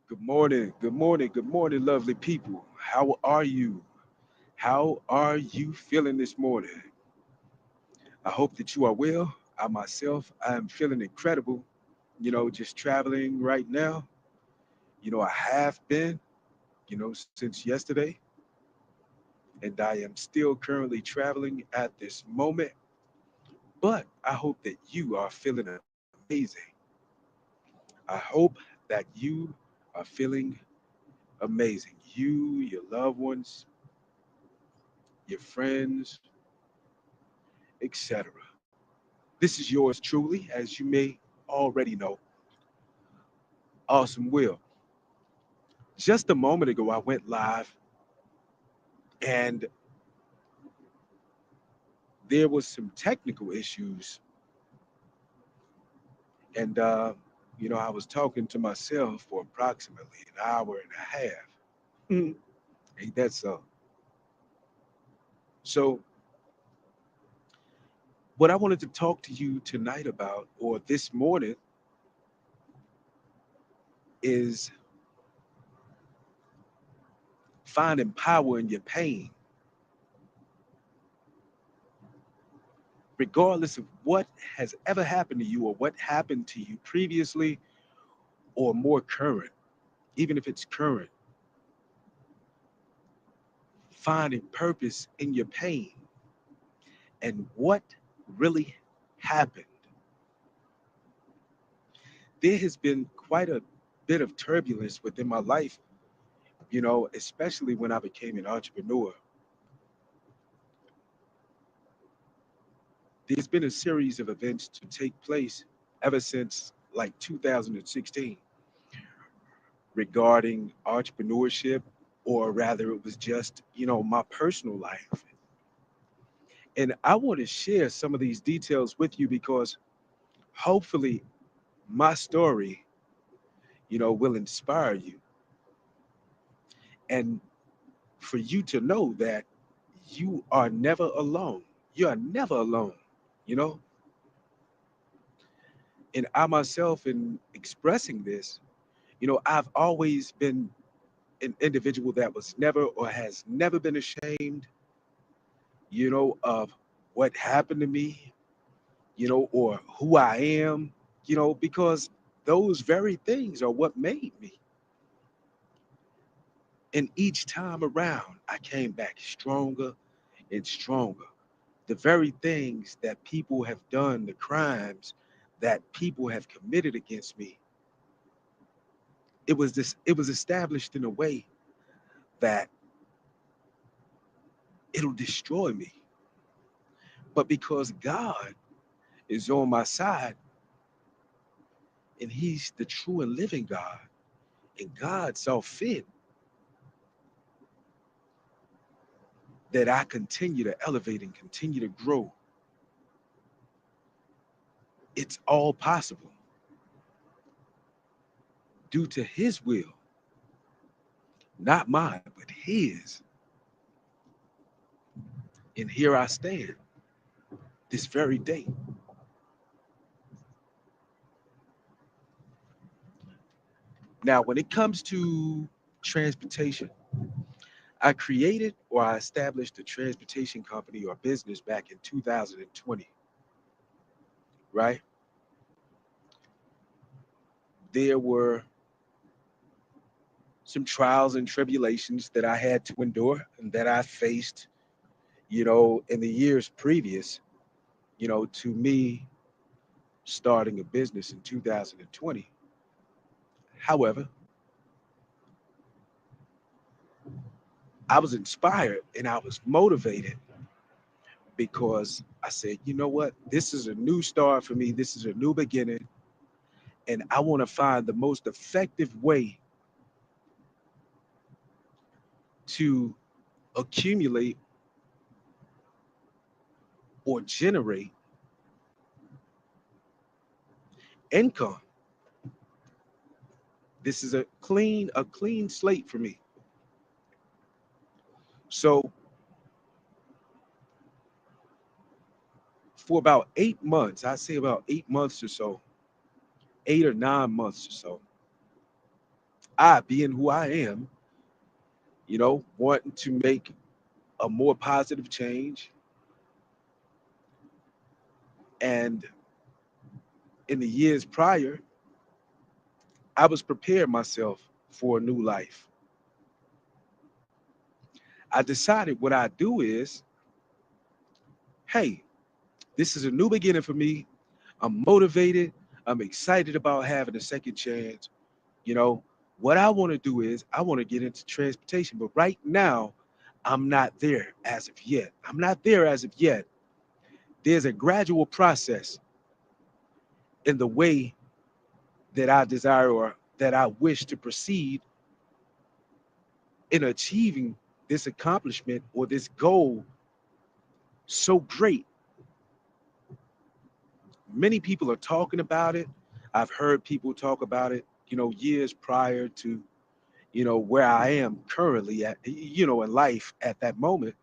Good morning, good morning, good morning, lovely people. How are you? How are you feeling this morning? I hope that you are well. I myself, I am feeling incredible. Just traveling right now. I have been, since yesterday, and I am still currently traveling at this moment. But I hope that you are feeling amazing. I hope that you are feeling amazing. You, your loved ones, your friends, etc. This is yours truly, as you may already know, Awesome Will. Just a moment ago, I went live and there was some technical issues. And, I was talking to myself for approximately an hour and a half. Ain't that so? So, what I wanted to talk to you tonight about, or this morning, is finding power in your pain, regardless of what has ever happened to you or what happened to you previously or more current, even if it's current, finding purpose in your pain and what really happened. There has been quite a bit of turbulence within my life, especially when I became an entrepreneur. There's been a series of events to take place ever since like 2016 regarding entrepreneurship, or rather, it was just, my personal life. And I want to share some of these details with you because hopefully my story, will inspire you. And for you to know that you are never alone. You are never alone, you know? And I myself, in expressing this, I've always been an individual that was never or has never been ashamed, of what happened to me, or who I am, because those very things are what made me. And each time around, I came back stronger and stronger. The very things that people have done, the crimes that people have committed against me, it was established in a way that it'll destroy me. But because God is on my side and he's the true and living God, and God saw fit that I continue to elevate and continue to grow, it's all possible due to his will, not mine, but his. And here I stand this very day. Now, when it comes to transportation, I created or I established a transportation company or business back in 2020, right? There were some trials and tribulations that I had to endure and that I faced, in the years previous, to me starting a business in 2020. However, I was inspired and I was motivated because I said, you know what? This is a new start for me. This is a new beginning. And I want to find the most effective way to accumulate or generate income. This is a clean slate for me. So for about 8 months, I say about 8 months or so, 8 or 9 months or so, I, being who I am, wanting to make a more positive change. And in the years prior, I was preparing myself for a new life. I decided what I do is, hey, this is a new beginning for me. I'm motivated. I'm excited about having a second chance. You know, what I want to do is I want to get into transportation, but right now I'm not there as of yet. I'm not there as of yet. There's a gradual process in the way that I desire or that I wish to proceed in achieving this accomplishment or this goal so great. Many people are talking about it. I've heard people talk about it, years prior to, where I am currently at, in life at that moment.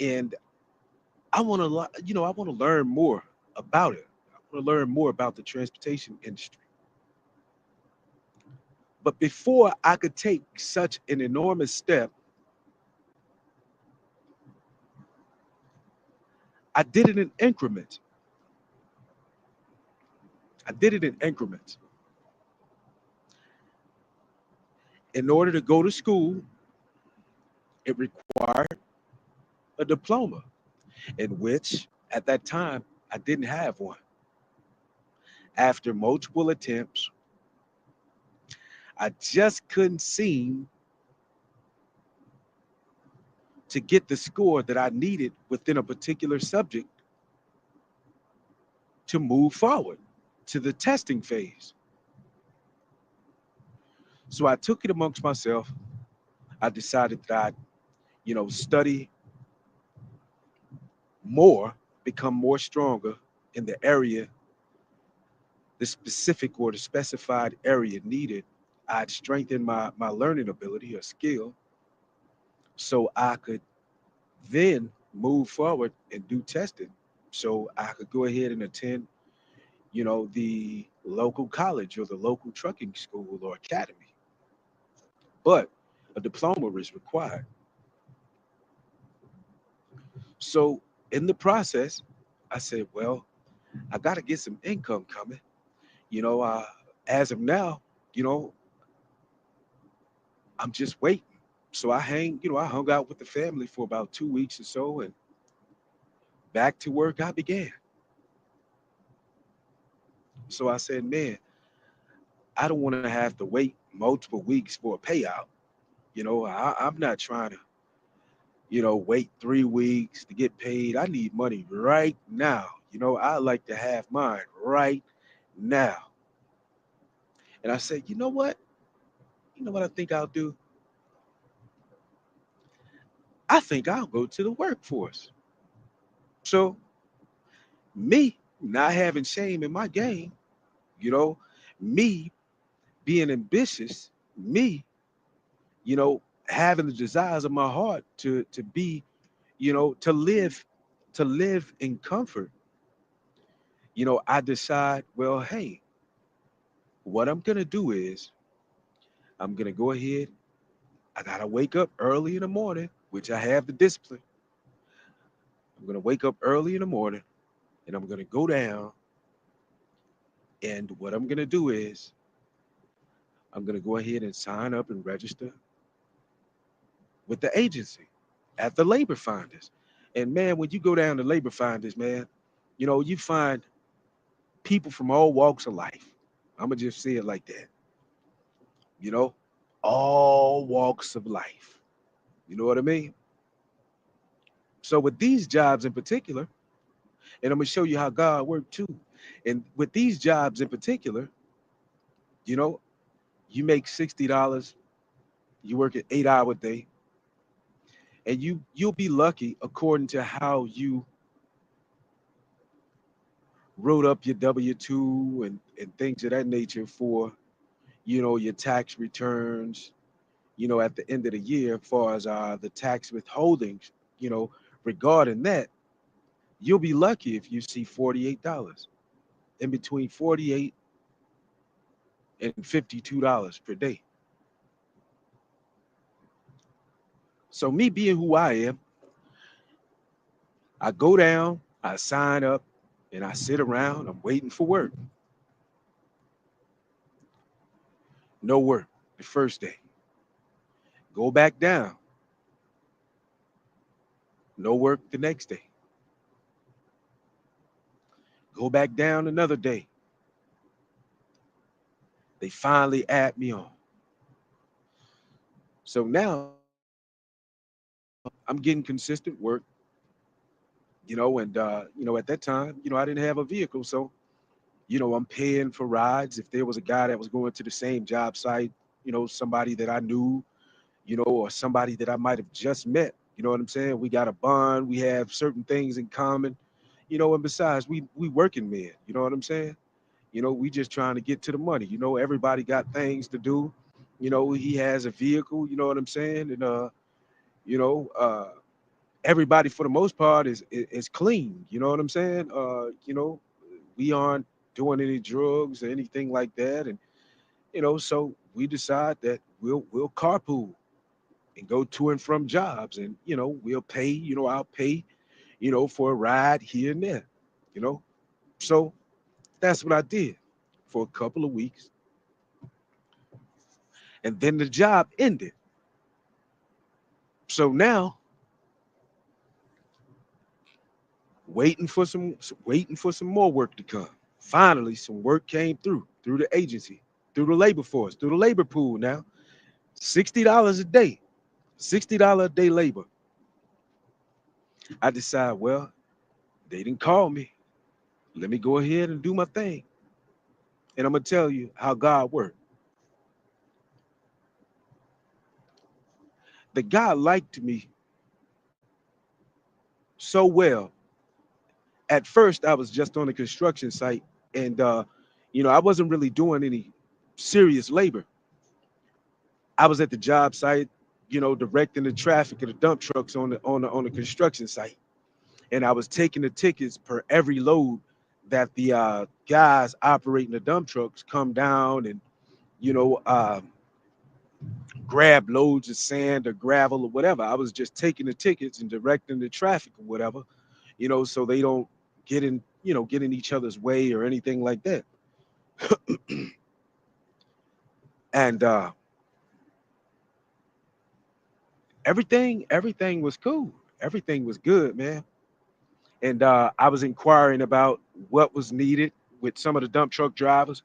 And I want to, I want to learn more about it. I want to learn more about the transportation industry. But before I could take such an enormous step, I did it in increments. I did it in increments. In order to go to school, it required a diploma, in which at that time I didn't have one. After multiple attempts, I just couldn't seem to get the score that I needed within a particular subject to move forward to the testing phase. So I took it amongst myself. I decided that I'd, study more, become more stronger in the area, the specific or the specified area needed. I'd strengthen my learning ability or skill so I could then move forward and do testing. So I could go ahead and attend, the local college or the local trucking school or academy. But a diploma is required. So in the process, I said, well, I got to get some income coming. You know, uh, as of now, you know, I'm just waiting. So I hung out with the family for about 2 weeks or so, and back to work I began. So I said, man, I don't want to have to wait multiple weeks for a payout. I'm not trying to, wait 3 weeks to get paid. I need money right now. I like to have mine right now. And I said, you know what? You know what I think I'll do? I think I'll go to the workforce. So me not having shame in my game, you know, me being ambitious, me, having the desires of my heart to be, to live in comfort. I decide, well, hey, what I'm gonna do is I'm gonna go ahead. I gotta wake up early in the morning, which I have the discipline. I'm gonna wake up early in the morning and I'm gonna go down. And what I'm gonna do is I'm gonna go ahead and sign up and register with the agency at the labor finders. And man, when you go down to labor finders, man, you find people from all walks of life. I'm gonna just say it like that, you know, all walks of life. You know what I mean? So with these jobs in particular, and I'm gonna show you how God worked too. And with these jobs in particular, you know, you make $60, you work an 8 hour day, and you'll be lucky according to how you wrote up your W-2 and things of that nature for, your tax returns, at the end of the year, as far as the tax withholdings, regarding that, you'll be lucky if you see $48. In between 48 and $52 per day. So me being who I am, I go down, I sign up, and I sit around. I'm waiting for work. No work the first day. Go back down. No work the next day. Go back down another day. They finally add me on. So now I'm getting consistent work, at that time, I didn't have a vehicle. So, I'm paying for rides. If there was a guy that was going to the same job site, somebody that I knew, or somebody that I might have just met, you know what I'm saying? We got a bond, we have certain things in common, and besides, we working men, you know what I'm saying? We just trying to get to the money. Everybody got things to do. He has a vehicle, you know what I'm saying? And you know, everybody for the most part is clean, you know what I'm saying? We aren't doing any drugs or anything like that. And so we decide that we'll carpool and go to and from jobs, and we'll pay, I'll pay, for a ride here and there, you know. So that's what I did for a couple of weeks, and then the job ended. So now waiting for some more work to come. Finally, some work came through the agency, through the labor force, through the labor pool. Now, $60 a day, $60 a day labor. I decide, well, they didn't call me. Let me go ahead and do my thing. And I'm gonna tell you how God worked. The God liked me so well. At first, I was just on a construction site, and I wasn't really doing any serious labor. I was at the job site, directing the traffic of the dump trucks on the construction site, and I was taking the tickets per every load that the guys operating the dump trucks come down and you know uh, grab loads of sand or gravel or whatever. I was just taking the tickets and directing the traffic or whatever, so they don't get in each other's way or anything like that. And everything was cool. Everything was good, man. And I was inquiring about what was needed with some of the dump truck drivers,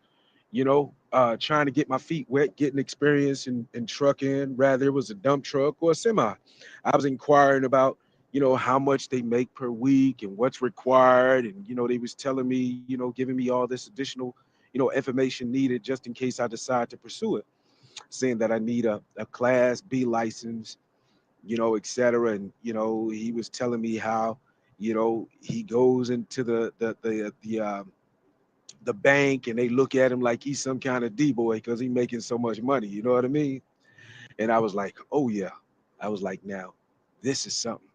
trying to get my feet wet, getting experience in trucking, rather it was a dump truck or a semi. I was inquiring about, how much they make per week and what's required. And, they was telling me, giving me all this additional, information needed just in case I decide to pursue it, saying that I need a class B license, et cetera. And, he was telling me how, he goes into the bank and they look at him like he's some kind of D boy because he's making so much money. You know what I mean? And I was like, oh yeah. I was like, now this is something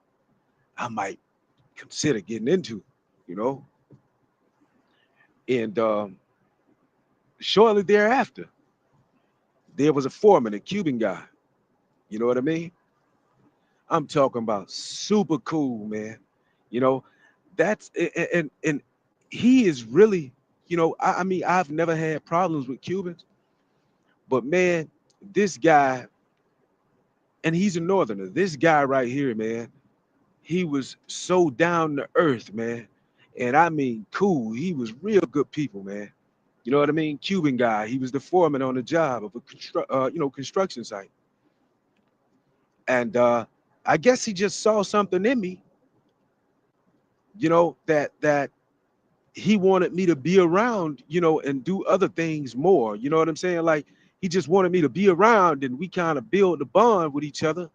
I might consider getting into, you know. And shortly thereafter, there was a foreman, a Cuban guy. You know what I mean? I'm talking about super cool, man. You know, and he is really, I mean, I've never had problems with Cubans, but man, this guy, and he's a northerner. This guy right here, man, he was so down to earth, man. And I mean, cool. He was real good people, man. You know what I mean? Cuban guy. He was the foreman on the job of a construction site. And I guess he just saw something in me, that he wanted me to be around, and do other things more. You know what I'm saying? Like he just wanted me to be around, and we kind of build a bond with each other,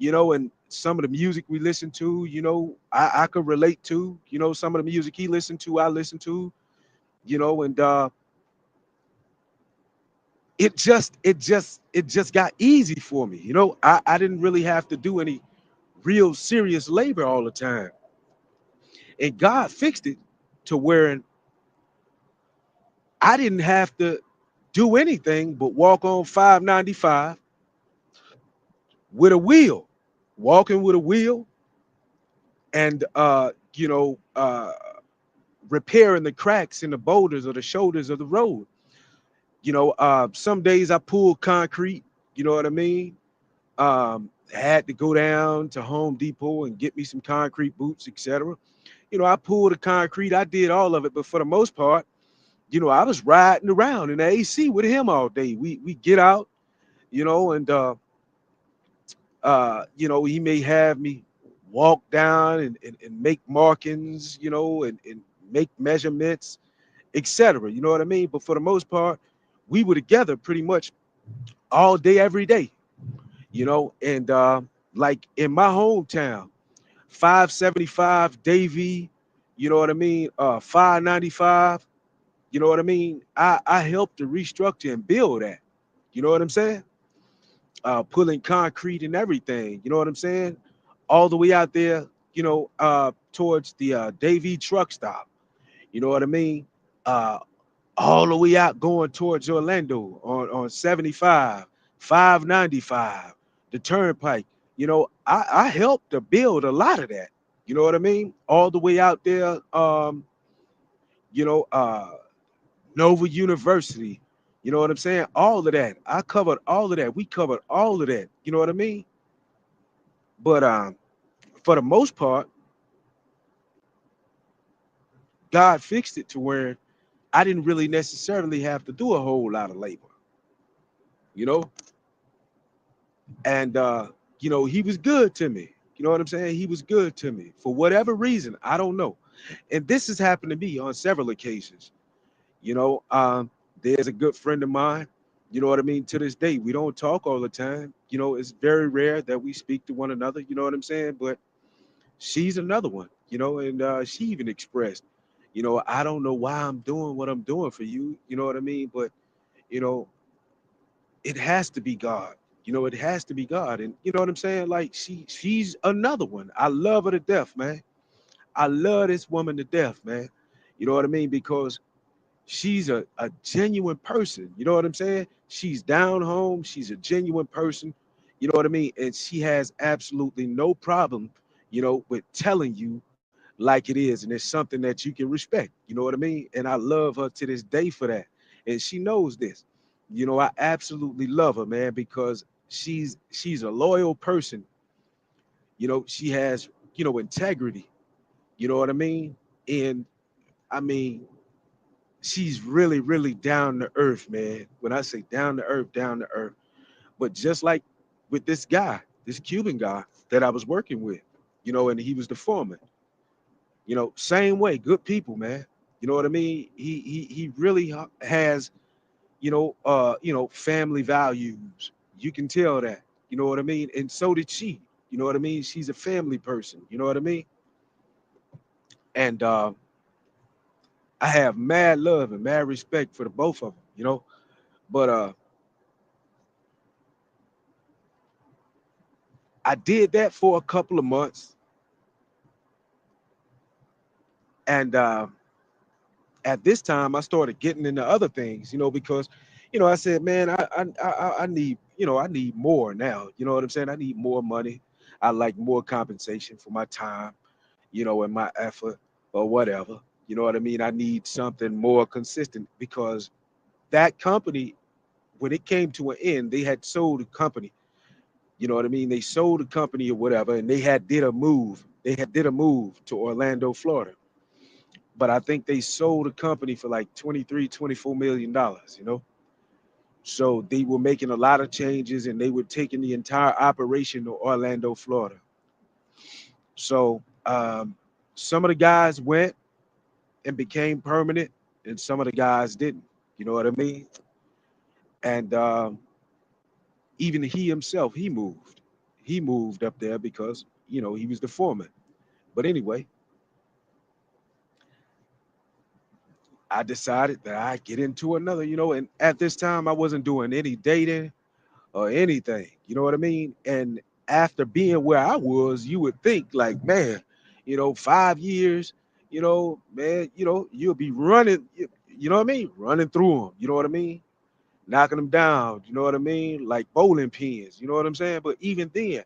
and some of the music we listen to, I could relate to, some of the music he listened to, I listened to, and it just got easy for me. I didn't really have to do any real serious labor all the time. And God fixed it to where I didn't have to do anything but walk on 595 with a wheel, walking with a wheel, and repairing the cracks in the boulders or the shoulders of the road. Some days I pull concrete. You know what I mean? Had to go down to Home Depot and get me some concrete boots, etc. I pulled the concrete. I did all of it, but for the most part, I was riding around in the AC with him all day. We get out, and he may have me walk down and make markings, and make measurements, etc. You know what I mean? But for the most part, we were together pretty much all day, every day, and like in my hometown, 575 Davy, you know what I mean? 595, you know what I mean? I helped to restructure and build that. You know what I'm saying? Pulling concrete and everything. You know what I'm saying? All the way out there, towards the Davy truck stop. You know what I mean? Uh, all the way out going towards Orlando on 75, 595, the turnpike. I helped to build a lot of that. You know what I mean? All the way out there, you know, uh, Nova University. You know what I'm saying? All of that. I covered all of that. We covered all of that. You know what I mean? But for the most part, God fixed it to where I didn't really necessarily have to do a whole lot of labor, you know? And he was good to me. You know what I'm saying? He was good to me for whatever reason. I don't know. And this has happened to me on several occasions. You know, there's a good friend of mine. You know what I mean? To this day, we don't talk all the time. It's very rare that we speak to one another. You know what I'm saying? But she's another one. And she even expressed, I don't know why I'm doing what I'm doing for you. You know what I mean? But you know, it has to be God. It has to be God. And you know what I'm saying? Like she's another one. I love her to death, man. I love this woman to death, man. You know what I mean? Because she's a genuine person. You know what I'm saying? She's down home. She's a genuine person. You know what I mean? And she has absolutely no problem, with telling you like it is. And it's something that you can respect. You know what I mean? And I love her to this day for that. And she knows this. I absolutely love her, man, because she's a loyal person. She has, integrity. You know what I mean? And I mean, she's really, really down to earth, man. When I say down to earth, down to earth. But just like with this guy, this Cuban guy that I was working with, and he was the foreman. Same way, good people, man. You know what I mean? He really has, family values. You can tell that. You know what I mean? And so did she. You know what I mean? She's a family person. You know what I mean? And I have mad love and mad respect for the both of them. But I did that for a couple of months, and at this time I started getting into other things, because I said, man, I need, I need more now. You know what I'm saying? I need more money. I like more compensation for my time, and my effort or whatever. You know what I mean? I need something more consistent because that company, when it came to an end, they had sold the company. You know what I mean? They sold the company or whatever, and they had did a move. They had did a move to Orlando, Florida. But I think they sold the company for like 23, 24 million dollars, So they were making a lot of changes and they were taking the entire operation to Orlando, Florida. So some of the guys went and became permanent, and some of the guys didn't. You know what I mean? And even he himself, he moved. He moved up there because, he was the foreman. But anyway, I decided that I get into another, and at this time I wasn't doing any dating or anything. You know what I mean? And after being where I was, you would think like, man, 5 years, man, you'll be running, you know what I mean? Running through them. You know what I mean? knocking them down. You know what I mean? Like bowling pins. You know what I'm saying? But even then,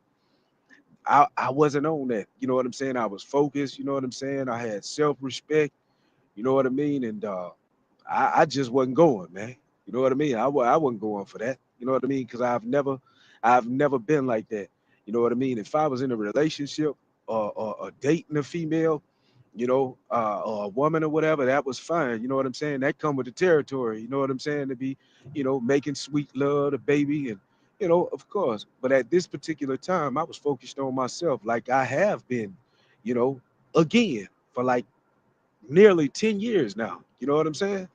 I wasn't on that. You know what I'm saying? I was focused. You know what I'm saying? I had self respect. You know what I mean? And I just wasn't going, man. You know what I mean? I wasn't going for that. You know what I mean? Because I've never been like that. You know what I mean? If I was in a relationship or dating a female, or a woman or whatever, that was fine. You know what I'm saying? That come with the territory. You know what I'm saying? To be, making sweet love to baby and, of course. But at this particular time, I was focused on myself, like I have been, you know, again for like nearly 10 years now. You know what I'm saying?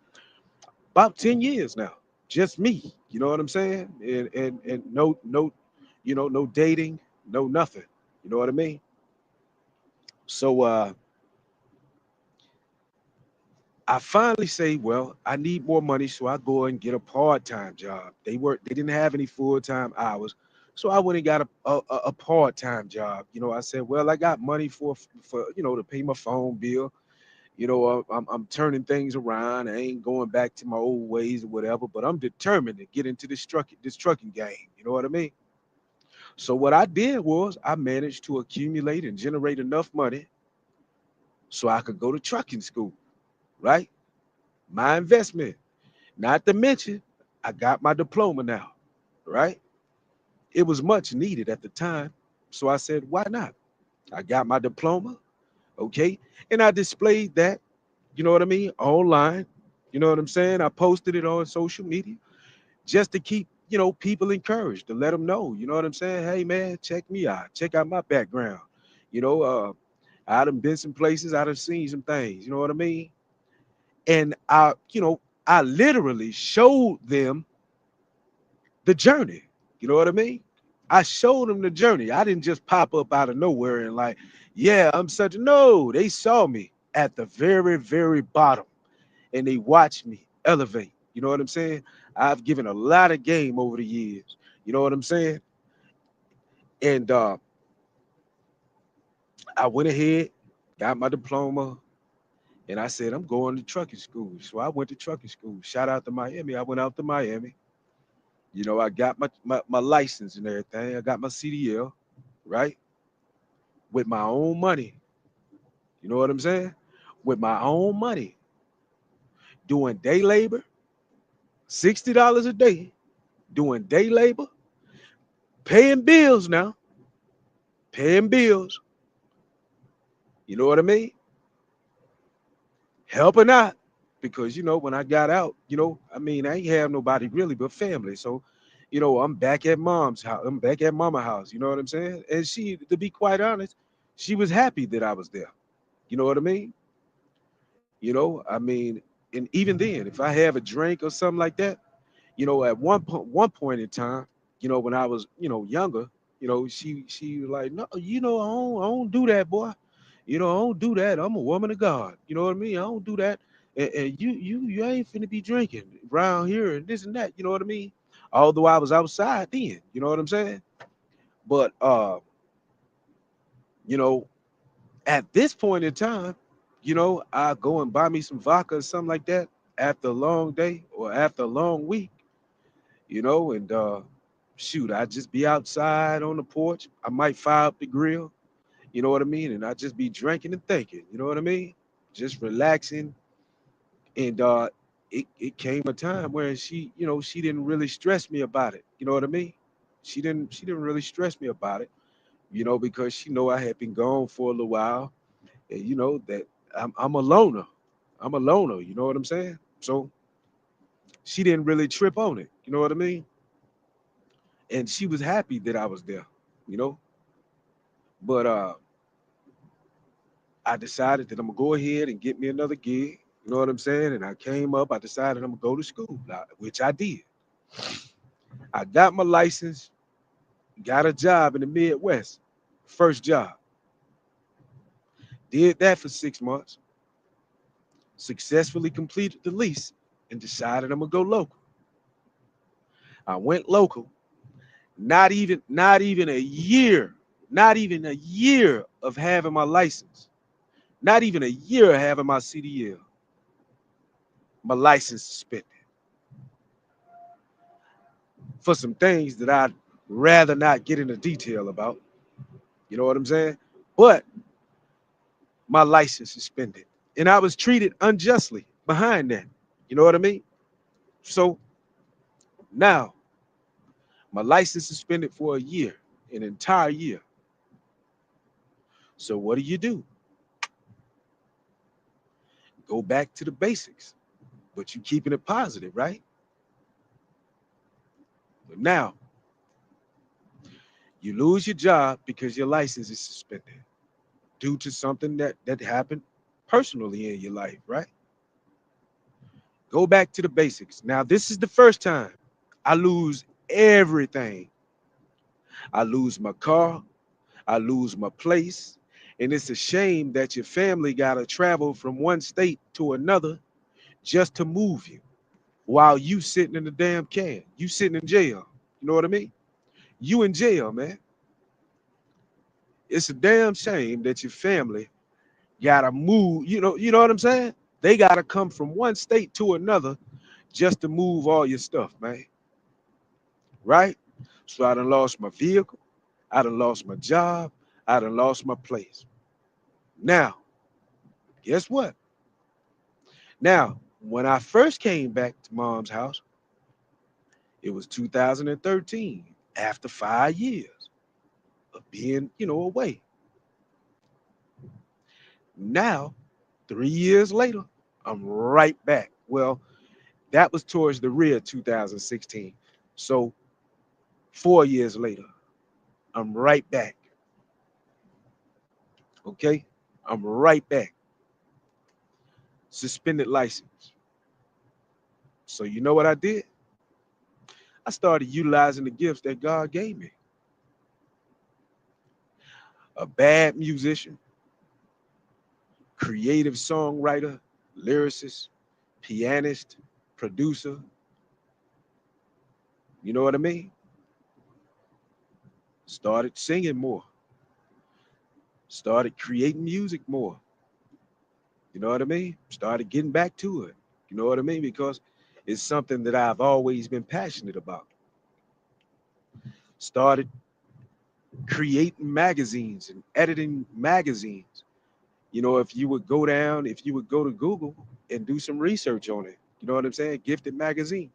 About 10 years now. Just me. You know what I'm saying? And no, no dating, no nothing. You know what I mean? So I finally say, well, I need more money, so I go and get a part-time job. They didn't have any full-time hours. So I went and got a part-time job. I said, well, I got money for to pay my phone bill. I'm turning things around. I ain't going back to my old ways or whatever, but I'm determined to get into this trucking game. You know what I mean? So what I did was I managed to accumulate and generate enough money so I could go to trucking school, right? My investment. Not to mention, I got my diploma now, right? It was much needed at the time. So I said, why not? I got my diploma, okay? And I displayed that, you know what I mean, online. You know what I'm saying? I posted it on social media just to keep, people encouraged, to let them know, you know what I'm saying? Hey, man, check me out. Check out my background. You know, I done been some places, I done seen some things, you know what I mean? And I literally showed them the journey. You know what I mean? I showed them the journey. I didn't just pop up out of nowhere and like, yeah, I'm such a no. They saw me at the very, very bottom and they watched me elevate. You know what I'm saying? I've given a lot of game over the years. You know what I'm saying? And I went ahead, got my diploma, and I said, I'm going to trucking school. So I went to trucking school. Shout out to Miami. I went out to Miami. I got my license and everything. I got my CDL, right? With my own money. You know what I'm saying? With my own money, doing day labor, $60 a day, doing day labor, paying bills now, paying bills. You know what I mean? Helping out. Because, when I got out, I mean, I ain't have nobody really but family. So, I'm back at mom's house. I'm back at mama house. You know what I'm saying? And she, to be quite honest, she was happy that I was there. You know what I mean? I mean, and even then, if I have a drink or something like that, at one point in time, when I was, younger, she was like, no, I don't do that, boy. I don't do that. I'm a woman of God. You know what I mean? I don't do that. And you ain't finna be drinking around here and this and that. You know what I mean? Although I was outside then, you know what I'm saying? But you know, at this point in time, I go and buy me some vodka or something like that after a long day or after a long week, and shoot, I just be outside on the porch. I might fire up the grill, you know what I mean? And I just be drinking and thinking, you know what I mean? Just relaxing. And it came a time where she didn't really stress me about it. You know what I mean? She didn't really stress me about it, because she know I had been gone for a little while. And that I'm a loner. I'm a loner, you know what I'm saying? So she didn't really trip on it, you know what I mean? And she was happy that I was there, you know. But I decided that I'm gonna go ahead and get me another gig. You know what I'm saying? And I came up. I decided I'm gonna go to school, which I did. I got my license, got a job in the Midwest, first job. Did that for 6 months. Successfully completed the lease, and decided I'm gonna go local. I went local. Not even a year, not even a year of having my license. Not even a year of having my CDL. My license suspended. for some things that I'd rather not get into detail about. You know what I'm saying? But my license suspended. And I was treated unjustly behind that. You know what I mean? So now my license suspended for a year, an entire year. So what do? Go back to the basics, but you keeping it positive, right? But now you lose your job because your license is suspended due to something that happened personally in your life, right? Go back to the basics. Now this is the first time I lose everything. I lose my car, I lose my place, and it's a shame that your family got to travel from one state to another just to move you while you sitting in the damn can. You sitting in jail. You know what I mean? You in jail, man. It's a damn shame that your family gotta move. You know what I'm saying? They gotta come from one state to another just to move all your stuff, man. Right? So I done lost my vehicle, I done lost my job, I done lost my place. Now, guess what? Now, when I first came back to mom's house, it was 2013, after 5 years of being, away. Now, 3 years later, I'm right back. Well, that was towards the rear 2016. So 4 years later, I'm right back. Okay? I'm right back. Suspended license. So you know what I did? I started utilizing the gifts that God gave me. A bad musician, creative songwriter, lyricist, pianist, producer. You know what I mean? Started singing more, started creating music more. You know what I mean? Started getting back to it. You know what I mean? Because it's something that I've always been passionate about. Started creating magazines and editing magazines. If you would go to Google and do some research on it, you know what I'm saying? Gifted magazine.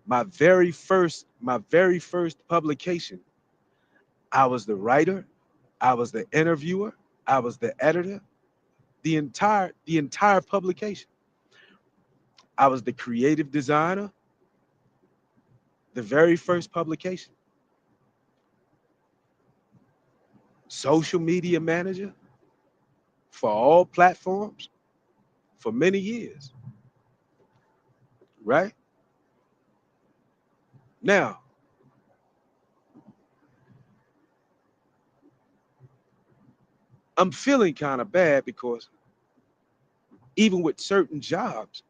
My very first publication, I was the writer, I was the interviewer, I was the editor, the entire publication. I was the creative designer, the very first publication, social media manager for all platforms for many years, right? Now, I'm feeling kind of bad because even with certain jobs,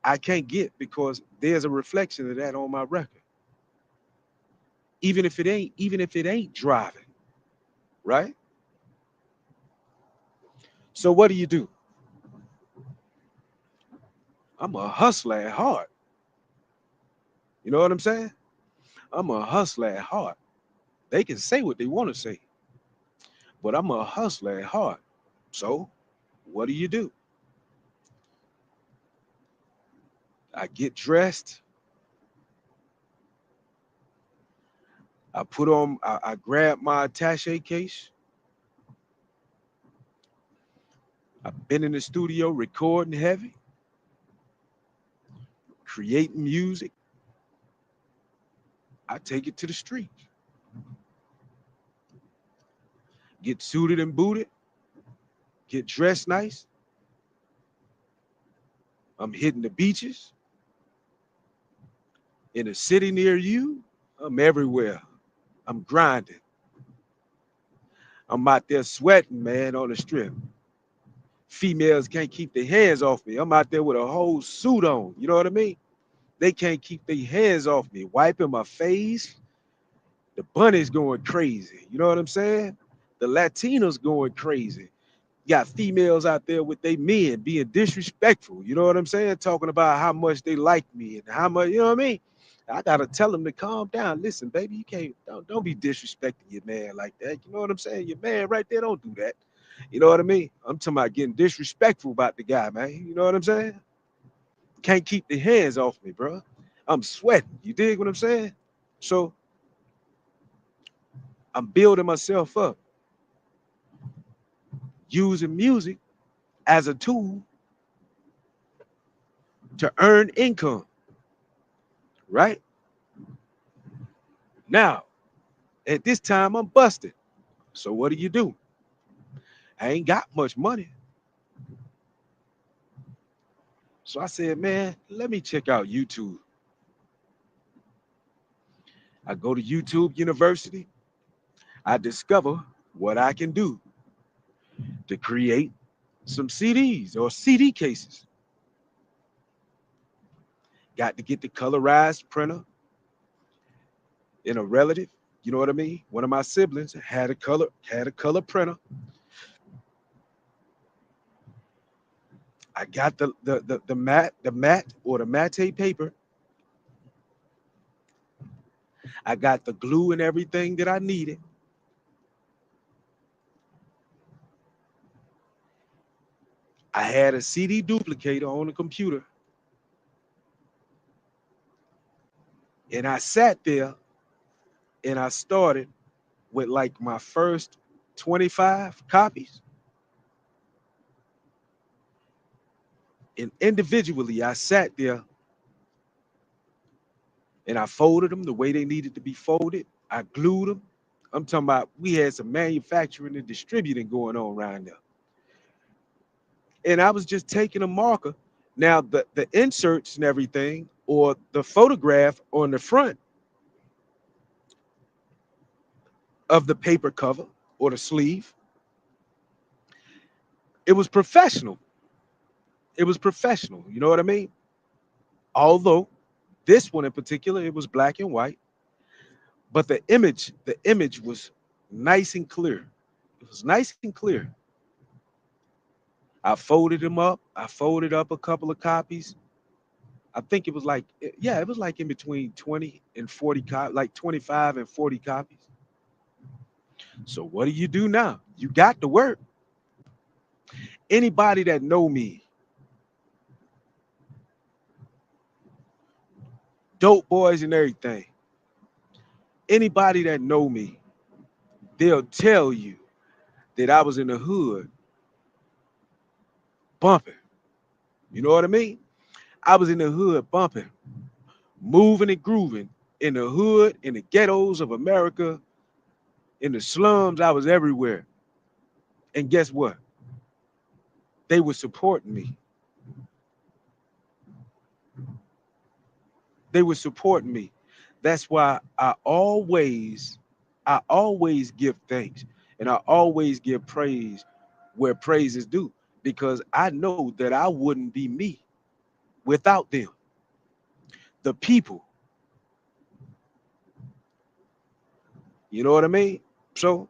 I can't get because there's a reflection of that on my record. Even if it ain't driving, right? So what do? I'm a hustler at heart. You know what I'm saying? I'm a hustler at heart. They can say what they want to say, but I'm a hustler at heart. So what do? I get dressed, I grab my attache case. I've been in the studio recording heavy, creating music. I take it to the street, get suited and booted, get dressed nice. I'm hitting the beaches in a city near you. I'm everywhere. I'm grinding. I'm out there sweating, man, on the strip. Females can't keep their hands off me. I'm out there with a whole suit on. You know what I mean? They can't keep their hands off me. Wiping my face. The bunny's going crazy. You know what I'm saying? The Latinos going crazy. You got females out there with their men being disrespectful. You know what I'm saying? Talking about how much they like me and how much, you know what I mean? I gotta tell him to calm down. Listen, baby, you can't don't be disrespecting your man like that. You know what I'm saying? Your man right there, don't do that. You know what I mean? I'm talking about getting disrespectful about the guy, man. You know what I'm saying? Can't keep the hands off me, bro. I'm sweating. You dig what I'm saying? So I'm building myself up using music as a tool to earn income, right? Now, at this time, I'm busted. So what do? I ain't got much money. So I said, man, let me check out YouTube. I go to YouTube University. I discover what I can do to create some CDs or CD cases. Got to get the colorized printer in a relative. You know what I mean? One of my siblings had a color printer. I got the matte or the matte paper. I got the glue and everything that I needed. I had a CD duplicator on the computer, and I sat there and I started with like my first 25 copies. And individually, I sat there and I folded them the way they needed to be folded. I glued them. I'm talking about we had some manufacturing and distributing going on around there. And I was just taking a marker. Now, the inserts and everything, or the photograph on the front of the paper cover or the sleeve, it was professional. It was professional. You know what I mean? Although this one in particular, it was black and white, but the image was nice and clear. It was nice and clear. I folded them up. I folded up a couple of copies. I think it was like, yeah, it was like in between 20 and 40 copies, like 25 and 40 copies. So what do you do now? You got to work. Anybody that know me, dope boys and everything, anybody that know me, they'll tell you that I was in the hood bumping. You know what I mean? I was in the hood bumping, moving and grooving in the hood, in the ghettos of America, in the slums. I was everywhere. And guess what? They were supporting me. They were supporting me. That's why I always give thanks and I always give praise where praise is due because I know that I wouldn't be me without them. The people, you know what I mean? So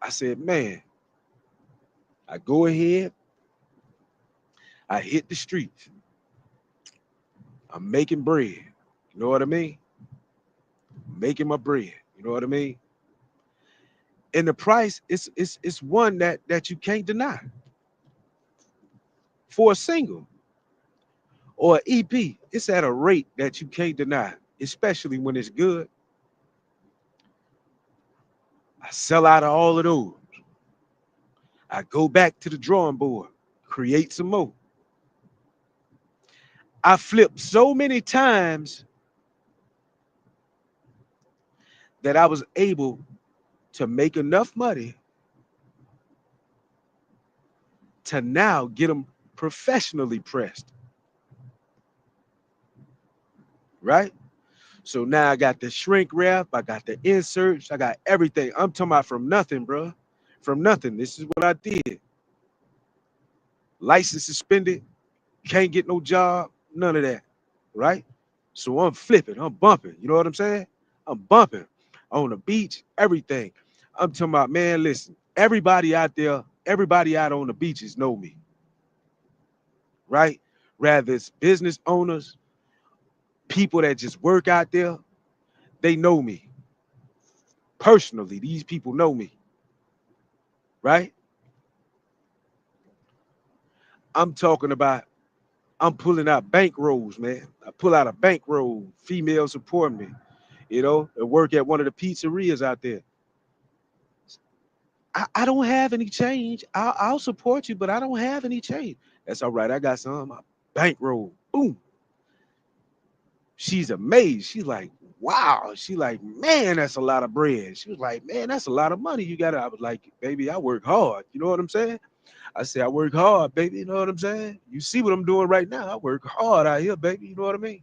I said, man, I go ahead, I hit the streets. I'm making bread. You know what I mean? Making my bread. You know what I mean? And the price is one that you can't deny for a single or an EP. It's at a rate that you can't deny, especially when it's good. I sell out of all of those. I go back to the drawing board, create some more. I flipped so many times that I was able to make enough money to now get them professionally pressed, right? So now I got the shrink wrap, I got the inserts, I got everything. I'm talking about from nothing, bro. From nothing. This is what I did. License suspended, can't get no job, none of that, right? So I'm flipping, I'm bumping. You know what I'm saying? I'm bumping on the beach, everything. I'm talking about, man, listen, everybody out there, everybody out on the beaches know me, right? Rather it's business owners People that just work out there, they know me personally. These people know me, right? I'm talking about I'm pulling out bank rolls, man. I pull out a bankroll, female support me, and work at one of the pizzerias out there. I don't have any change. I'll support you, but I don't have any change. That's all right. I got some. My bankroll. Boom. She's amazed. She's like, wow. She like, man, that's a lot of bread. She was like, man, that's a lot of money you got. I was like, baby, I work hard. You know what I'm saying? I say, I work hard, baby. You know what I'm saying? You see what I'm doing right now? I work hard out here, baby. You know what I mean?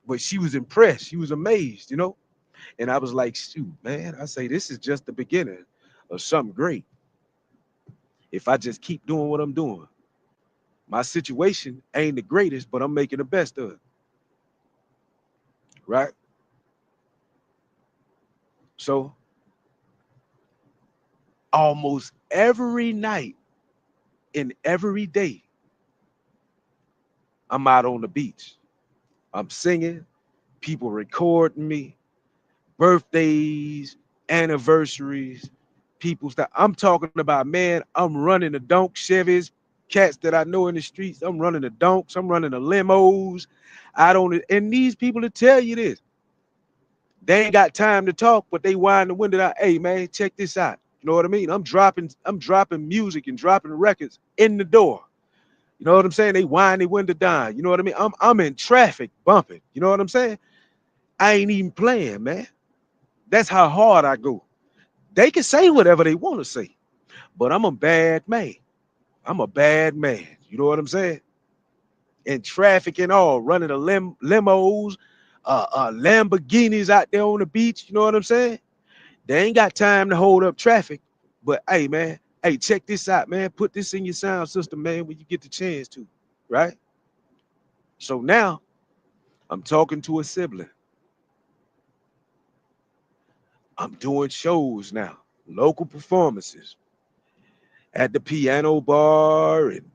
But she was impressed. She was amazed. And I was like, shoot, man. I say, this is just the beginning of something great. If I just keep doing what I'm doing, my situation ain't the greatest, but I'm making the best of it. Right? So almost every night and every day, I'm out on the beach. I'm singing, people recording me, birthdays, anniversaries, people that I'm talking about, man. I'm running the donk Chevys, cats that I know in the streets. I'm running the donks, I'm running the limos. I don't, and these people to tell you this, they ain't got time to talk, but they wind the window out. Hey man, check this out. You know what I mean? I'm dropping music and dropping records in the door. You know what I'm saying? They wind the window down. You know what I mean? I'm in traffic bumping. You know what I'm saying? I ain't even playing, man. That's how hard I go. They can say whatever they want to say, but I'm a bad man. I'm a bad man. You know what I'm saying? And traffic and all, running the limos, Lamborghinis out there on the beach. You know what I'm saying? They ain't got time to hold up traffic. But hey, man, hey, check this out, man. Put this in your sound system, man, when you get the chance to, right? So now I'm talking to a sibling. I'm doing shows now, local performances at the piano bar and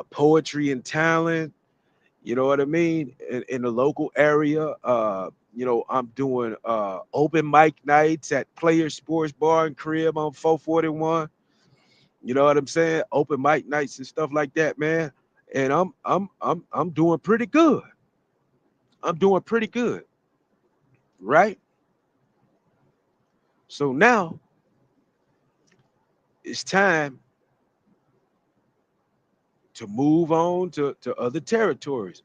poetry and talent. You know what I mean? In the local area, I'm doing open mic nights at Player Sports Bar and Crib on 441. You know what I'm saying? Open mic nights and stuff like that, man. And I'm doing pretty good. I'm doing pretty good, right? So now it's time to move on to other territories.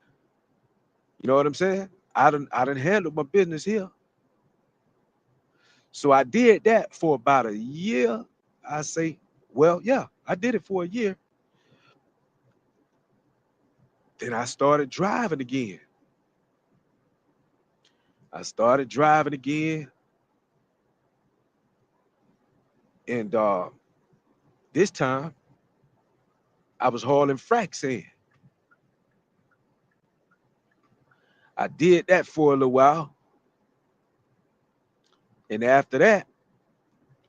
You know what I'm saying? I done handled my business here. So I did that for about a year. I say, well, yeah, I did it for a year. Then I started driving again. I started driving again. And this time I was hauling frac sand. I did that for a little while. And after that,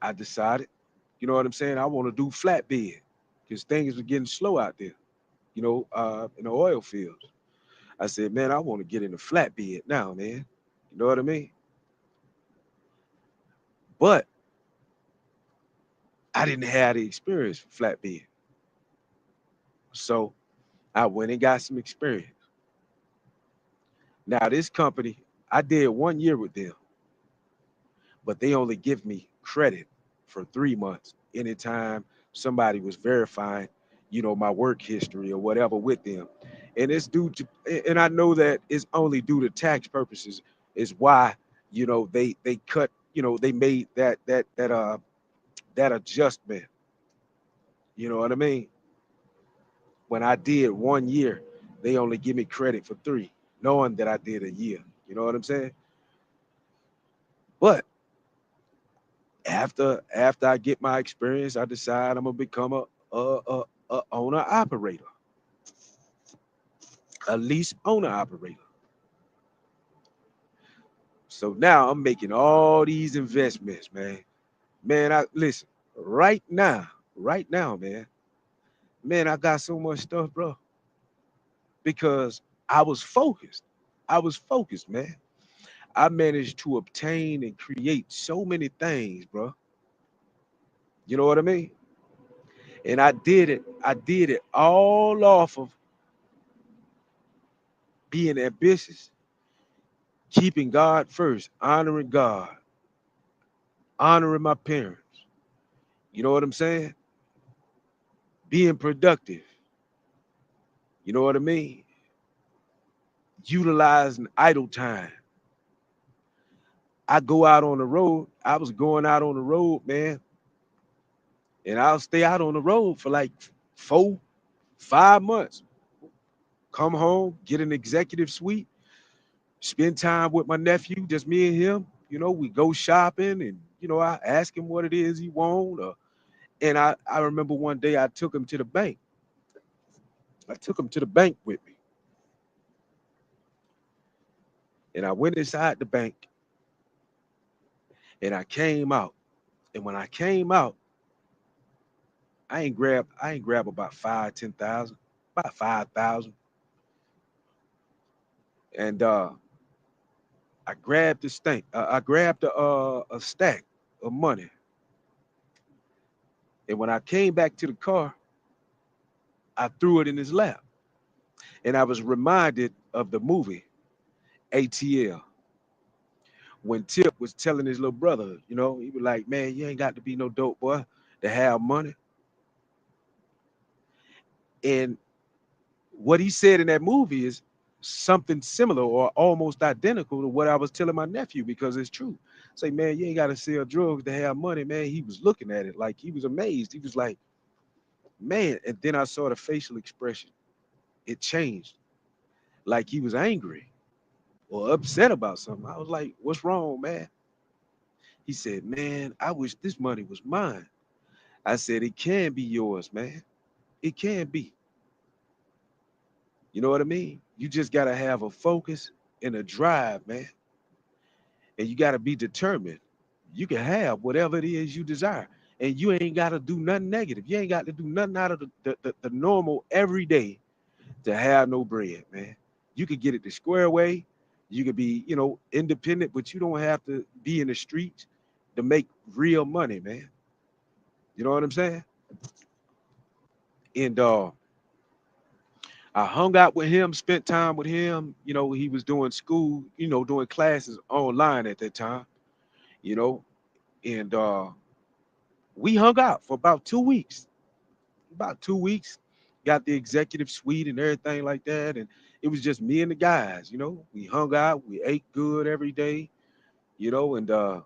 I decided, you know what I'm saying? I want to do flatbed because things were getting slow out there, in the oil fields. I said, man, I want to get in the flatbed now, man. You know what I mean? But I didn't have the experience for flatbed. So I went and got some experience. Now, this company, I did 1 year with them, but they only give me credit for 3 months anytime somebody was verifying, my work history or whatever with them. And it's due to, and I know that it's only due to tax purposes, is why, they cut, they made that adjustment. You know what I mean? When I did 1 year, they only give me credit for three, knowing that I did a year. You know what I'm saying? But after I get my experience, I decide I'm gonna become a owner operator, a lease owner operator. So now I'm making all these investments, man. Man, I listen right now, man. Man, I got so much stuff, bro, because I was focused. I was focused, man. I managed to obtain and create so many things, bro. You know what I mean? And I did it. I did it all off of being ambitious, keeping God first, honoring my parents. You know what I'm saying? Being productive. You know what I mean? Utilizing idle time. I go out on the road. I was going out on the road, man, and I'll stay out on the road for like 4, 5 months. Come home, get an executive suite, spend time with my nephew, just me and him. You know, we go shopping, and I ask him what it is he want. And I remember one day I took him to the bank. I took him to the bank with me, and I went inside the bank, and I came out. And when I came out, I ain't grab about 5, 10,000, about 5,000, and I grabbed this thing. I grabbed a stack of money, and when I came back to the car, I threw it in his lap, and I was reminded of the movie ATL when Tip was telling his little brother, he was like, "Man, you ain't got to be no dope boy to have money." And what he said in that movie is something similar or almost identical to what I was telling my nephew, because it's true. Say, man, you ain't got to sell drugs to have money, man. He was looking at it like he was amazed. He was like, man. And then I saw the facial expression. It changed, like he was angry or upset about something. I was like, what's wrong, man? He said, man, I wish this money was mine. I said, it can be yours, man. It can be. You know what I mean? You just got to have a focus and a drive, man. And you got to be determined. You can have whatever it is you desire. And you ain't got to do nothing negative. You ain't got to do nothing out of the normal every day to have no bread, man. You could get it the square way. You could be, independent, but you don't have to be in the streets to make real money, man. You know what I'm saying? And I hung out with him, spent time with him. He was doing school, doing classes online at that time, you know, and we hung out for about 2 weeks. About 2 weeks, got the executive suite and everything like that. And it was just me and the guys, we hung out, we ate good every day, and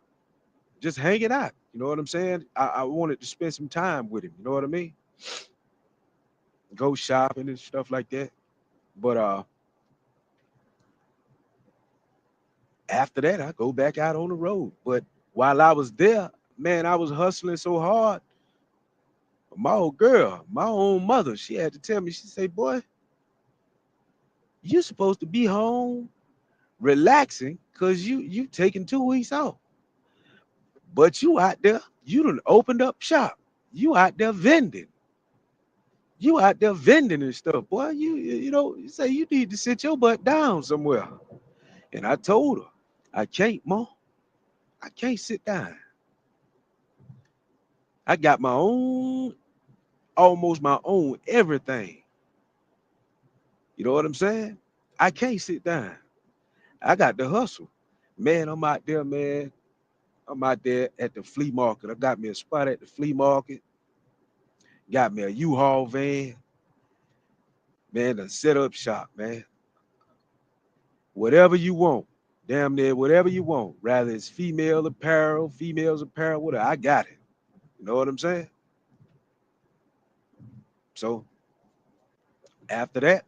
just hanging out. You know what I'm saying? I wanted to spend some time with him, you know what I mean? Go shopping and stuff like that. But after that, I go back out on the road. But while I was there, man, I was hustling so hard. My old girl, my own mother, she had to tell me, she said, boy, you supposed to be home relaxing because you taking 2 weeks off. But you out there, you done opened up shop. You out there vending. You out there vending and stuff. Boy, you say you need to sit your butt down somewhere. And I told her, I can't, Mom. I can't sit down. I got my own, almost my own everything. You know what I'm saying? I can't sit down. I got to hustle. Man, I'm out there, man. I'm out there at the flea market. I got me a spot at the flea market. Got me a U-Haul van. Man, a set up shop, man. Whatever you want. Damn near whatever you want. Rather it's females apparel, whatever. I got it. You know what I'm saying? So after that,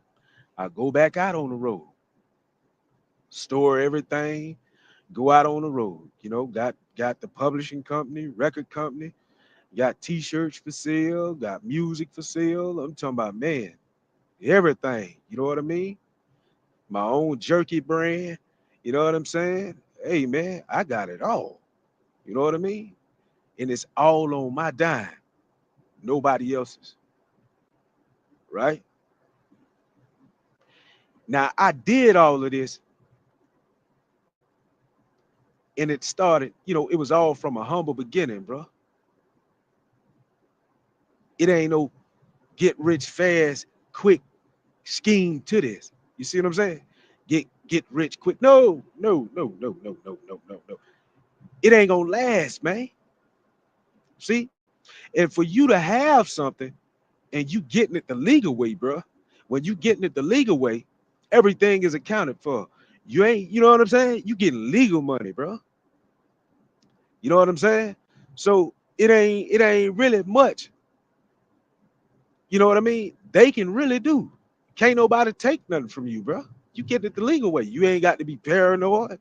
I go back out on the road. Store everything, go out on the road. Got the publishing company, record company, got t-shirts for sale, got music for sale. I'm talking about, man, everything. You know what I mean? My own jerky brand. You know what I'm saying? Hey, man, I got it all. You know what I mean? And it's all on my dime, nobody else's, right? Now I did all of this, and it started, it was all from a humble beginning, bro. It ain't no get rich fast, quick scheme to this. You see what I'm saying? Get rich quick. No, no, no, no, no, no, no, no, no. It ain't gonna last, man. See? And for you to have something and you getting it the legal way, bro. When you getting it the legal way, everything is accounted for. You ain't, you know what I'm saying? You getting legal money, bro. You know what I'm saying? So it ain't really much. You know what I mean? They can really do. Can't nobody take nothing from you, bro. You get it the legal way. You ain't got to be paranoid.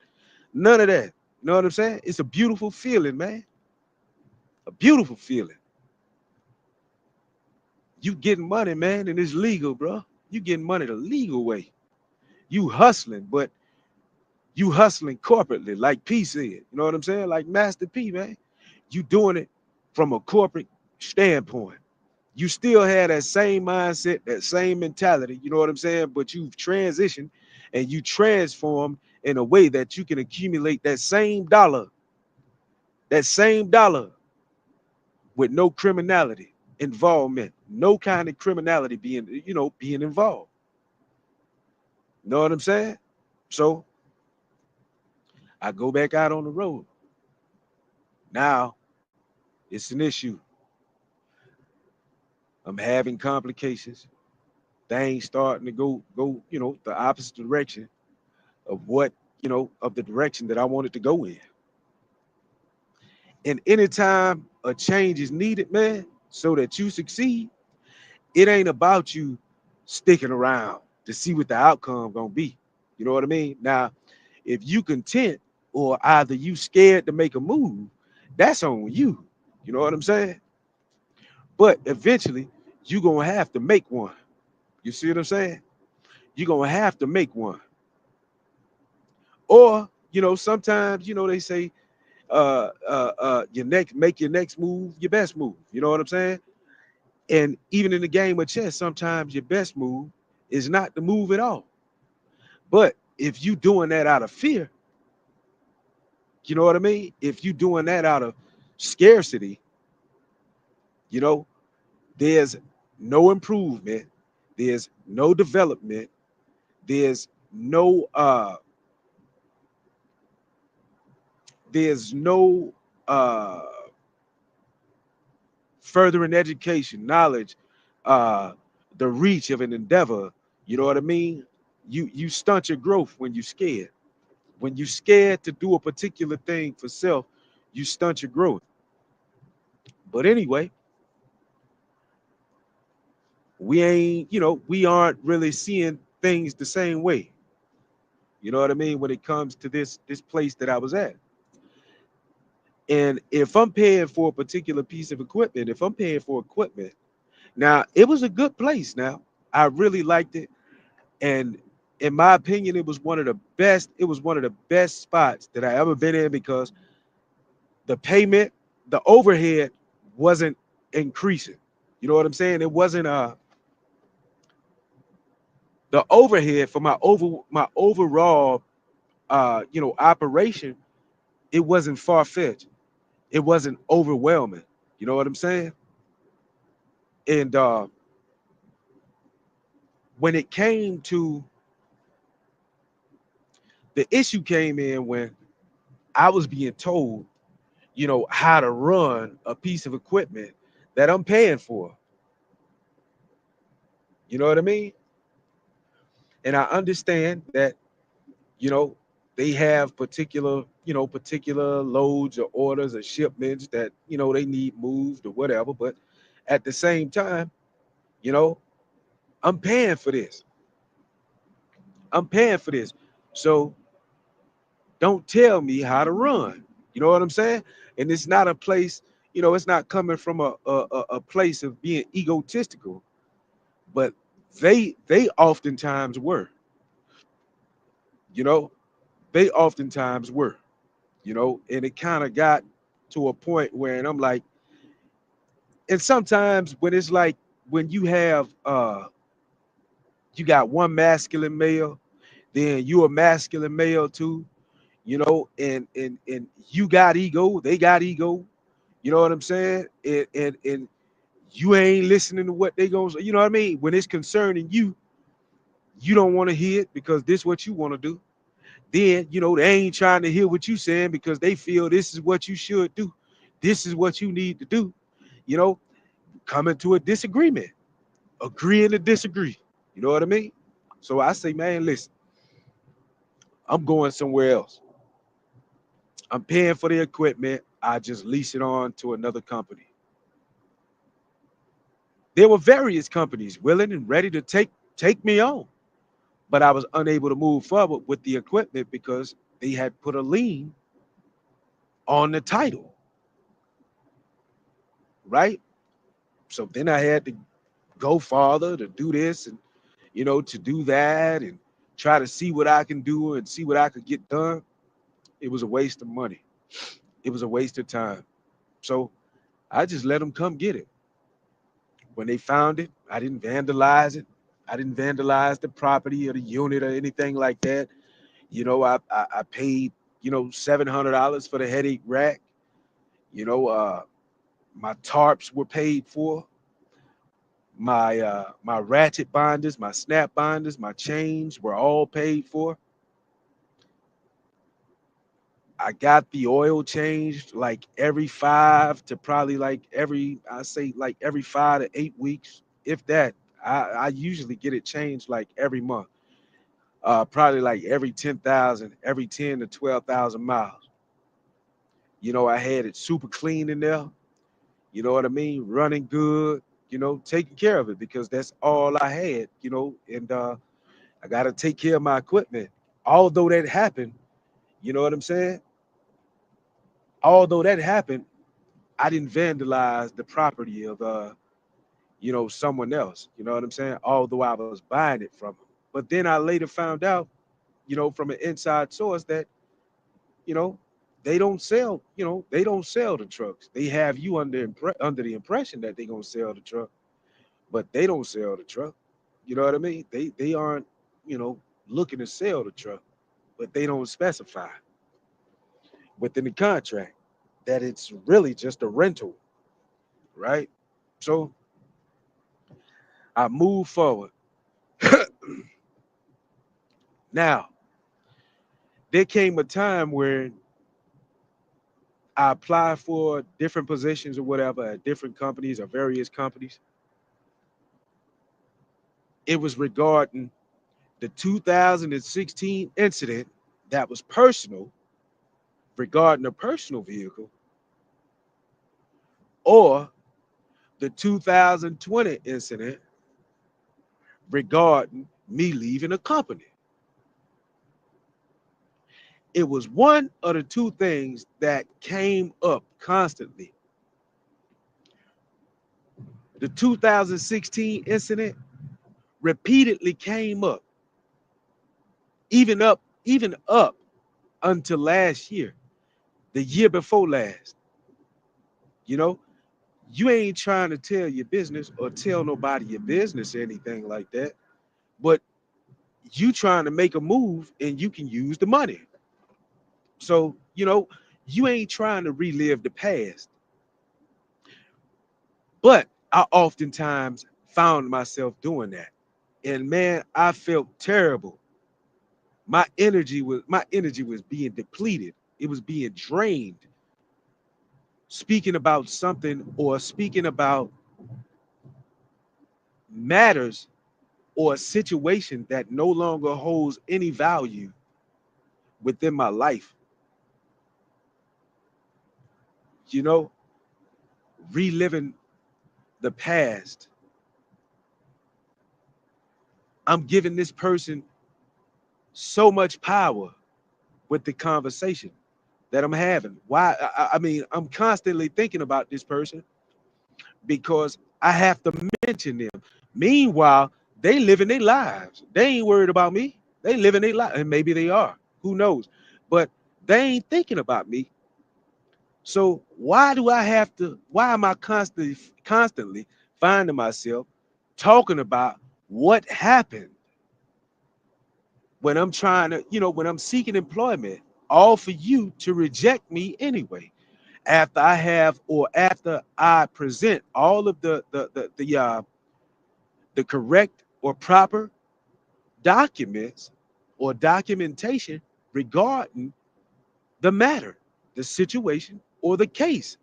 None of that. You know what I'm saying? It's a beautiful feeling, man. A beautiful feeling. You getting money, man, and it's legal, bro. You getting money the legal way. You hustling, but you hustling corporately, like P said. You know what I'm saying? Like Master P, man. You doing it from a corporate standpoint. You still have that same mindset, that same mentality, you know what I'm saying? But you've transitioned and you transformed in a way that you can accumulate that same dollar with no criminality involvement, no kind of criminality being involved. You know what I'm saying? So I go back out on the road. Now it's an issue. I'm having complications. Things starting to go, the opposite direction of of the direction that I wanted to go in. And anytime a change is needed, man, so that you succeed, it ain't about you sticking around to see what the outcome gonna be. You know what I mean? Now, if you content or either you scared to make a move, that's on you. You know what I'm saying? But eventually, you gonna have to make one. You see what I'm saying? You're gonna have to make one. Or, sometimes, they say make your next move your best move. You know what I'm saying? And even in the game of chess, sometimes your best move is not the move at all. But if you doing that out of fear, you know what I mean? If you doing that out of scarcity, you know, there's no improvement, there's no development, there's no there's no furthering education, knowledge, uh, the reach of an endeavor. You know what I mean? You stunt your growth when you scared. When you scared to do a particular thing for self, you stunt your growth. But anyway, we aren't really seeing things the same way. You know what I mean? When it comes to this place that I was at. And if I'm paying for a particular piece of equipment, if I'm paying for equipment, now it was a good place now. I really liked it. And in my opinion, it was one of the best spots that I ever been in because the payment, the overhead wasn't increasing. You know what I'm saying? It wasn't the overhead for my overall operation, it wasn't far-fetched. It wasn't overwhelming. You know what I'm saying? And when it came to the issue came in when I was being told, how to run a piece of equipment that I'm paying for. You know what I mean? And I understand that, you know, they have particular loads or orders or shipments that, they need moved or whatever. But at the same time, you know, I'm paying for this. I'm paying for this. So don't tell me how to run. You know what I'm saying? And it's not a place, it's not coming from a place of being egotistical, but they oftentimes were, you know, they oftentimes were, and it kind of got to a point where and I'm like, and sometimes when it's like when you have You got one masculine male, then you a masculine male too, and you got ego, they got ego. You know what I'm saying? And you ain't listening to what they gonna say. You know what I mean? When it's concerning you, you don't want to hear it because this is what you want to do. Then they ain't trying to hear what you saying because they feel this is what you should do. This is what you need to do. You know, coming to a disagreement, agreeing to disagree. You know what I mean? So I say, man, listen, I'm going somewhere else. I'm paying for the equipment. I just lease it on to another company. There were various companies willing and ready to take me on, but I was unable to move forward with the equipment because they had put a lien on the title, right? So then I had to go farther to do this and to do that and try to see what I can do and see what I could get done. It was a waste of money. It was a waste of time. So I just let them come get it. When they found it, I didn't vandalize it. I didn't vandalize the property or the unit or anything like that. I paid, $700 for the headache rack. You know, my tarps were paid for. My ratchet binders, my snap binders, my chains were all paid for. I got the oil changed like every 5 to 8 weeks, if that. I usually get it changed like every month, probably like every 10,000, every 10 to 12,000 miles. I had it super clean in there. You know what I mean? Running good. Taking care of it because that's all I had. And I got to take care of my equipment. Although that happened, you know what I'm saying? Although that happened, I didn't vandalize the property of someone else. You know what I'm saying? Although I was buying it from them. But then I later found out, from an inside source that, you know, they don't sell the trucks. They have you under the impression that they're gonna sell the truck, but they don't sell the truck. You know what I mean? They aren't, you know, looking to sell the truck, but they don't specify within the contract that it's really just a rental, right? So I move forward. Now, there came a time where I applied for different positions or whatever at different companies or various companies. It was regarding the 2016 incident that was personal, regarding a personal vehicle, or the 2020 incident regarding me leaving a company. It was one of the two things that came up constantly. The 2016 incident repeatedly came up, even up until last year, the year before last. You know, you ain't trying to tell your business or tell nobody your business or anything like that, but you trying to make a move and you can use the money. So, you ain't trying to relive the past. But I oftentimes found myself doing that. And man, I felt terrible. My energy was being depleted. It was being drained. Speaking about something or speaking about matters or a situation that no longer holds any value within my life. You know, reliving the past. I'm giving this person so much power with the conversation that I'm having. Why? I mean, I'm constantly thinking about this person because I have to mention them. Meanwhile, they living their lives. They ain't worried about me. They living their life, and maybe they are. Who knows? But they ain't thinking about me. So why do I have to? Why am I constantly finding myself talking about what happened? when I'm trying to, when I'm seeking employment, all for you to reject me anyway. After I present all of the correct or proper documents or documentation regarding the matter, the situation, or the case,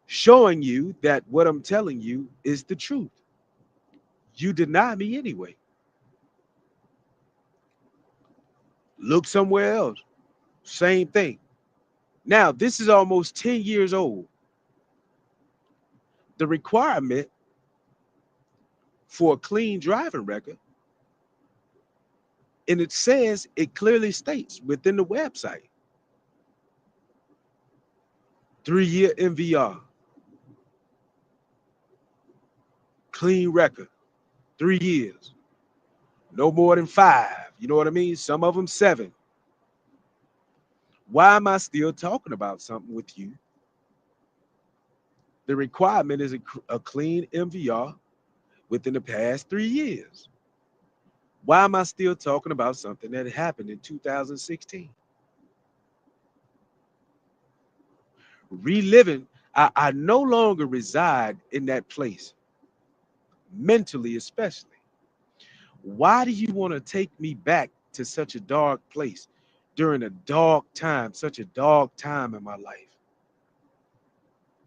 showing you that what I'm telling you is the truth. You deny me anyway. Look somewhere else. Same thing. Now, this is almost 10 years old. The requirement for a clean driving record, and it clearly states within the website 3-year MVR, clean record, 3 years, no more than 5. You know what I mean? Some of them 7. Why am I still talking about something with you? The requirement is a clean MVR within the past 3 years. Why am I still talking about something that happened in 2016? Reliving, I no longer reside in that place, mentally especially. Why do you want to take me back to such a dark place during a dark time, such a dark time in my life?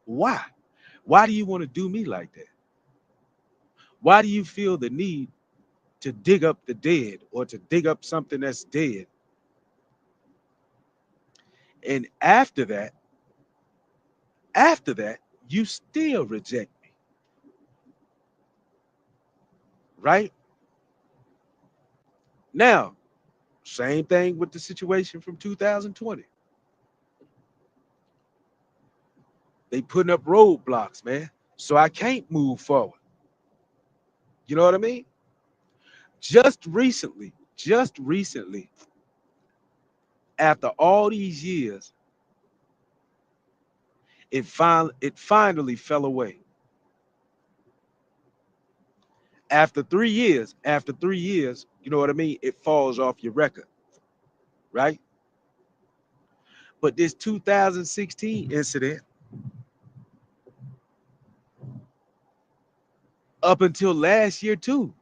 Why? Why do you want to do me like that? Why do you feel the need to dig up the dead or to dig up something that's dead? And after that, you still reject me, right? Now, same thing with the situation from 2020. They putting up roadblocks, man. So I can't move forward. You know what I mean? Just recently, after all these years, it finally fell away. After 3 years, you know what I mean? It falls off your record, right? But this 2016 incident, up until last year too,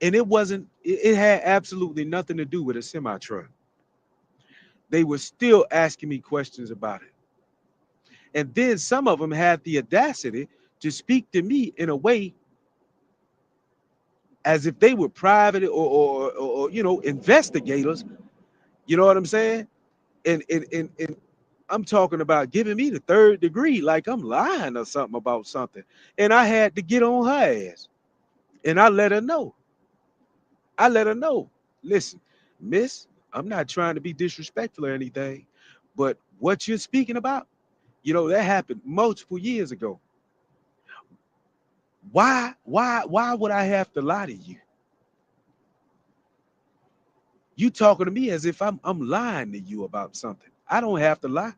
and it had absolutely nothing to do with a semi truck. They were still asking me questions about it. And then some of them had the audacity to speak to me in a way as if they were private or investigators. You know what I'm saying? And I'm talking about giving me the 3rd degree, like I'm lying or something about something. And I had to get on her ass. And I let her know. Listen, miss, I'm not trying to be disrespectful or anything, but what you're speaking about, that happened multiple years ago. Why would I have to lie to you? You talking to me as if I'm lying to you about something. I don't have to lie.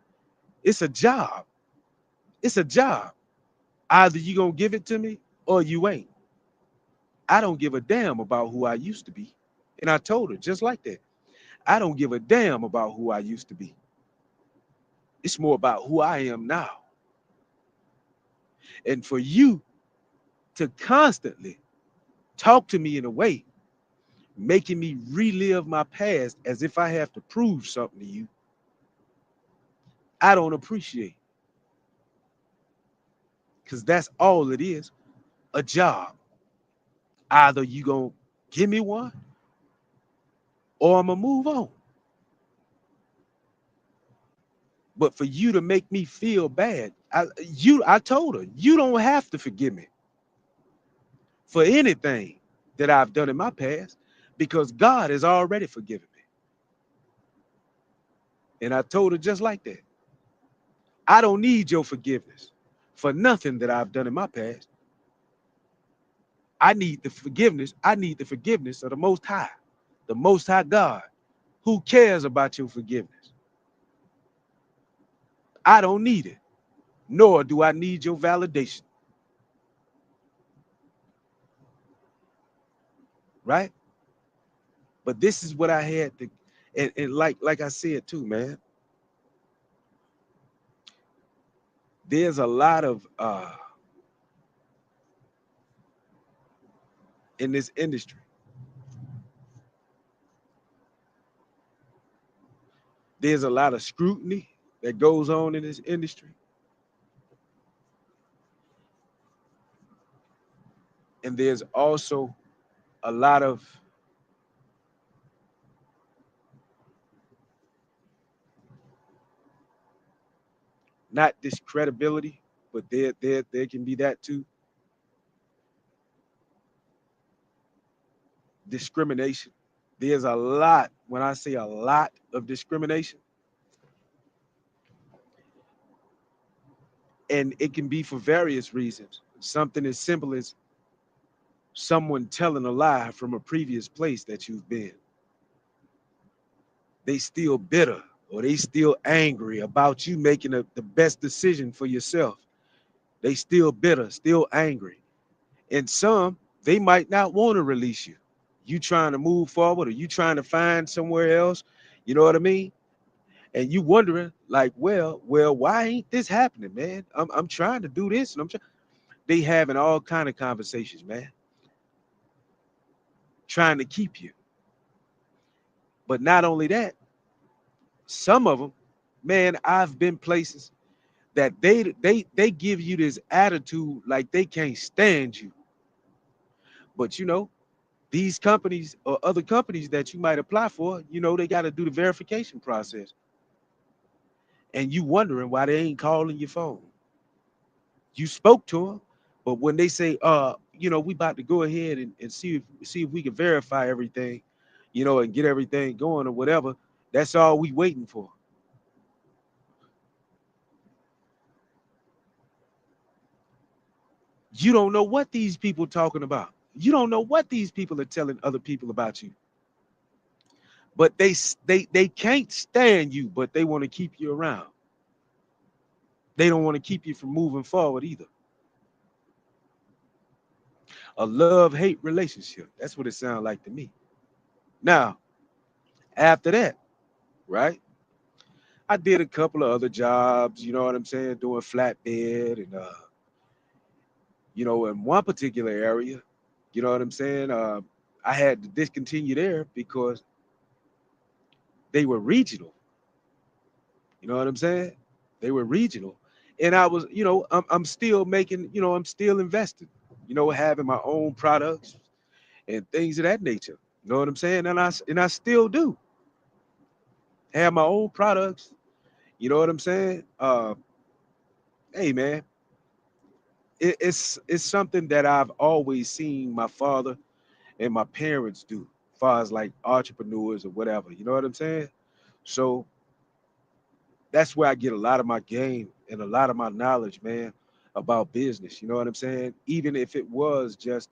It's a job. It's a job. Either you gonna give it to me or you ain't. I don't give a damn about who I used to be. And I told her just like that. I don't give a damn about who I used to be. It's more about who I am now. And for you to constantly talk to me in a way, making me relive my past as if I have to prove something to you, I don't appreciate. Because that's all it is, a job. Either you gonna give me one or I'm gonna move on. But for you to make me feel bad, I told her, you don't have to forgive me for anything that I've done in my past because God has already forgiven me. And I told her just like that. I don't need your forgiveness for nothing that I've done in my past. I need the forgiveness. I need the forgiveness of the Most High God, who cares about your forgiveness. I don't need it, nor do I need your validation, right? But this is what I had to, and like I said too, man, there's a lot of in this industry, there's a lot of scrutiny that goes on in this industry, and there's also a lot of not discredibility, but there can be that too, discrimination. There's a lot, when I say a lot of discrimination, and it can be for various reasons. Something as simple as someone telling a lie from a previous place that you've been. They still bitter or they still angry about you making the best decision for yourself. They still bitter, still angry. And some, they might not want to release you. You trying to move forward or you trying to find somewhere else, you know what I mean? And you wondering like, well, why ain't this happening, man? I'm trying to do this and they having all kind of conversations, man, trying to keep you. But not only that, some of them, man, I've been places that they give you this attitude like they can't stand you. But these companies or other companies that you might apply for, they got to do the verification process. And you wondering why they ain't calling your phone. You spoke to them, but when they say, we about to go ahead and see if we can verify everything, and get everything going or whatever, that's all we waiting for. You don't know what these people talking about. You don't know what these people are telling other people about you. But they can't stand you, but they want to keep you around. They don't want to keep you from moving forward either. A love-hate relationship. That's what it sounds like to me. Now, after that, right? I did a couple of other jobs, you know what I'm saying, doing flatbed and in one particular area, you know what I'm saying? I had to discontinue there because they were regional. You know what I'm saying? They were regional. And I was, I'm still making, I'm still investing, having my own products and things of that nature. You know what I'm saying? And I still do have my own products. You know what I'm saying? Hey man, it's something that I've always seen my father and my parents do, as far as like entrepreneurs or whatever. You know what I'm saying? So that's where I get a lot of my game and a lot of my knowledge, man, about business. You know what I'm saying? Even if it was just,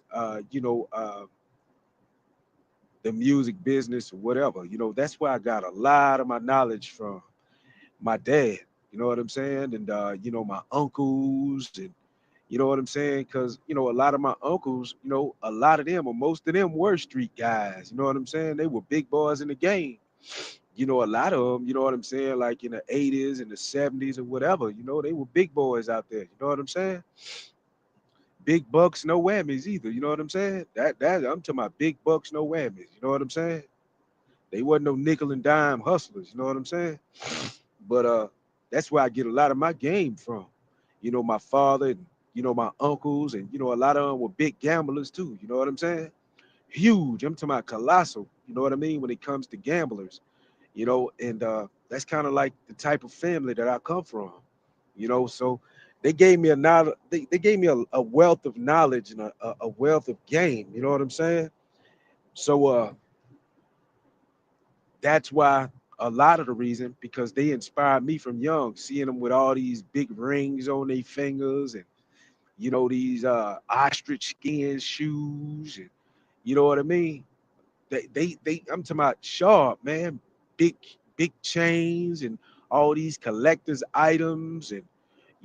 the music business or whatever, that's where I got a lot of my knowledge from my dad. You know what I'm saying? And, my uncles and, you know what I'm saying? Because, a lot of my uncles, a lot of them or most of them were street guys. You know what I'm saying? They were big boys in the game. A lot of them, you know what I'm saying, like in the 80s and the 70s or whatever, they were big boys out there. You know what I'm saying? Big bucks, no whammies either. You know what I'm saying? That I'm talking about big bucks, no whammies. You know what I'm saying? They wasn't no nickel and dime hustlers. You know what I'm saying? But that's where I get a lot of my game from. My father and my uncles and a lot of them were big gamblers too. You know what I'm saying? Huge. I'm talking about colossal. You know what I mean? When it comes to gamblers, and that's kind of like the type of family that I come from. So they gave me they gave me a wealth of knowledge and a wealth of game. You know what I'm saying? So that's why a lot of the reason because they inspired me from young, seeing them with all these big rings on their fingers and these ostrich skin shoes and you know what I mean? They I'm talking about sharp, man, big big chains and all these collectors items and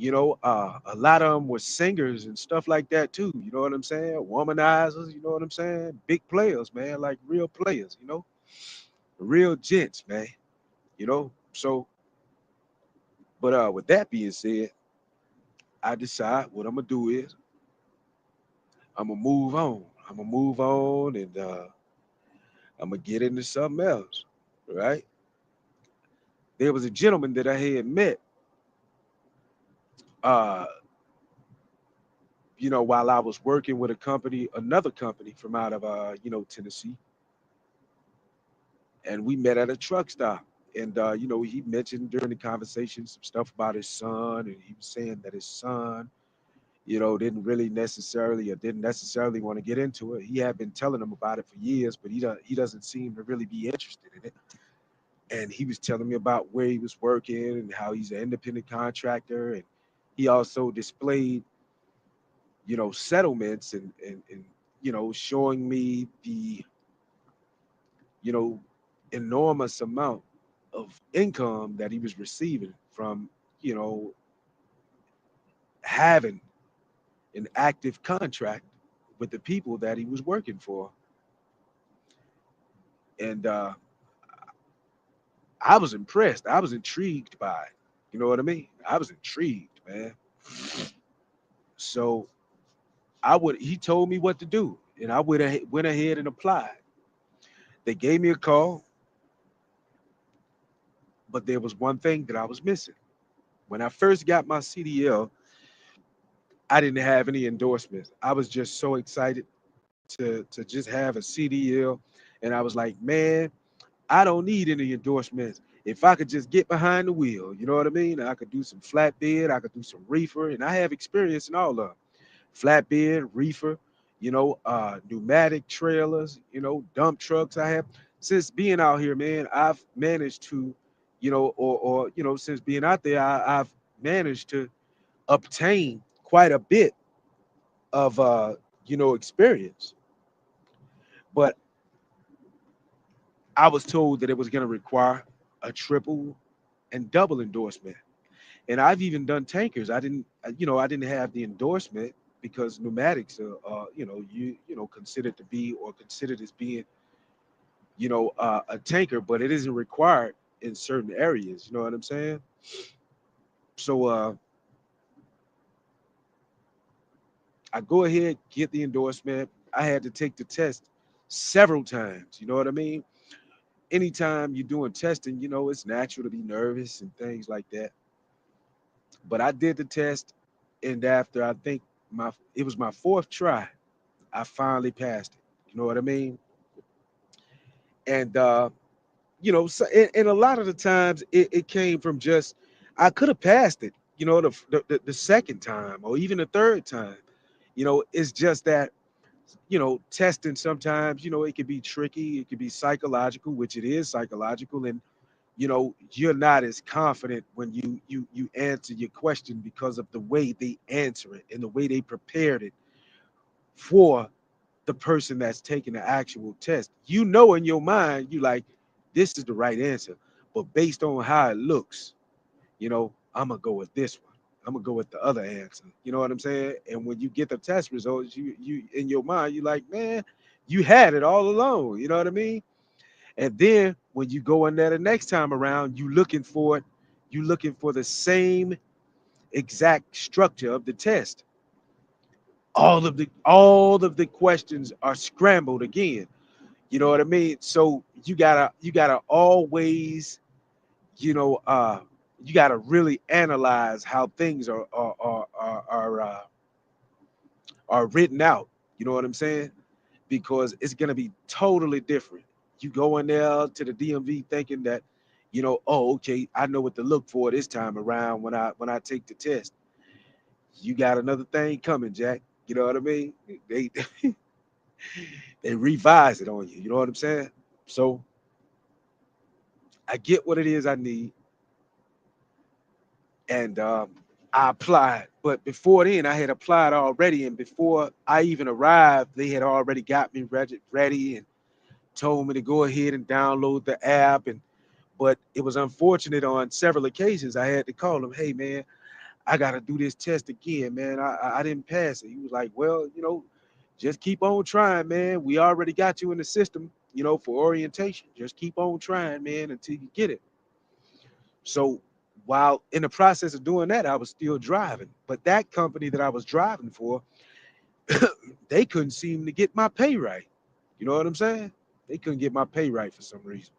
a lot of them were singers and stuff like that too. You know what I'm saying? Womanizers, you know what I'm saying? Big players, man, like real players. Real gents, man. So, but with that being said, I decide what I'm gonna do is I'm gonna move on. I'm gonna move on, and I'm gonna get into something else. Right? There was a gentleman that I had met, uh, while I was working with a company, another company from out of Tennessee, and we met at a truck stop. And he mentioned during the conversation some stuff about his son, and he was saying that his son, didn't necessarily want to get into it. He had been telling him about it for years, but he doesn't seem to really be interested in it. And he was telling me about where he was working and how he's an independent contractor, and he also displayed settlements and showing me the you know enormous amount of income that he was receiving from you know having an active contract with the people that he was working for. And I was impressed. I was intrigued by it. You know what I mean? I was intrigued, man. So he told me what to do, and I went ahead and applied. They gave me a call, but there was one thing that I was missing. When I first got my CDL, I didn't have any endorsements. I was just so excited to just have a CDL, and I was like, man, I don't need any endorsements. If I could just get behind the wheel, you know what I mean? I could do some flatbed, I could do some reefer, and I have experience in all of them. Flatbed, reefer, pneumatic trailers, dump trucks. I have since being out here, man. I've managed to, since being out there, I've managed to obtain quite a bit of experience. But I was told that it was going to require a triple and double endorsement. And I've even done tankers. I didn't have the endorsement because pneumatics are, considered to be or considered as being, a tanker, but it isn't required in certain areas. You know what I'm saying? So I go ahead, get the endorsement. I had to take the test several times. You know what I mean? Anytime you're doing testing, it's natural to be nervous and things like that. But I did the test, and after I think it was my fourth try, I finally passed it. You know what I mean? And so, and a lot of the times it came from just I could have passed it. The second time or even the third time. It's just that testing sometimes it can be tricky. It can be psychological, which it is psychological, and you're not as confident when you answer your question because of the way they answer it and the way they prepared it for the person that's taking the actual test. In your mind, you like, this is the right answer. But based on how it looks, I'm gonna go with this one. I'm gonna go with the other answer. You know what I'm saying? And when you get the test results, you in your mind, you like, man, you had it all along. You know what I mean? And then when you go in there the next time around, you looking for the same exact structure of the test. All of the questions are scrambled again. You know what I mean? So you gotta always, you know, uh, you gotta really analyze how things are written out. You know what I'm saying? Because it's gonna be totally different. You go in there to the DMV thinking that, oh, okay, I know what to look for this time around when I take the test. You got another thing coming, Jack. You know what I mean? They they revise it on you. You know what I'm saying? So I get what it is I need, and I applied. But before then, I had applied already, and before I even arrived, they had already got me ready and told me to go ahead and download the app. And but it was unfortunate on several occasions. I had to call them, hey man, I got to do this test again, man. I didn't pass it. He was like, well, just keep on trying, man. We already got you in the system. for orientation. Just keep on trying, man, until you get it. So while in the process of doing that, I was still driving. But that company that I was driving for, they couldn't seem to get my pay right. You know what I'm saying? They couldn't get my pay right for some reason.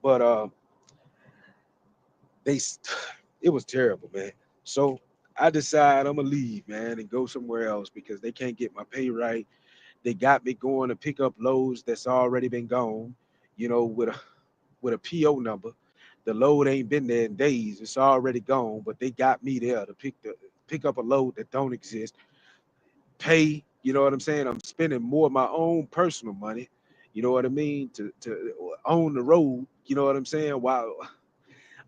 But they it was terrible, man. So I decided I'm gonna leave, man, and go somewhere else because they can't get my pay right. They got me going to pick up loads that's already been gone, with a PO number. The load ain't been there in days. It's already gone, but they got me there to pick up a load that don't exist. Pay, you know what I'm saying? I'm spending more of my own personal money, you know what I mean, to own the road, you know what I'm saying? While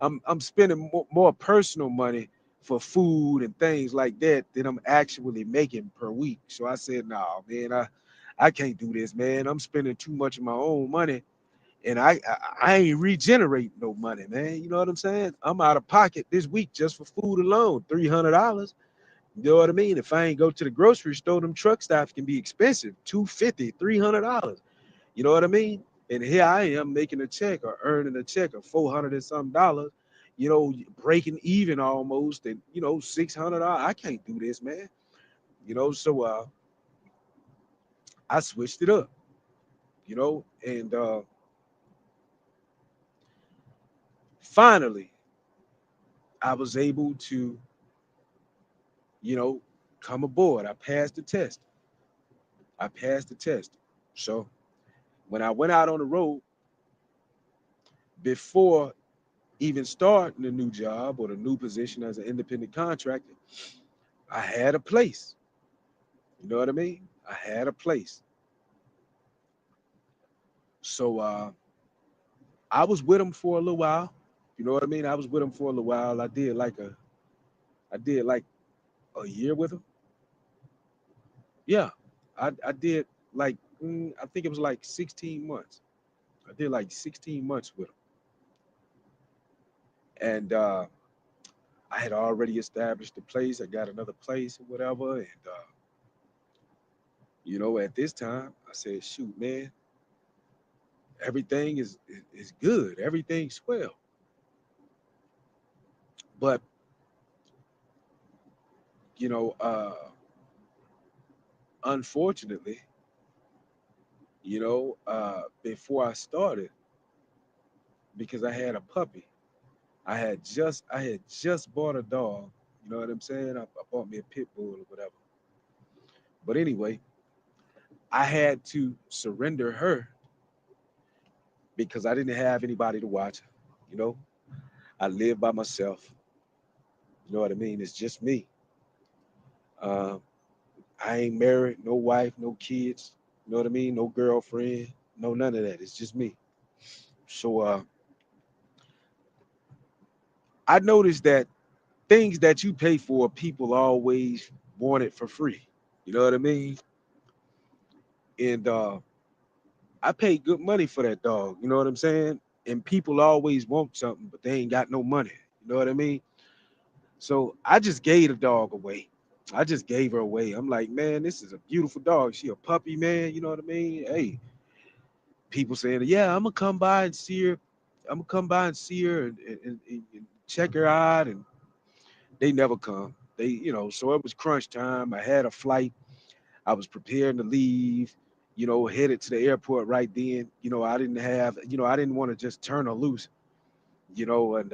I'm spending more personal money for food and things like that than I'm actually making per week. So I said, "No, man, I can't do this, man. I'm spending too much of my own money, and I ain't regenerating no money, man. You know what I'm saying? I'm out of pocket this week just for food alone, $300. You know what I mean? If I ain't go to the grocery store, them truck stops can be expensive, 250, $300. You know what I mean? And here I am making a check or earning a check of 400 and some dollars, breaking even almost, and $600. I can't do this, man. So I switched it up, and finally I was able to, you know, come aboard. I passed the test. I passed the test. So when I went out on the road, before even starting the new job or the new position as an independent contractor, I had a place. You know what I mean? I had a place. So I was with him for a little while. You know what I mean? I was with him for a little while. I did like a year with him. Yeah, I did like I think it was like 16 months. I did like 16 months with him, and I had already established the place. I got another place or whatever, and at this time, I said, "Shoot, man, everything is good. Everything's swell." But you know, uh, unfortunately, before I started, because I had a puppy, I had just bought a dog. You know what I'm saying? I bought me a pit bull or whatever. But anyway, I had to surrender her because I didn't have anybody to watch her. You know, I live by myself. You know what I mean? It's just me. Uh, I ain't married, no wife, no kids. You know what I mean? No girlfriend, no none of that. It's just me. So I noticed that things that you pay for, people always want it for free. You know what I mean? And I paid good money for that dog. You know what I'm saying? And people always want something, but they ain't got no money. You know what I mean? So I just gave the dog away. I just gave her away. I'm like, man, this is a beautiful dog. She a puppy, man. You know what I mean? Hey, people saying, yeah, I'm gonna come by and see her. I'm gonna come by and see her and check her out, and they never come. So it was crunch time. I had a flight. I was preparing to leave. Headed to the airport right then. I didn't want to just turn her loose. And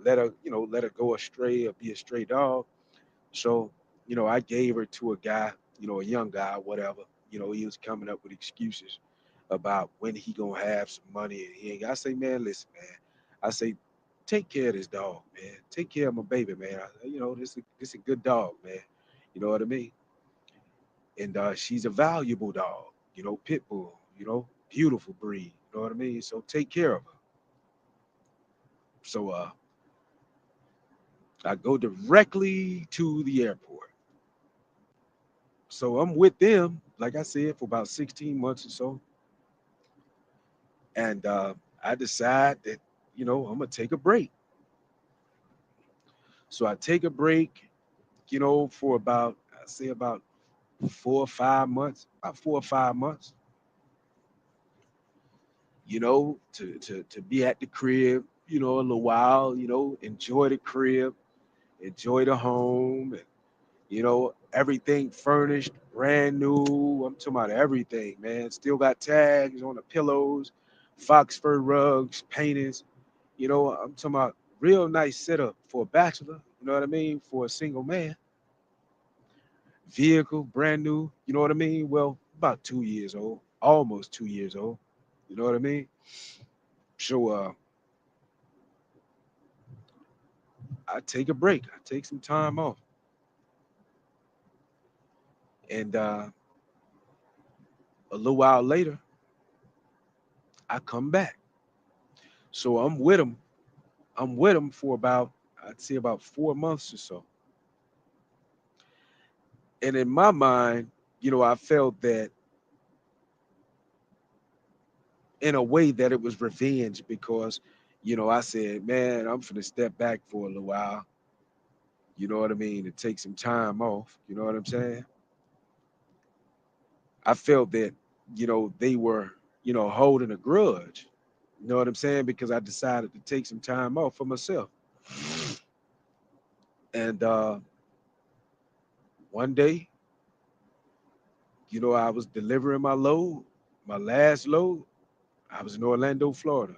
let her go astray or be a stray dog. So, I gave her to a guy, a young guy, whatever. He was coming up with excuses about when he gonna have some money and he ain't. I say, man, listen, man. I say, take care of this dog, man. Take care of my baby, man. This a good dog, man. You know what I mean? And she's a valuable dog. Pit bull. Beautiful breed. You know what I mean? So take care of her. So I go directly to the airport. So I'm with them, like I said, for about 16 months or so. And I decide that, I'm going to take a break. So I take a break, for about, I say about 4 or 5 months, about 4 or 5 months. to be at the crib, a little while, enjoy the crib, enjoy the home, and everything furnished, brand new. I'm talking about everything, man. Still got tags on the pillows, fox fur rugs, paintings. I'm talking about real nice setup for a bachelor. You know what I mean? For a single man, vehicle brand new. You know what I mean? Well, about 2 years old, almost 2 years old. You know what I mean? So I take a break. I take some time off, and a little while later, I come back. So I'm with him. I'm with him for about, I'd say, about 4 months or so. And in my mind, I felt that in a way that it was revenge because, I said, man, I'm finna step back for a little while. You know what I mean? To take some time off. You know what I'm saying? I felt that, they were, holding a grudge. You know what I'm saying? Because I decided to take some time off for myself. And one day, I was delivering my load, my last load. I was in Orlando, Florida.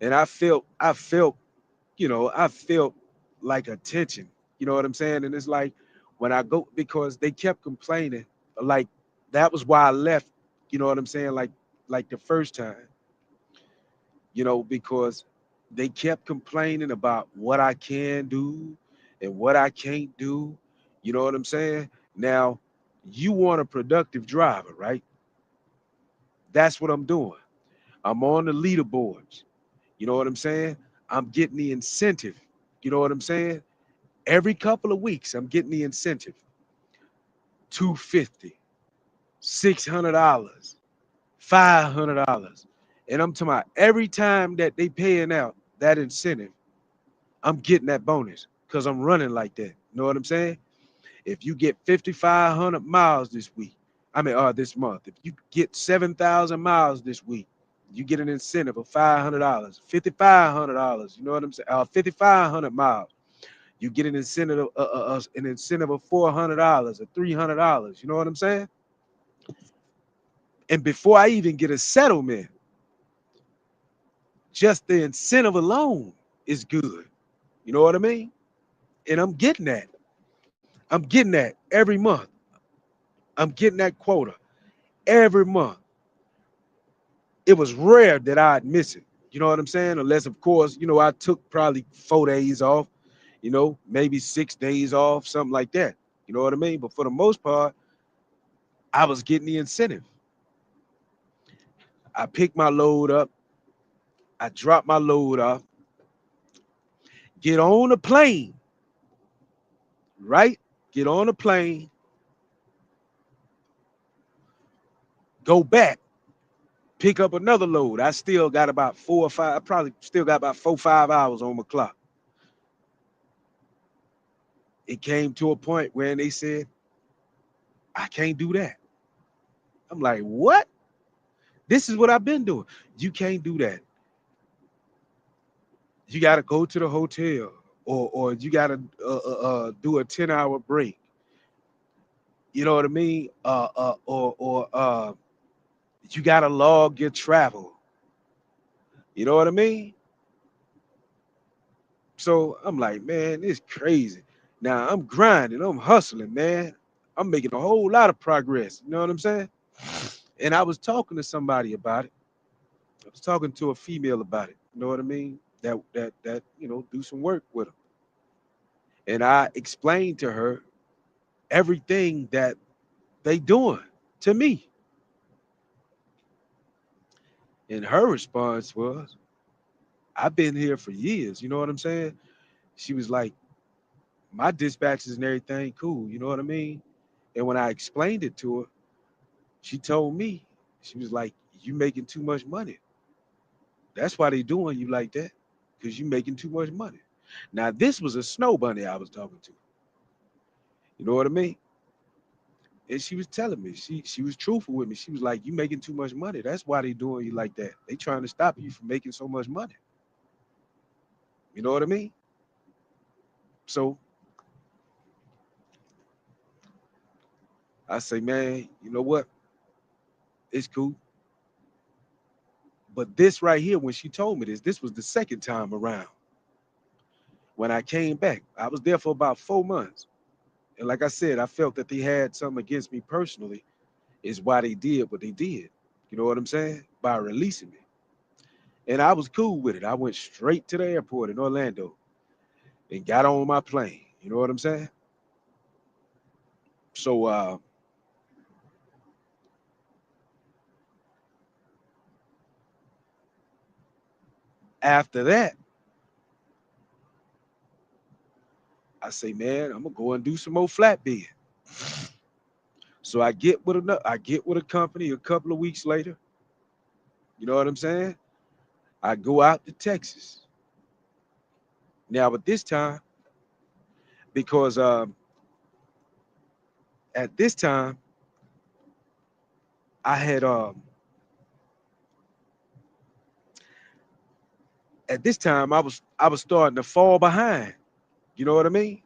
And I felt like a tension. You know what I'm saying? And it's like when I go, because they kept complaining, like that was why I left. You know what I'm saying? Like the first time, because they kept complaining about what I can do and what I can't do. You know what I'm saying? Now, you want a productive driver, right? That's what I'm doing. I'm on the leaderboards. You know what I'm saying? I'm getting the incentive. You know what I'm saying? Every couple of weeks, I'm getting the incentive. 250, $600, $500. And I'm talking about every time that they paying out that incentive, I'm getting that bonus because I'm running like that. You know what I'm saying? If you get 5,500 miles this week, this month, if you get 7,000 miles this week, you get an incentive of $500, $5,500. You know what I'm saying? 5,500 miles. You get an incentive of $400 or $300. You know what I'm saying? And before I even get a settlement, just the incentive alone is good. You know what I mean? And I'm getting that. I'm getting that every month. I'm getting that quota every month. It was rare that I'd miss it. You know what I'm saying? Unless, of course, I took probably 4 days off, maybe 6 days off, something like that. You know what I mean? But for the most part, I was getting the incentive. I picked my load up. I dropped my load off, get on a plane, right? Get on a plane, go back, pick up another load. I still got about 4 or 5, I probably still got about 4 or 5 hours on my clock. It came to a point where they said, I can't do that. I'm like, what? This is what I've been doing. You can't do that. You got to go to the hotel, or you got to do a 10-hour break. You know what I mean? Or you got to log your travel. You know what I mean? So I'm like, man, it's crazy. Now I'm grinding, I'm hustling, man. I'm making a whole lot of progress. You know what I'm saying? And I was talking to somebody about it. I was talking to a female about it. You know what I mean? That do some work with them. And I explained to her everything that they doing to me. And her response was, I've been here for years. You know what I'm saying? She was like, my dispatches and everything cool. You know what I mean? And when I explained it to her, she told me, she was like, you making too much money. That's why they doing you like that, because you making too much money. Now, this was a snow bunny I was talking to. You know what I mean? And she was telling me, she was truthful with me. She was like, "You making too much money. That's why they doing you like that. They trying to stop you from making so much money." You know what I mean? So I say, man, you know what? It's cool. But this right here, when she told me this was the second time around. When I came back, I was there for about 4 months. And like I said, I felt that they had something against me personally, is why they did what they did. You know what I'm saying? By releasing me. And I was cool with it. I went straight to the airport in Orlando and got on my plane. You know what I'm saying? So after that, I say, man, I'm gonna go and do some more flatbed. So I get with a company a couple of weeks later. You know what I'm saying? I go out to Texas. Now, but this time, because at this time I had at this time I was starting to fall behind. You know what I mean?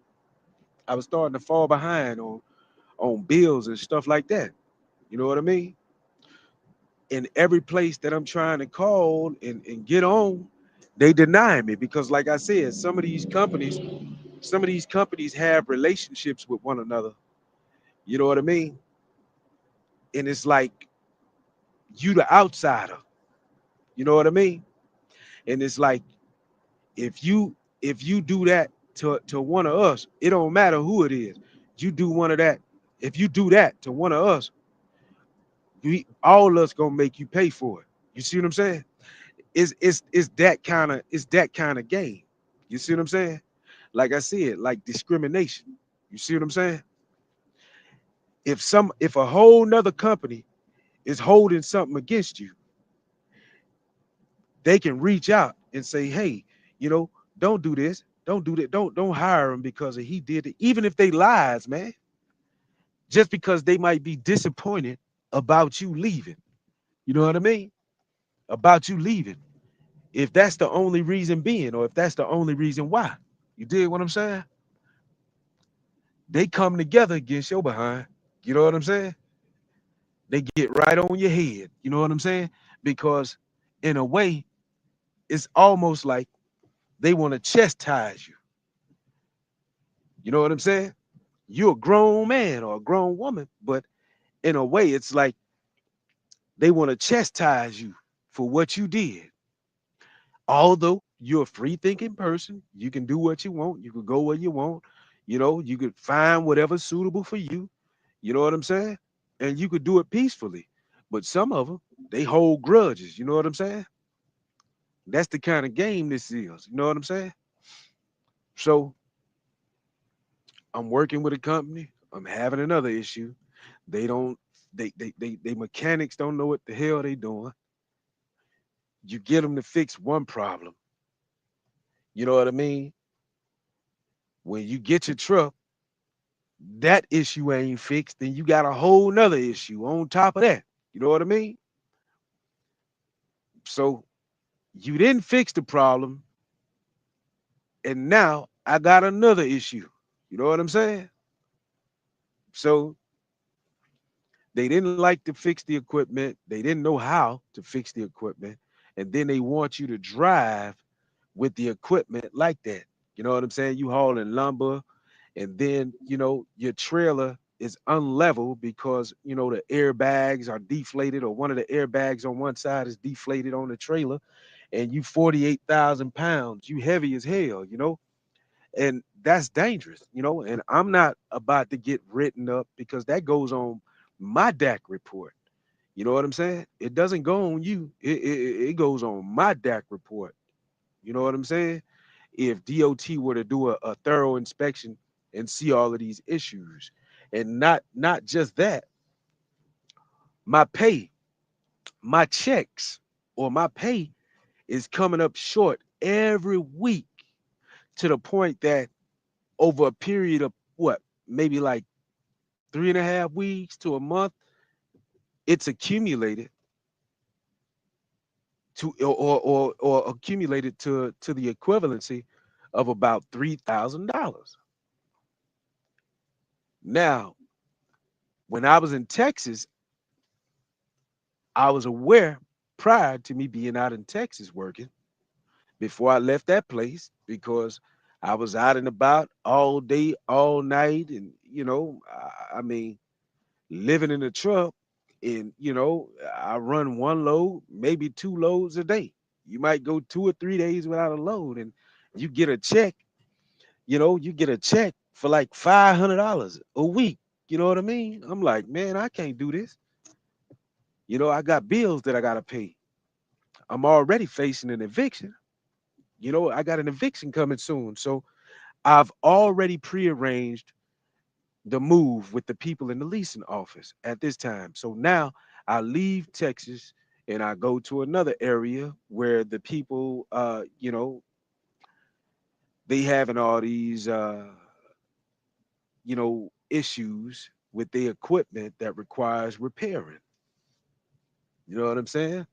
I was starting to fall behind on bills and stuff like that. You know what I mean? In every place that I'm trying to call and get on, they deny me because, like I said, some of these companies have relationships with one another. You know what I mean? And it's like you the outsider. You know what I mean? And it's like if you do that to one of us, it don't matter who it is. You do one of that. If you do that to one of us, all of us gonna make you pay for it. You see what I'm saying? It's that kind of game. You see what I'm saying? Like I said, like discrimination. You see what I'm saying? If a whole nother company is holding something against you, they can reach out and say, hey, you know, don't do this, don't do that, don't hire him because he did it, even if they lies, man, just because they might be disappointed about you leaving. You know what I mean? About you leaving. If that's the only reason being, or if that's the only reason why. You dig what I'm saying? They come together against your behind. You know what I'm saying? They get right on your head. You know what I'm saying? Because in a way, it's almost like they want to chastise you. You know what I'm saying? You're a grown man or a grown woman, but in a way, it's like they want to chastise you for what you did. Although you're a free thinking person, you can do what you want, you can go where you want, you could find whatever's suitable for you. You know what I'm saying? And you could do it peacefully. But some of them, they hold grudges. You know what I'm saying? That's the kind of game this is. You know what I'm saying? So I'm working with a company. I'm having another issue. They don't. They mechanics don't know what the hell they doing. You get them to fix one problem. You know what I mean? When you get your truck, that issue ain't fixed, then you got a whole nother issue on top of that. You know what I mean? So you didn't fix the problem, and now I got another issue. You know what I'm saying? So they didn't like to fix the equipment. They didn't know how to fix the equipment. And then they want you to drive with the equipment like that. You know what I'm saying? You hauling lumber, and then, your trailer is unlevel because, the airbags are deflated, or one of the airbags on one side is deflated on the trailer, and you 48,000 pounds, you heavy as hell, and that's dangerous, and I'm not about to get written up because that goes on my DAC report. You know what I'm saying? It doesn't go on you. It goes on my DAC report. You know what I'm saying? If DOT were to do a thorough inspection and see all of these issues, and not just that, my pay, my checks, or my pay is coming up short every week, to the point that over a period of what, maybe like 3.5 weeks to a month, it's accumulated to or accumulated to the equivalency of about $3,000. Now, when I was in Texas, I was aware prior to me being out in Texas working before I left that place because I was out and about all day, all night, and I mean, living in a truck, and I run one load, maybe two loads a day. You might go 2 or 3 days without a load, and you get a check. You get a check for like $500 a week. You know what I mean? I'm like, man, I can't do this. I got bills that I gotta pay. I'm already facing an eviction. I got an eviction coming soon. So I've already prearranged the move with the people in the leasing office at this time. So now I leave Texas and I go to another area where the people, they having all these, issues with the equipment that requires repairing. You know what I'm saying?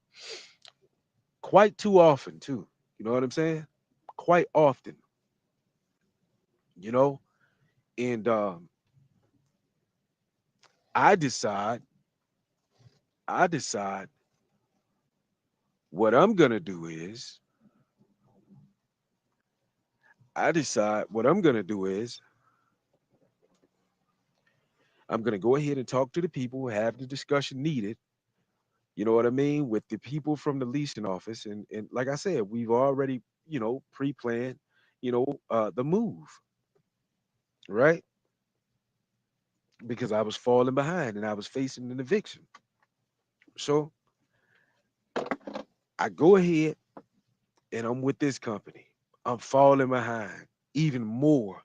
Quite too often, too. You know what I'm saying? Quite often, you know? And I decide, I decide what I'm going to do is, I decide what I'm going to do is, I'm going to go ahead and talk to the people, have the discussion needed, you know what I mean, with the people from the leasing office. And like I said, we've already, pre planned, the move, right? Because I was falling behind and I was facing an eviction. So I go ahead and I'm with this company. I'm falling behind even more.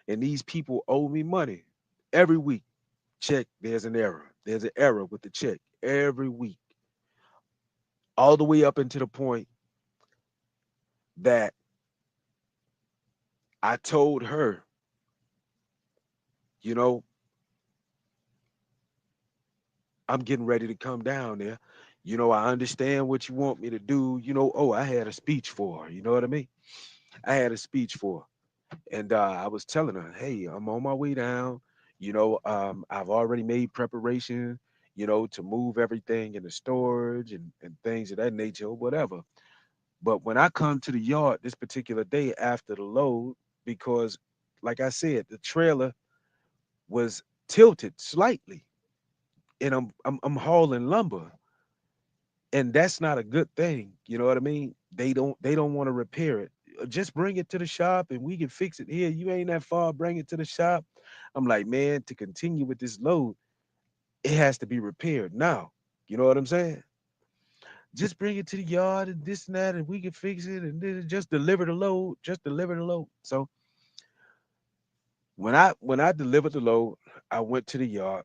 And these people owe me money every week. Check, there's an error. There's an error with the check every week, all the way up into the point that I told her, you know, I'm getting ready to come down there. I understand what you want me to do. Oh, I had a speech for her. You know what I mean? I had a speech for her. And I was telling her, hey, I'm on my way down. I've already made preparation, to move everything into storage and things of that nature or whatever. But when I come to the yard this particular day after the load, because like I said, the trailer was tilted slightly and I'm hauling lumber. And that's not a good thing. You know what I mean? They don't want to repair it. Just bring it to the shop and we can fix it here. You ain't that far, bring it to the shop. I'm like, man, to continue with this load, it has to be repaired now. You know what I'm saying? Just bring it to the yard and this and that, and we can fix it and then just deliver the load. Just deliver the load. So when I delivered the load, I went to the yard.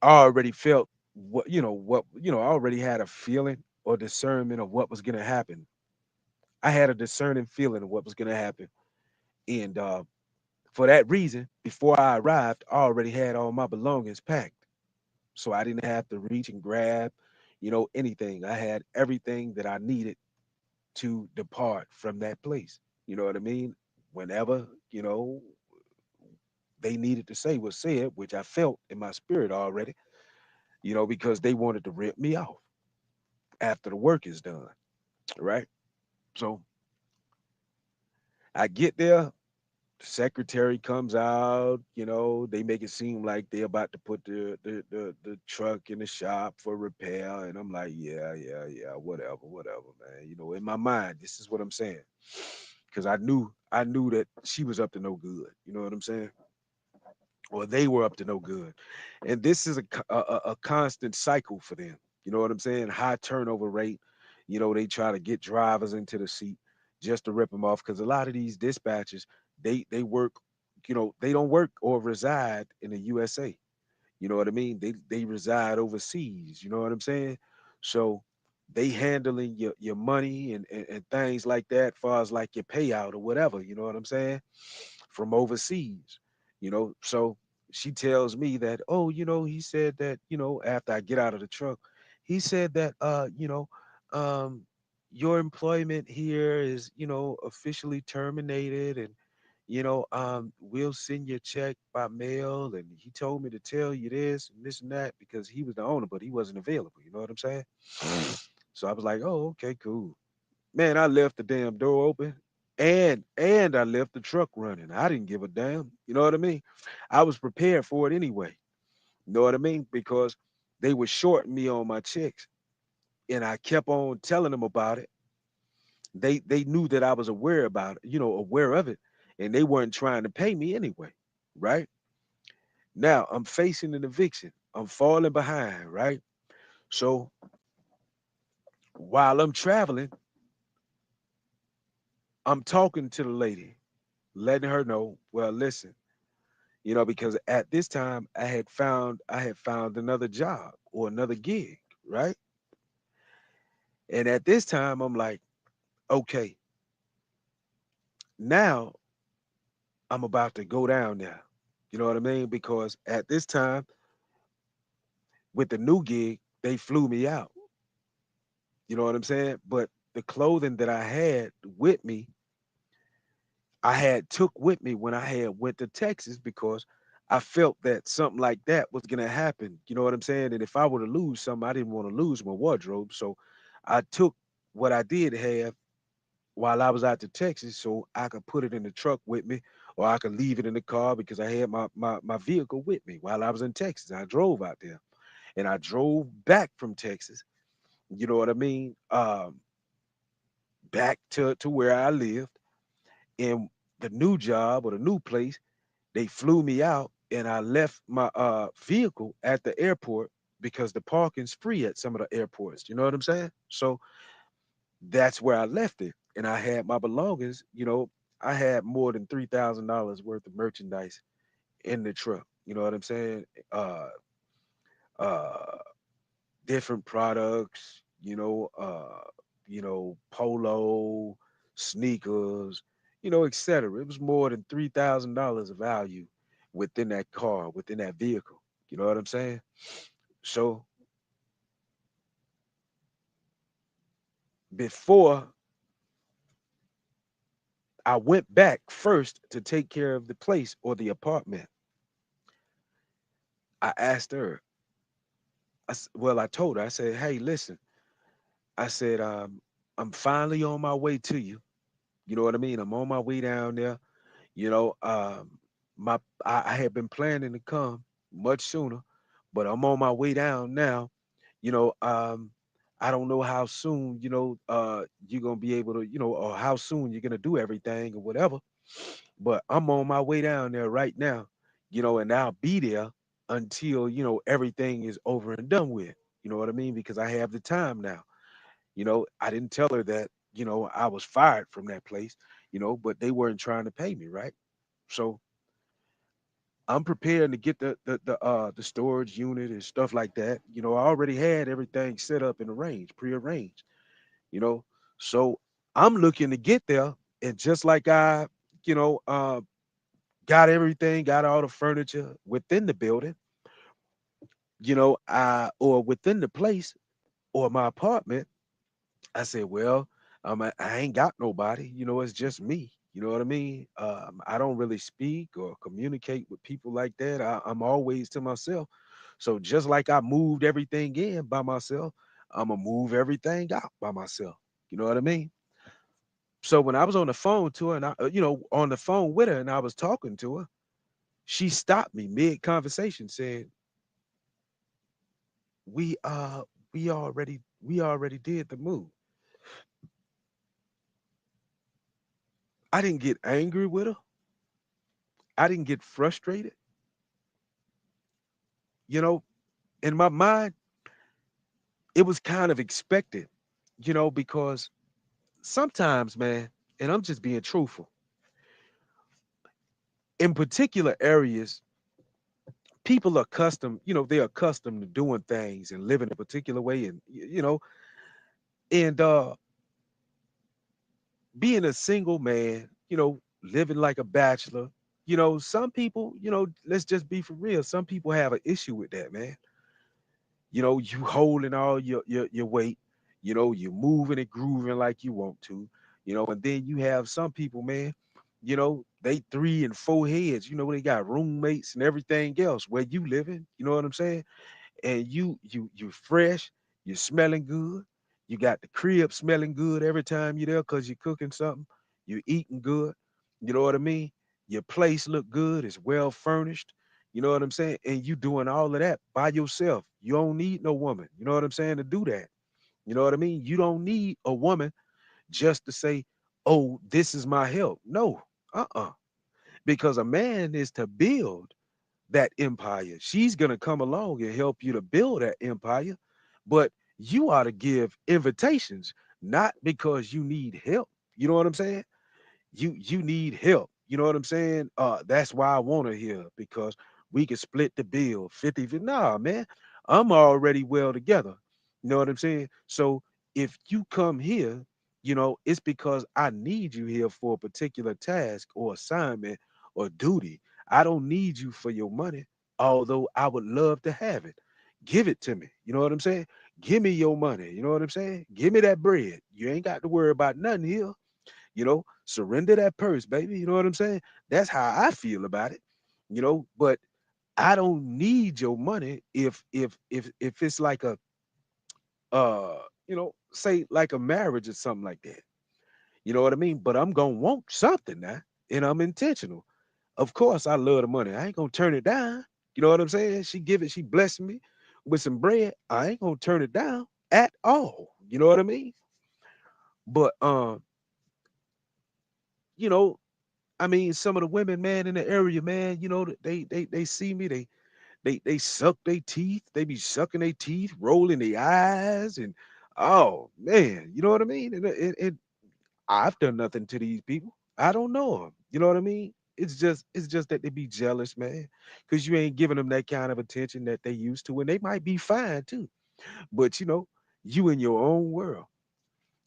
I already felt I already had a feeling or discernment of what was gonna happen. I had a discerning feeling of what was gonna happen. And for that reason, before I arrived, I already had all my belongings packed. So I didn't have to reach and grab, anything. I had everything that I needed to depart from that place. You know what I mean? Whenever, they needed to say was said, which I felt in my spirit already, because they wanted to rip me off after the work is done. Right. So I get there, the secretary comes out, they make it seem like they're about to put the truck in the shop for repair. And I'm like, yeah, yeah, yeah, whatever, whatever, man. In my mind, this is what I'm saying. Because I knew that she was up to no good. You know what I'm saying? Or they were up to no good. And this is a constant cycle for them. You know what I'm saying? High turnover rate. They try to get drivers into the seat just to rip them off because a lot of these dispatchers, they work, they don't work or reside in the USA. You know what I mean? They reside overseas. You know what I'm saying? So they handling your money and things like that, far as like your payout or whatever. You know what I'm saying? From overseas. So she tells me that, oh, he said that, after I get out of the truck, he said that, your employment here is, officially terminated, and we'll send you a check by mail. And he told me to tell you this and this and that because he was the owner, but he wasn't available. You know what I'm saying? So I was like, oh, okay, cool. Man, I left the damn door open and I left the truck running. I didn't give a damn. You know what I mean? I was prepared for it anyway. You know what I mean? Because they were shorting me on my checks and I kept on telling them about it. They knew that I was aware about it, aware of it, and they weren't trying to pay me anyway. Right? Now I'm facing an eviction. I'm falling behind, right? So while I'm traveling, I'm talking to the lady, letting her know, well, listen, because at this time I had found another job or another gig, right? And at this time I'm like, okay, now I'm about to go down there. You know what I mean? Because at this time with the new gig, they flew me out. You know what I'm saying? But the clothing that I had with me, I had took with me when I had went to Texas because I felt that something like that was gonna happen. You know what I'm saying? And if I were to lose something, I didn't want to lose my wardrobe. So I took what I did have while I was out to Texas so I could put it in the truck with me or I could leave it in the car because I had my vehicle with me while I was in Texas. I drove out there and I drove back from Texas, you know what I mean? Back to where I lived. And the new job or the new place, they flew me out and I left my vehicle at the airport because the parking's free at some of the airports. You know what I'm saying? So that's where I left it. And I had my belongings, I had more than $3,000 worth of merchandise in the truck. You know what I'm saying? Uh different products, polo, sneakers, etc. It was more than $3,000 of value within that car, within that vehicle. You know what I'm saying? So before I went back first to take care of the place or the apartment, I asked her, well, I told her, I said, hey, listen, I said, I'm finally on my way to you. You know what I mean? I'm on my way down there. You know, my I had been planning to come much sooner, but I'm on my way down now. You know, I don't know how soon, you're gonna be able to, or how soon you're gonna do everything or whatever. But I'm on my way down there right now, and I'll be there until, everything is over and done with. You know what I mean? Because I have the time now. I didn't tell her that, I was fired from that place, but they weren't trying to pay me, right? So I'm preparing to get the storage unit and stuff like that. I already had everything set up and arranged, prearranged, you know. So I'm looking to get there, and just like I, you know, uh, got everything, got all the furniture within the building, or within the place or my apartment. I said, well, I ain't got nobody, it's just me. You know what I mean? I don't really speak or communicate with people like that. I'm always to myself. So just like I moved everything in by myself, I'm gonna move everything out by myself. You know what I mean? So when I was on the phone to her and on the phone with her and I was talking to her, she stopped me mid conversation, said, "We we already did the move." I didn't get angry with her. I didn't get frustrated. You know, in my mind, it was kind of expected, because sometimes, man, and I'm just being truthful, in particular areas, people are accustomed, they're accustomed to doing things and living a particular way. And, and being a single man, living like a bachelor, some people, let's just be for real. Some people have an issue with that, man. You holding all your weight, you're moving and grooving like you want to, and then you have some people, man, they three and four heads, they got roommates and everything else where you living, you know what I'm saying? And you fresh, you're smelling good, you got the crib smelling good every time you're there because you're cooking something, you're eating good, you know what I mean? Your place look good, it's well furnished, you know what I'm saying? And you doing all of that by yourself. You don't need no woman, you know what I'm saying, to do that. You know what I mean? You don't need a woman just to say, oh, this is my help. No, because a man is to build that empire. She's going to come along and help you to build that empire, but you ought to give invitations, not because you need help. You know what I'm saying? You need help. You know what I'm saying? That's why I want to hear, because we can split the bill 50. Nah, man, I'm already well together. You know what I'm saying? So if you come here, it's because I need you here for a particular task or assignment or duty. I don't need you for your money, although I would love to have it. Give it to me. You know what I'm saying? Give me your money. You know what I'm saying? Give me that bread. You ain't got to worry about nothing here. Surrender that purse, baby. You know what I'm saying? That's how I feel about it. But I don't need your money if it's like a say like a marriage or something like that. You know what I mean? But I'm gonna want something now, and I'm intentional. Of course, I love the money. I ain't gonna turn it down. You know what I'm saying? She blessed me with some bread. I ain't gonna turn it down at all. You know what I mean? But you know, I mean, some of the women, man, in the area, man, they see me, they suck their teeth, they be sucking their teeth, rolling their eyes, and oh man, you know what I mean? And I've done nothing to these people. I don't know them. You know what I mean? It's just that they be jealous, man, because you ain't giving them that kind of attention that they used to, and they might be fine too. But you in your own world.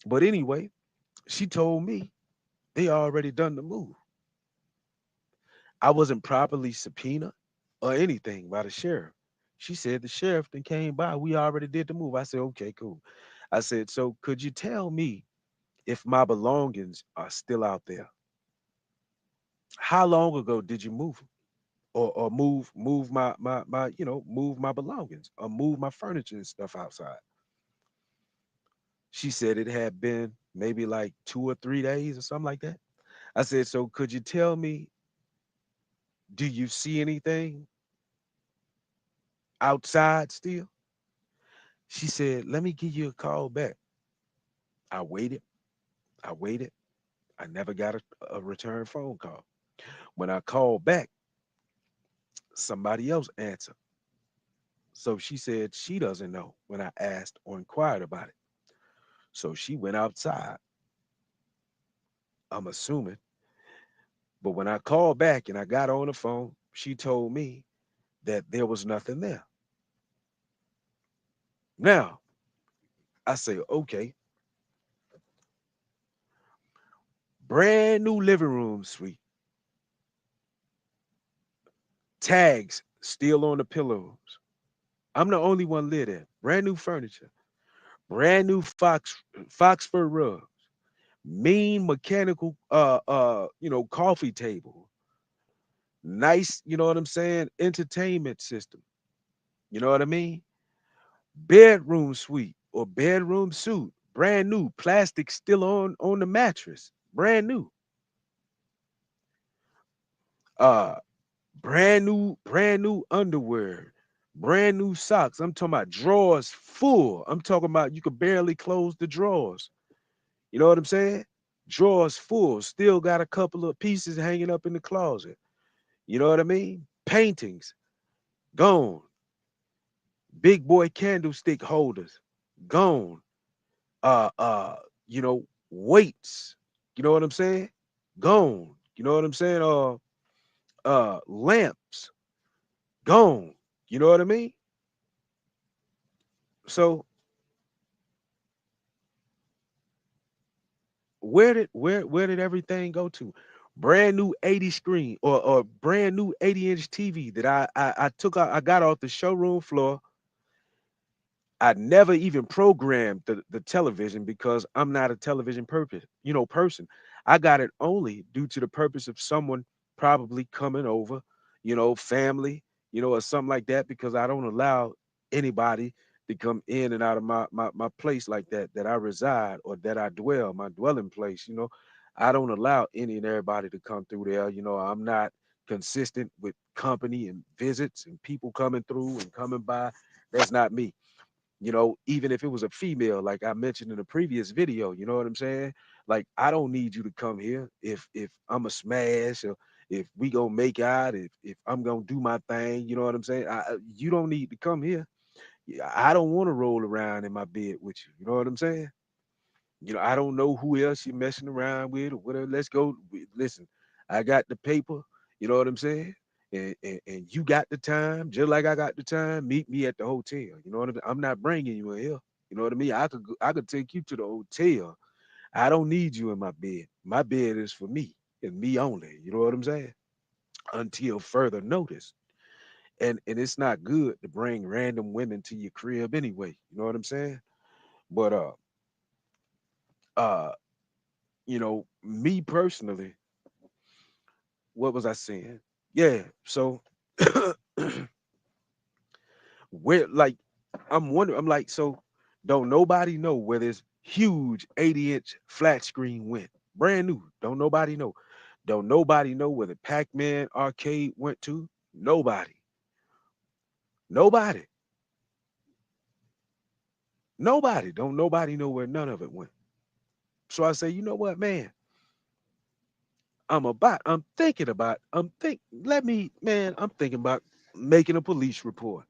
But anyway, she told me they already done the move. I wasn't properly subpoenaed or anything by the sheriff. She said the sheriff then came by. We already did the move. I said, okay, cool. I said, so could you tell me if my belongings are still out there? How long ago did you move 'em? Or move my move my belongings or move my furniture and stuff outside? She said it had been maybe like 2 or 3 days or something like that. I said, so could you tell me, do you see anything outside still? She said, let me give you a call back. I waited. I waited. I never got a return phone call. When I called back, somebody else answered. So she said she doesn't know when I asked or inquired about it. So she went outside, I'm assuming. But when I called back and I got on the phone, she told me that there was nothing there. Now, I say, okay, brand new living room suite, tags still on the pillows. I'm the only one live there. Brand new furniture, brand new fox fur rugs, mean mechanical coffee table, nice, you know what I'm saying, entertainment system. You know what I mean? Bedroom suite or bedroom suit, brand new, plastic still on the mattress, brand new. Uh brand new underwear, brand new socks. I'm talking about drawers full. I'm talking about you could barely close the drawers. You know what I'm saying? Drawers full. Still got a couple of pieces hanging up in the closet. You know what I mean? Paintings gone. Big boy candlestick holders gone. Uh uh, weights. You know what I'm saying? Gone. You know what I'm saying? Lamps gone. You know what I mean? So where did everything go to? brand new 80 screen or brand new 80-inch TV that I took out, I got off the showroom floor. I never even programmed the television because I'm not a television person. I got it only due to the purpose of someone probably coming over, family, or something like that, because I don't allow anybody to come in and out of my place like that I reside or that I dwell, my dwelling place. I don't allow any and everybody to come through there. I'm not consistent with company and visits and people coming through and coming by. That's not me. Even if it was a female, like I mentioned in the previous video, you know what I'm saying? Like, I don't need you to come here if I'm a smash, or if we gonna make out, if I'm gonna do my thing, you know what I'm saying? You don't need to come here. Yeah, I don't want to roll around in my bed with you. You know what I'm saying? I don't know who else you're messing around with or whatever. Let's go. Listen, I got the paper. You know what I'm saying? And you got the time, just like I got the time. Meet me at the hotel. You know what I mean? I'm not bringing you in here. You know what I mean? I could take you to the hotel. I don't need you in my bed. My bed is for me and me only. You know what I'm saying? Until further notice. And it's not good to bring random women to your crib anyway. You know what I'm saying? But uh, me personally, what was I saying? Yeah. So where, like, I'm wondering, I'm like, so don't nobody know where this huge 80-inch flat screen went? Brand new. Don't nobody know. Don't nobody know where the Pac-Man arcade went to? Nobody. Nobody. Nobody. Don't nobody know where none of it went. So I say, you know what, man? I'm thinking about making a police report.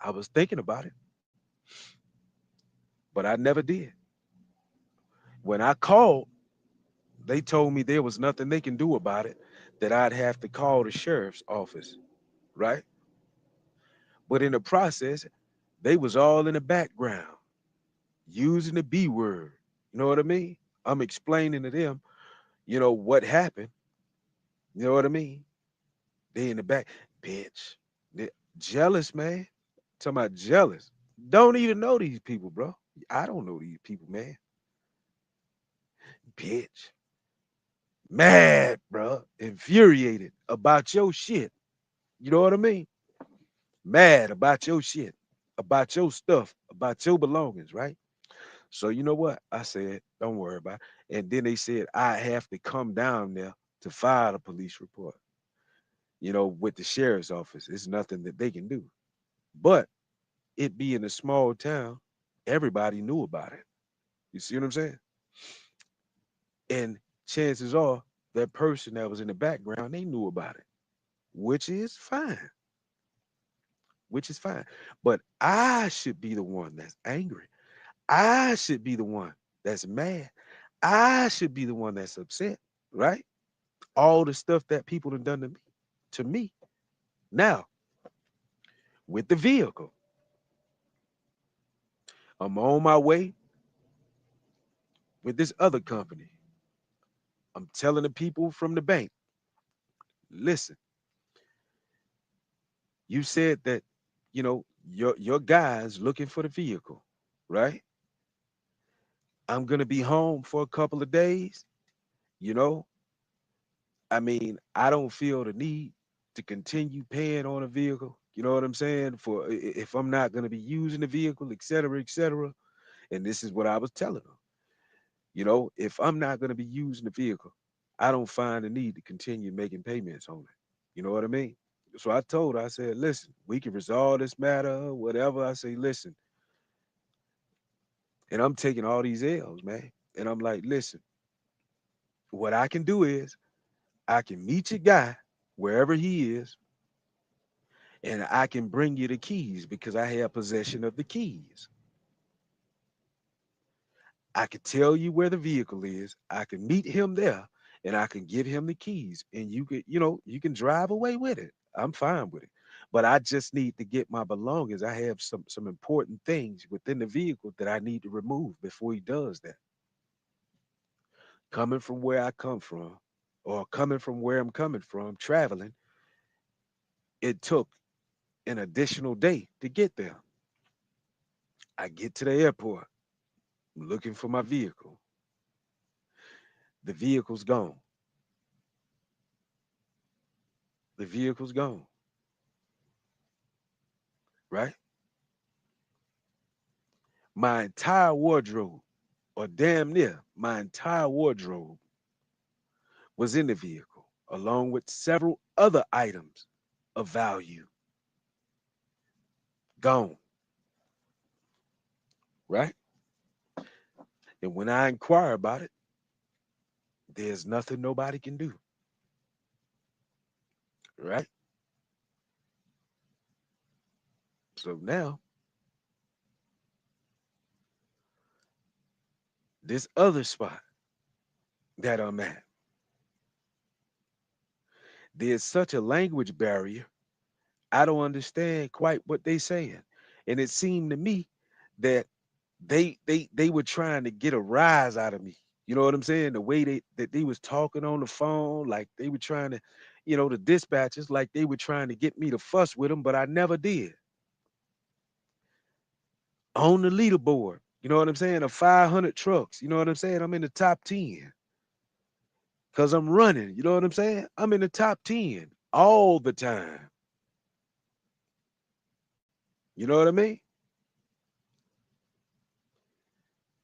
I was thinking about it, but I never did. When I called, they told me there was nothing they can do about it, that I'd have to call the sheriff's office, right? But in the process, they was all in the background using the B word. You know what I mean? I'm explaining to them, what happened. You know what I mean? They in the back, bitch. They jealous, man. Talking about jealous. Don't even know these people, bro. I don't know these people, man. Bitch. Mad, bro. Infuriated about your shit. You know what I mean? Mad about your shit, about your stuff, about your belongings, right? So you know what? I said, don't worry about it. And then they said I have to come down there to file a police report, with the sheriff's office. It's nothing that they can do. But it being a small town, everybody knew about it. You see what I'm saying? And chances are that person that was in the background, they knew about it, which is fine, which is fine. But I should be the one that's angry. I should be the one that's mad. I should be the one that's upset, right? All the stuff that people have done to me. Now, with the vehicle, I'm on my way with this other company. I'm telling the people from the bank, listen, you said that, your guys looking for the vehicle, right? I'm gonna be home for a couple of days, you know. I mean, I don't feel the need to continue paying on a vehicle. You know what I'm saying? For if I'm not going to be using the vehicle, et cetera, et cetera. And this is what I was telling them. If I'm not going to be using the vehicle, I don't find the need to continue making payments on it. You know what I mean? So I told her, I said, listen, we can resolve this matter, whatever. I say, listen, and I'm taking all these L's, man. And I'm like, listen, what I can do is I can meet your guy wherever he is, and I can bring you the keys because I have possession of the keys. I can tell you where the vehicle is. I can meet him there and I can give him the keys and you can drive away with it. I'm fine with it. But I just need to get my belongings. I have some important things within the vehicle that I need to remove before he does that. Coming from where I come from, or coming from where I'm coming from, traveling, it took an additional day to get there. I get to the airport, I'm looking for my vehicle. The vehicle's gone. The vehicle's gone, right? My entire wardrobe, or damn near my entire wardrobe, was in the vehicle, along with several other items of value. Gone, right? And when I inquire about it, there's nothing nobody can do, right? So now, this other spot that I'm at, there's such a language barrier. I don't understand quite what they saying. And it seemed to me that they were trying to get a rise out of me. You know what I'm saying? The way they was talking on the phone, like they were trying to, the dispatchers, like they were trying to get me to fuss with them, but I never did. On the leaderboard, you know what I'm saying? Of 500 trucks, you know what I'm saying? I'm in the top 10 because I'm running. You know what I'm saying? I'm in the top 10 all the time. You know what I mean?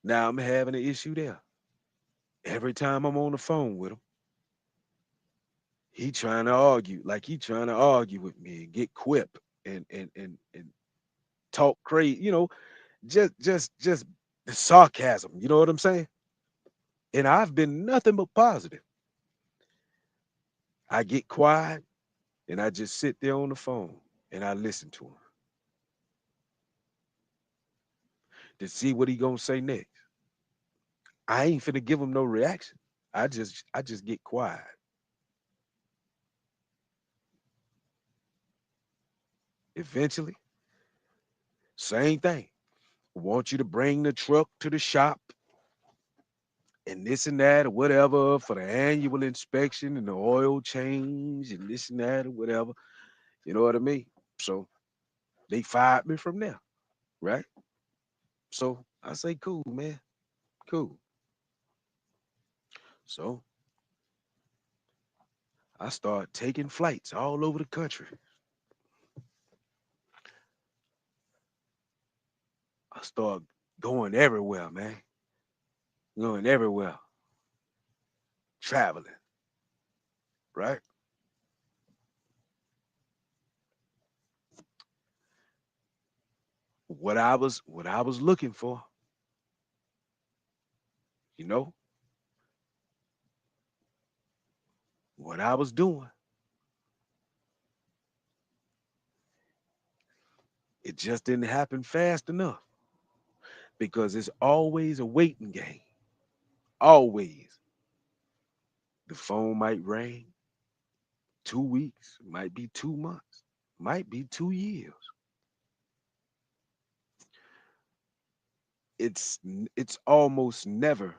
Now I'm having an issue there. Every time I'm on the phone with him, he trying to argue, like he trying to argue with me and get quip and talk crazy, just the sarcasm. You know what I'm saying? And I've been nothing but positive. I get quiet and I just sit there on the phone and I listen to him to see what he gonna say next. I ain't finna give him no reaction. I just get quiet. Eventually, same thing. Want you to bring the truck to the shop and this and that or whatever for the annual inspection and the oil change and this and that or whatever. You know what I mean? So they fired me from there, right? So I say, cool, man, cool. So I start taking flights all over the country. I start going everywhere, man, going everywhere, traveling, right? What I was looking for, you know, what I was doing, it just didn't happen fast enough because it's always a waiting game. Always. The phone might ring 2 weeks, might be 2 months, might be 2 years. It's almost never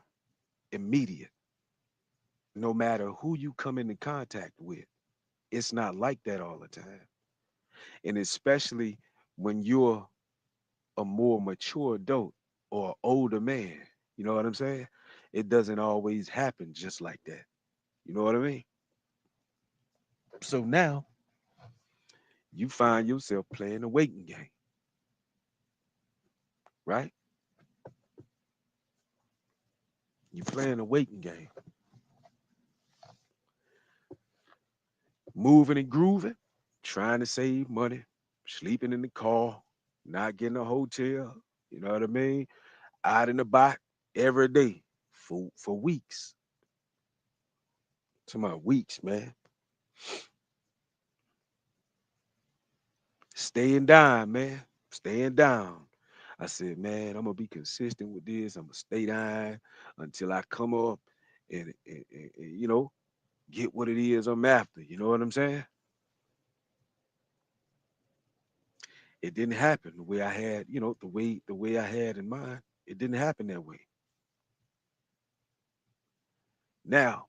immediate, no matter who you come into contact with. It's not like that all the time. And especially when you're a more mature adult or older man, you know what I'm saying? It doesn't always happen just like that. You know what I mean? So now you find yourself playing a waiting game, right? You playing a waiting game, moving and grooving, trying to save money, sleeping in the car, not getting a hotel. You know what I mean? Out in the back every day for weeks. To my weeks, man. Staying down, man. Staying down. I said, man, I'm gonna be consistent with this. I'm gonna stay down until I come up and get what it is I'm after. You know what I'm saying? It didn't happen the way I had, the way I had in mind. It didn't happen that way. Now,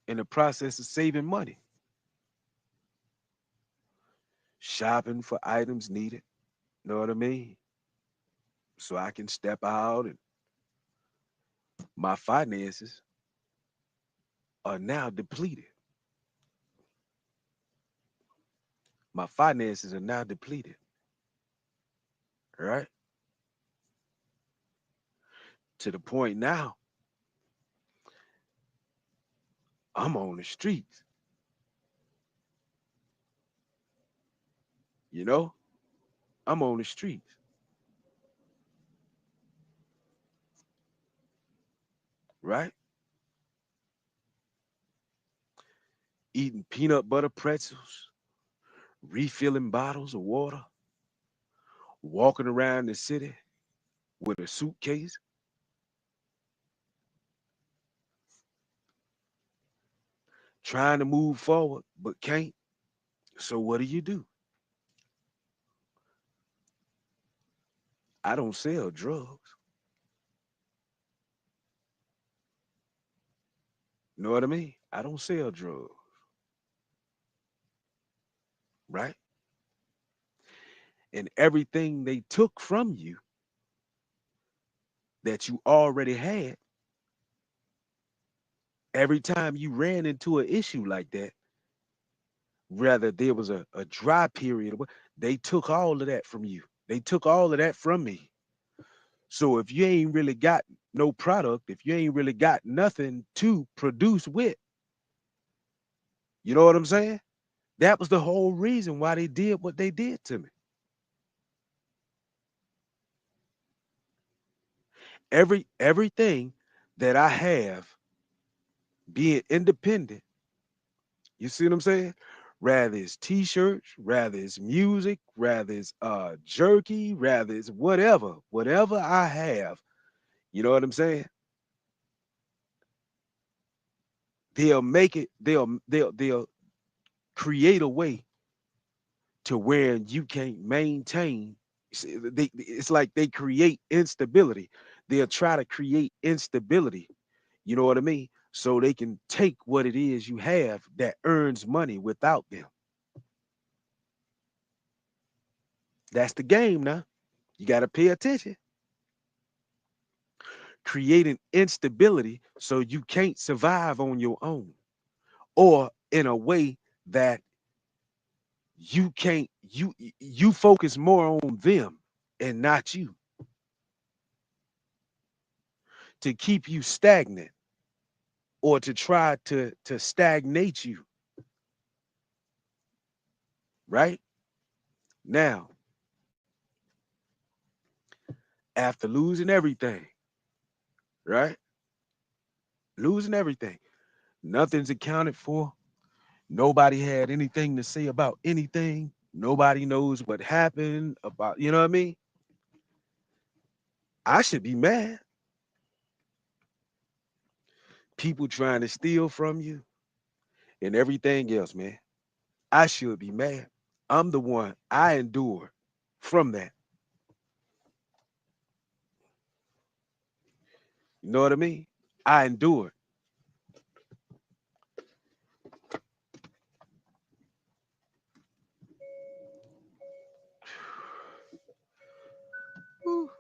in the process of saving money, shopping for items needed, know what I mean? So I can step out and my finances are now depleted. My finances are now depleted, right? To the point now, I'm on the streets, you know? I'm on the streets, right? Eating peanut butter pretzels, refilling bottles of water, walking around the city with a suitcase, trying to move forward, but can't. So what do? I don't sell drugs. You know what I mean? I don't sell drugs, right? And everything they took from you that you already had, every time you ran into an issue like that, rather there was a dry period, they took all of that from you. They took all of that from me. So if you ain't really got no product, if you ain't really got nothing to produce with, you know what I'm saying? That was the whole reason why they did what they did to me. Everything that I have being independent, you see what I'm saying? Rather it's t-shirts, rather it's music, rather it's jerky, rather it's whatever I have, you know what I'm saying? They'll make it, they'll create a way to where you can't maintain. It's like they create instability. They'll try to create instability, you know what I mean? So they can take what it is you have that earns money without them. That's the game now. You got to pay attention. Creating instability so you can't survive on your own or in a way that you can't you focus more on them and not you to keep you stagnant or to try to stagnate you, right? Now, after losing everything, right? Losing everything. Nothing's accounted for. Nobody had anything to say about anything. Nobody knows what happened about, you know what I mean? I should be mad. People trying to steal from you and everything else, man. I should be mad. I'm the one I endure from that. You know what I mean? I endured. Whew.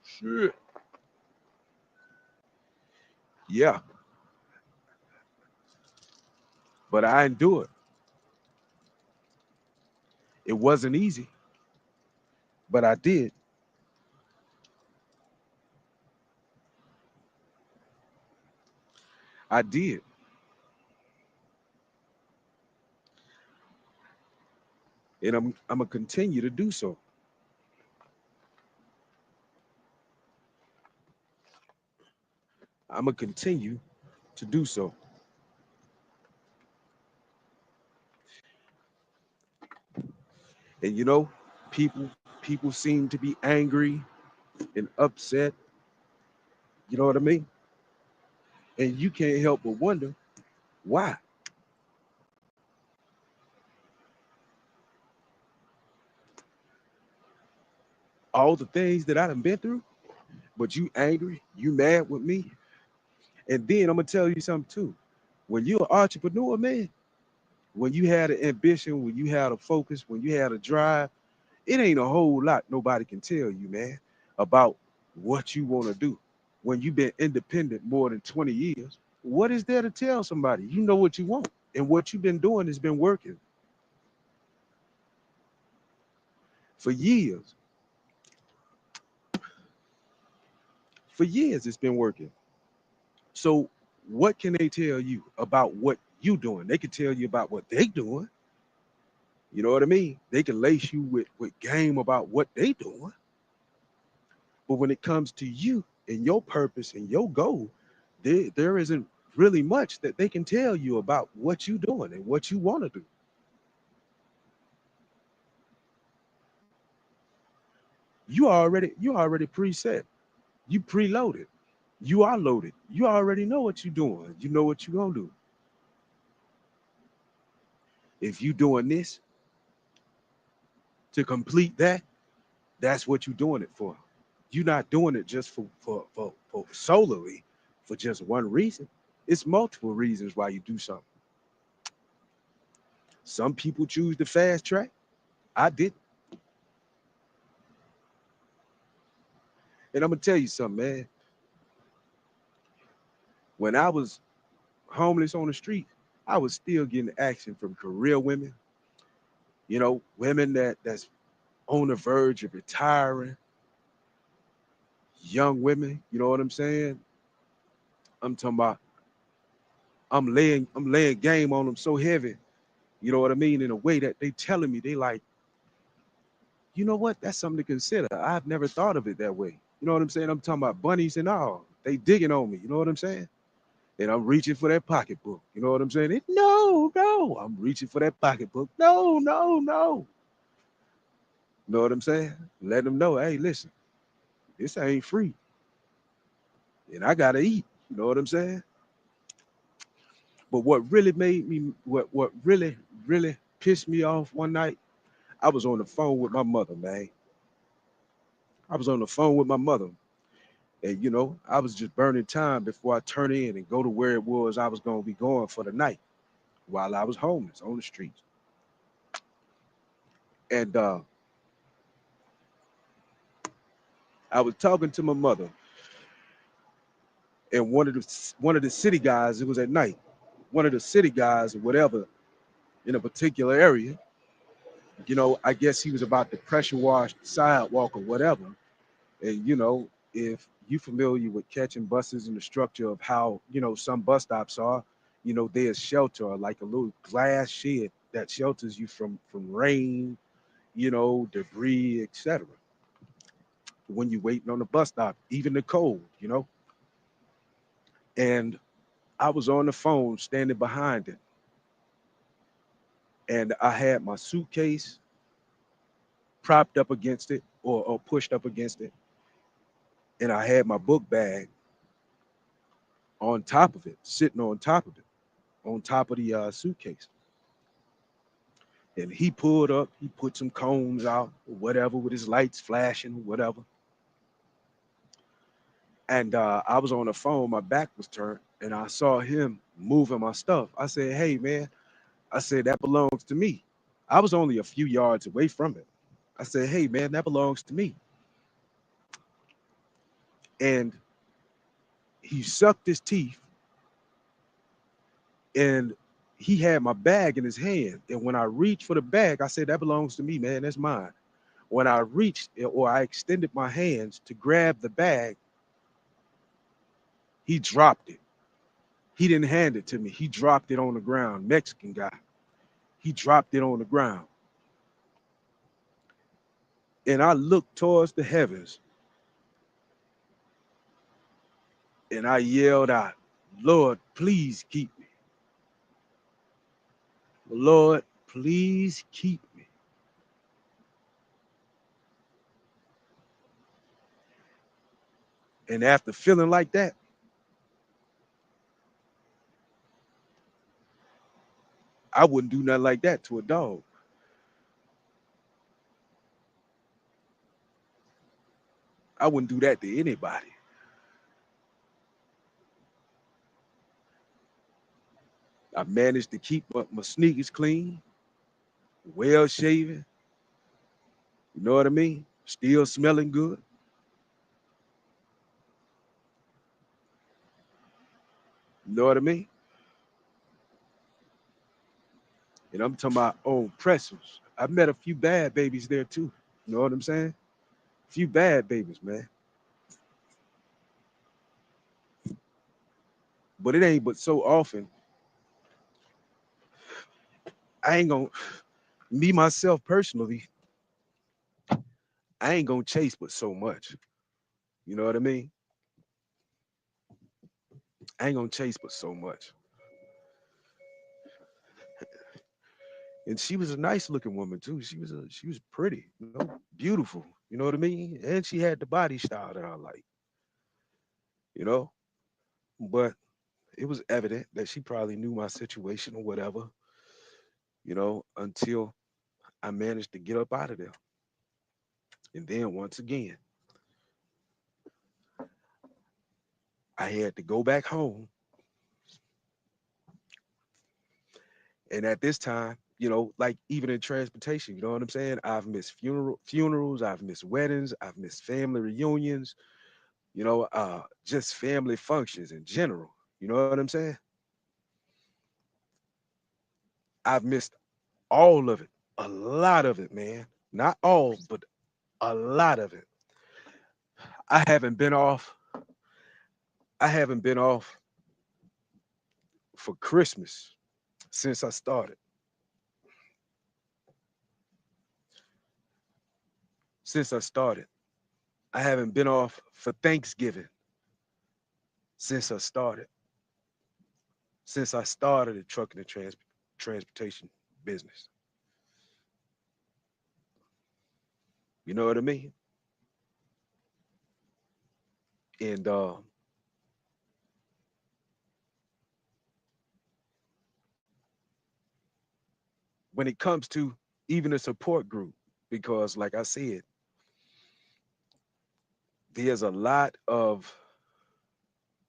Shit. Yeah, but I endured. It wasn't easy, but I did. I did. And I'm gonna continue to do so. I'm gonna continue to do so. And you know, people seem to be angry and upset. You know what I mean? And you can't help but wonder why. all the things that I done been through, but you angry, you mad with me. And then I'm gonna tell you something too. When you're an entrepreneur, man, when you had an ambition, when you had a focus, when you had a drive, it ain't a whole lot nobody can tell you, man, about what you want to do. When you've been independent more than 20 years, what is there to tell somebody? You know what you want, and what you've been doing has been working for years. For years, it's been working. So, what can they tell you about what you doing? They can tell you about what they doing. You know what I mean? They can lace you with game about what they doing. But when it comes to you and your purpose and your goal, there isn't really much that they can tell you about what you doing and what you want to do. You already preset. You preloaded. You are loaded. You already know what you're doing. You know what you're gonna do. If you doing this to complete that, that's what you're doing it for. You're not doing it just for solely for just one reason. It's multiple reasons why you do something. Some people choose the fast track. I did. And I'm gonna tell you something, man. When I was homeless on the street, I was still getting action from career women, women that's on the verge of retiring, young women, you know what I'm saying? I'm talking about I'm laying game on them so heavy, you know what I mean, in a way that they telling me they like, you know what, that's something to consider. I've never thought of it that way. You know what I'm saying? I'm talking about bunnies and all. They digging on me, you know what I'm saying? And I'm reaching for that pocketbook. You know what I'm saying? No, no. I'm reaching for that pocketbook. No, no, no. You know what I'm saying? Let them know, hey, listen, this ain't free. And I gotta eat. You know what I'm saying? But what really made me what really, really pissed me off one night, I was on the phone with my mother, man. I was on the phone with my mother. And I was just burning time before I turn in and go to where it was I was gonna be going for the night while I was homeless on the streets. And I was talking to my mother, and one of the city guys, it was at night, one of the city guys or whatever in a particular area, I guess he was about to pressure wash the sidewalk or whatever. And if you familiar with catching buses and the structure of how some bus stops are, there's shelter, like a little glass shed that shelters you from rain, debris, etc. When you're waiting on the bus stop, even the cold. And I was on the phone standing behind it, and I had my suitcase propped up against it, or pushed up against it, and I had my book bag on top of it, sitting on top of it, on top of the suitcase. And he pulled up, he put some cones out, or whatever, with his lights flashing, whatever. And I was on the phone, my back was turned, and I saw him moving my stuff. I said, hey, man, I said, that belongs to me. I was only a few yards away from it. I said, hey, man, that belongs to me. And he sucked his teeth, and he had my bag in his hand. And when I reached for the bag, I said, that belongs to me, man. That's mine. When I reached, or I extended my hands to grab the bag, he dropped it. He didn't hand it to me. He dropped it on the ground. Mexican guy. He dropped it on the ground. And I looked towards the heavens, and I yelled out, Lord, please keep me. Lord, please keep me. And after feeling like that, I wouldn't do nothing like that to a dog. I wouldn't do that to anybody. I managed to keep my sneakers clean, well shaven. You know what I mean? Still smelling good. You know what I mean? And I'm talking about on pretzels. I met a few bad babies there too. You know what I'm saying? A few bad babies, man. But it ain't but so often. I ain't gonna me myself personally, I ain't gonna chase but so much. You know what I mean? I ain't gonna chase but so much. And she was a nice looking woman too. She was pretty, you know, beautiful. You know what I mean? And she had the body style that I like, you know. But it was evident that she probably knew my situation or whatever, you know, until I managed to get up out of there. And then once again, I had to go back home. And at this time, you know, like even in transportation, you know what I'm saying? I've missed funerals, I've missed weddings, I've missed family reunions, you know, just family functions in general. You know what I'm saying? I've missed all of it, a lot of it, man. Not all, but a lot of it. I haven't been off. I haven't been off for Christmas since I started. Since I started, I haven't been off for Thanksgiving since I started. Since I started the trucking and transportation business. You know what I mean? And when it comes to even a support group, because like I said, there's a lot of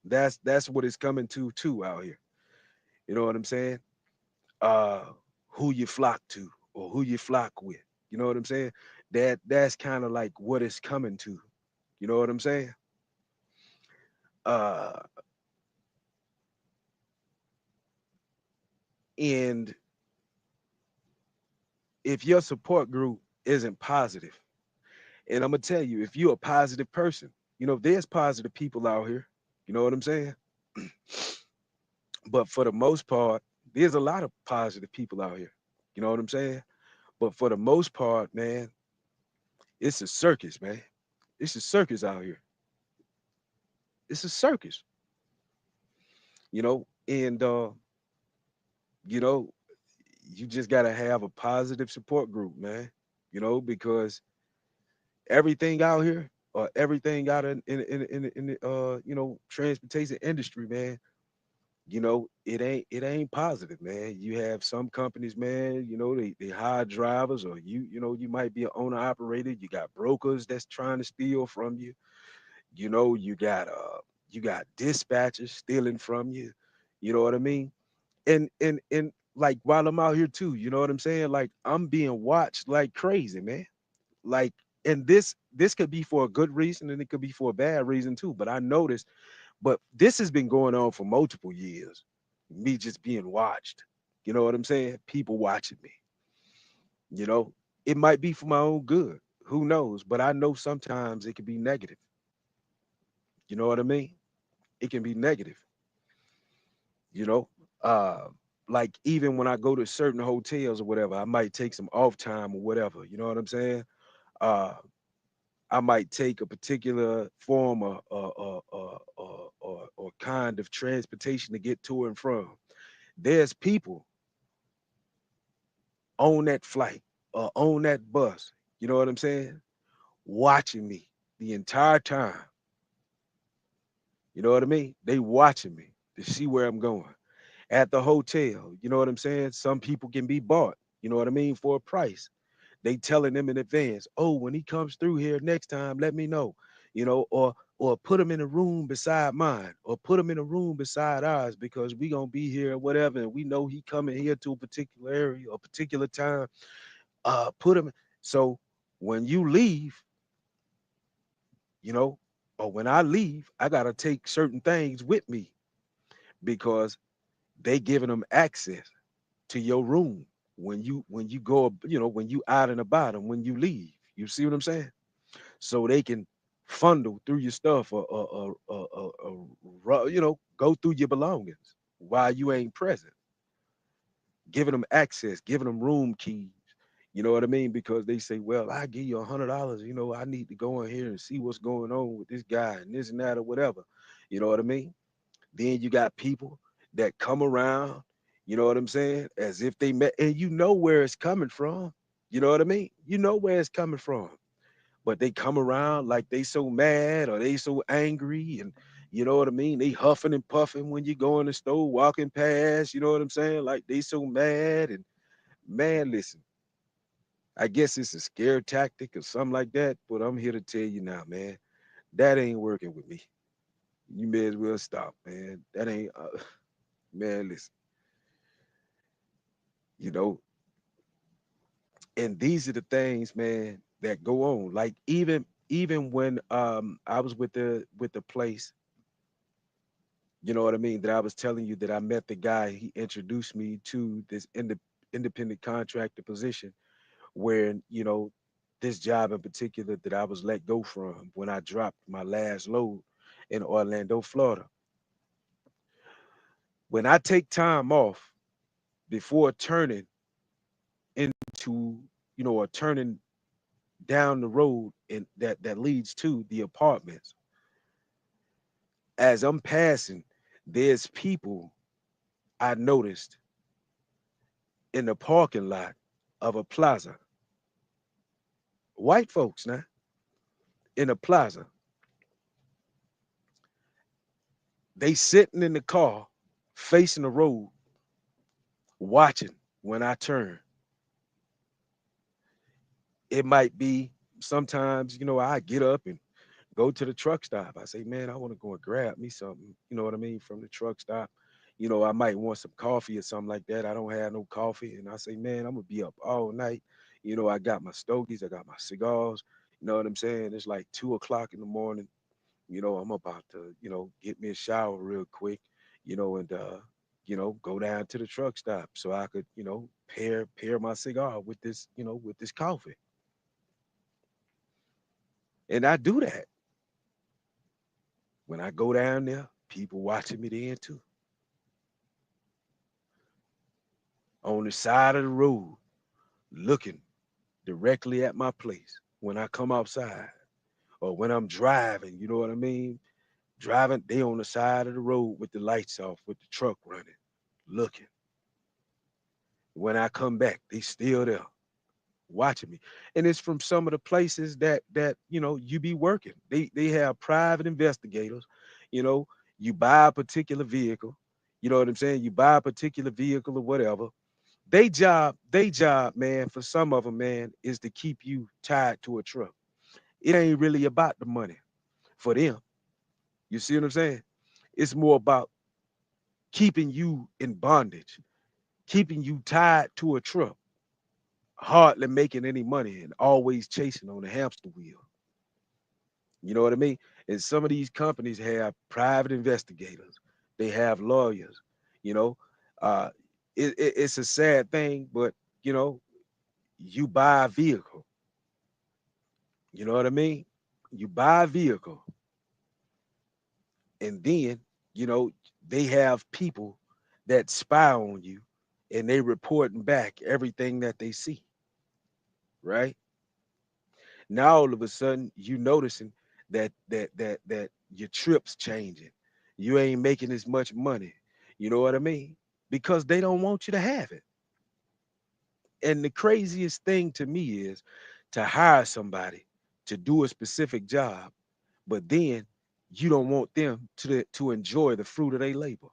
that's what it's coming to too out here. You know what I'm saying? Uh who you flock to or who you flock with. You know what I'm saying? That's kind of like what it's coming to. You know what I'm saying? Uh and if your support group isn't positive, and I'm gonna tell you, if you're a positive person, you know, there's positive people out here. You know what I'm saying? But for the most part, there's a lot of positive people out here. You know what I'm saying? But for the most part, man, it's a circus, man. It's a circus out here. It's a circus, you know, and you know, you just gotta have a positive support group, man. You know, because everything out here, or everything out in the you know, transportation industry, man, you know, it ain't positive, man. You have some companies, man, you know, they hire drivers, or you know, you might be an owner operator. You got brokers that's trying to steal from you. You know, you got dispatchers stealing from you. You know what I mean? And like while I'm out here too, you know what I'm saying? Like I'm being watched like crazy, man. Like, and this could be for a good reason and it could be for a bad reason too. But I noticed, but this has been going on for multiple years. Me just being watched. You know what I'm saying? People watching me. You know, it might be for my own good. Who knows? But I know sometimes it can be negative. You know what I mean? It can be negative. You know, uh, like even when I go to certain hotels or whatever, I might take some off time or whatever. You know what I'm saying? Uh, I might take a particular form or kind of transportation to get to and from. There's people on that flight or on that bus, you know what I'm saying, watching me the entire time. You know what I mean? They watching me to see where I'm going. At the hotel, you know what I'm saying? Some people can be bought, you know what I mean, for a price. They telling them in advance, oh, when he comes through here next time, let me know. or put them in a room beside mine, or put them in a room beside ours, because we gonna be here or whatever, and we know he coming here to a particular area or particular time. Put him. So when you leave, you know, or when I leave, I gotta take certain things with me, because they giving them access to your room when you go, when you out and about, and when you leave. You see what I'm saying? So they can fundle through your stuff, or go through your belongings while you ain't present, giving them access, giving them room keys. You know what I mean? Because they say, well, I give you $100. I need to go in here and see what's going on with this guy and this and that or whatever. You know what I mean? Then you got people that come around, you know what I'm saying, as if they met, and you know where it's coming from. You know what I mean? You know where it's coming from. But they come around like they so mad or they so angry, and you know what I mean? They huffing and puffing when you go in the store, walking past, you know what I'm saying? Like they so mad. And man, listen, I guess it's a scare tactic or something like that, but I'm here to tell you now, man, that ain't working with me. You may as well stop, man. That ain't, man, listen, you know, and these are the things, man, that go on. Like even when I was with the place, you know what I mean, that I was telling you that I met the guy, he introduced me to this independent contractor position, where, this job in particular that I was let go from when I dropped my last load in Orlando, Florida. When I take time off before turning into, or turning down the road and that leads to the apartments, as I'm passing, there's people I noticed in the parking lot of a plaza. White folks now in a plaza. They sitting in the car facing the road, watching when I turn. It might be sometimes, I get up and go to the truck stop. I say, man, I want to go and grab me something, you know what I mean, from the truck stop. I might want some coffee or something like that. I don't have no coffee. And I say, man, I'm gonna be up all night. I got my stogies, I got my cigars, you know what I'm saying? It's like 2 o'clock in the morning. I'm about to, get me a shower real quick, and go down to the truck stop so I could, pair my cigar with this coffee. And I do that. When I go down there, people watching me then too. On the side of the road, looking directly at my place when I come outside or when I'm driving, you know what I mean? Driving, they on the side of the road with the lights off, with the truck running, looking. When I come back, they still there watching me. And it's from some of the places that you be working. They have private investigators. You know, you buy a particular vehicle, you know what I'm saying? You buy a particular vehicle or whatever. They job, man, for some of them, man, is to keep you tied to a truck. It ain't really about the money for them. You see what I'm saying? It's more about keeping you in bondage, keeping you tied to a truck, hardly making any money and always chasing on the hamster wheel. You know what I mean? And some of these companies have private investigators. They have lawyers. You know, uh, it's a sad thing, but you know, you buy a vehicle. You know what I mean? You buy a vehicle, and then they have people that spy on you, and they reporting back everything that they see. Right now, all of a sudden, you noticing that your trips changing. You ain't making as much money. You know what I mean? Because they don't want you to have it. And the craziest thing to me is to hire somebody to do a specific job, but then you don't want them to enjoy the fruit of their labor.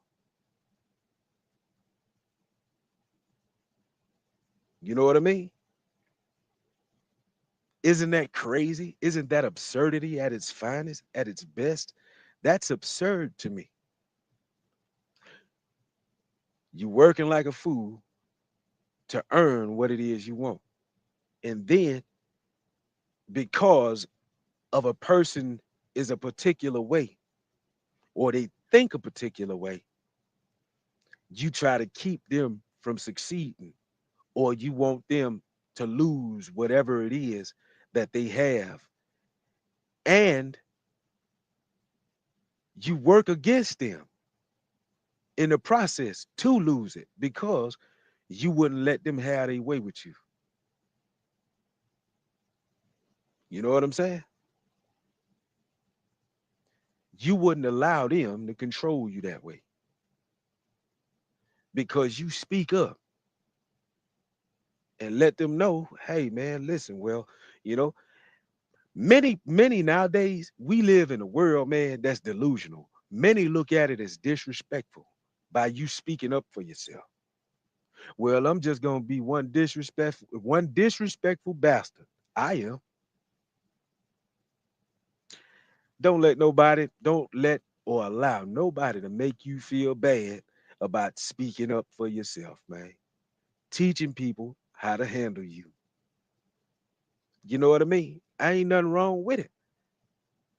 You know what I mean? Isn't that crazy? Isn't that absurdity at its finest, at its best? That's absurd to me. You working like a fool to earn what it is you want. And then because of a person is a particular way or they think a particular way, you try to keep them from succeeding or you want them to lose whatever it is that they have. And you work against them in the process to lose it because you wouldn't let them have their way with you. You know what I'm saying? You wouldn't allow them to control you that way because you speak up and let them know, hey man, listen, well, you know, many nowadays we live in a world, man, that's delusional. Many look at it as disrespectful by you speaking up for yourself. Well, I'm just gonna be one disrespectful bastard. I am. Don't let or allow nobody to make you feel bad about speaking up for yourself, man. Teaching people how to handle you. You know what I mean? I ain't nothing wrong with it.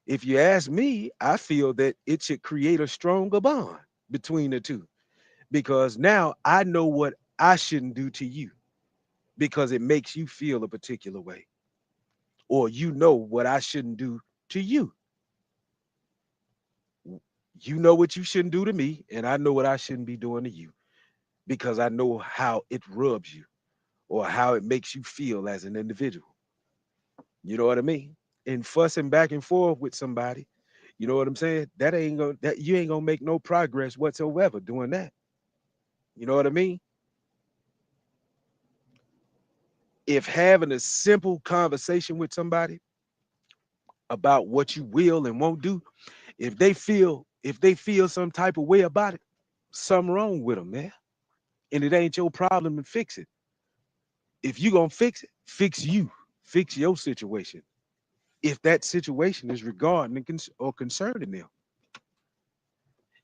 If you ask me, I feel that it should create a stronger bond between the two because now I know what I shouldn't do to you because it makes you feel a particular way, or you know what I shouldn't do to you. You know what you shouldn't do to me, and I know what I shouldn't be doing to you because I know how it rubs you or how it makes you feel as an individual. You know what I mean? And fussing back and forth with somebody, you know what I'm saying? That you ain't gonna make no progress whatsoever doing that. You know what I mean? If having a simple conversation with somebody about what you will and won't do, if they feel some type of way about it, something wrong with them, man. And it ain't your problem to fix it. If you gonna fix it, fix you, fix your situation. If that situation is regarding and or concerning them,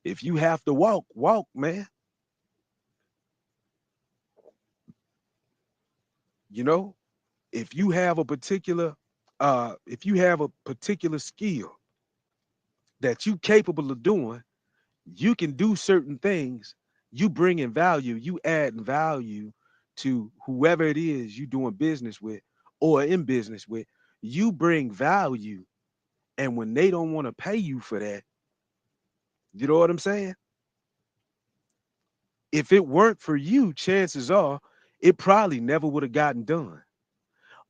if you have to walk, walk, man. You know, if you have a particular skill that you capable of doing, you can do certain things. You bring in value, you add value to whoever it is you doing business with or in business with. You bring value, and when they don't want to pay you for that, you know what I'm saying? If it weren't for you, chances are it probably never would have gotten done.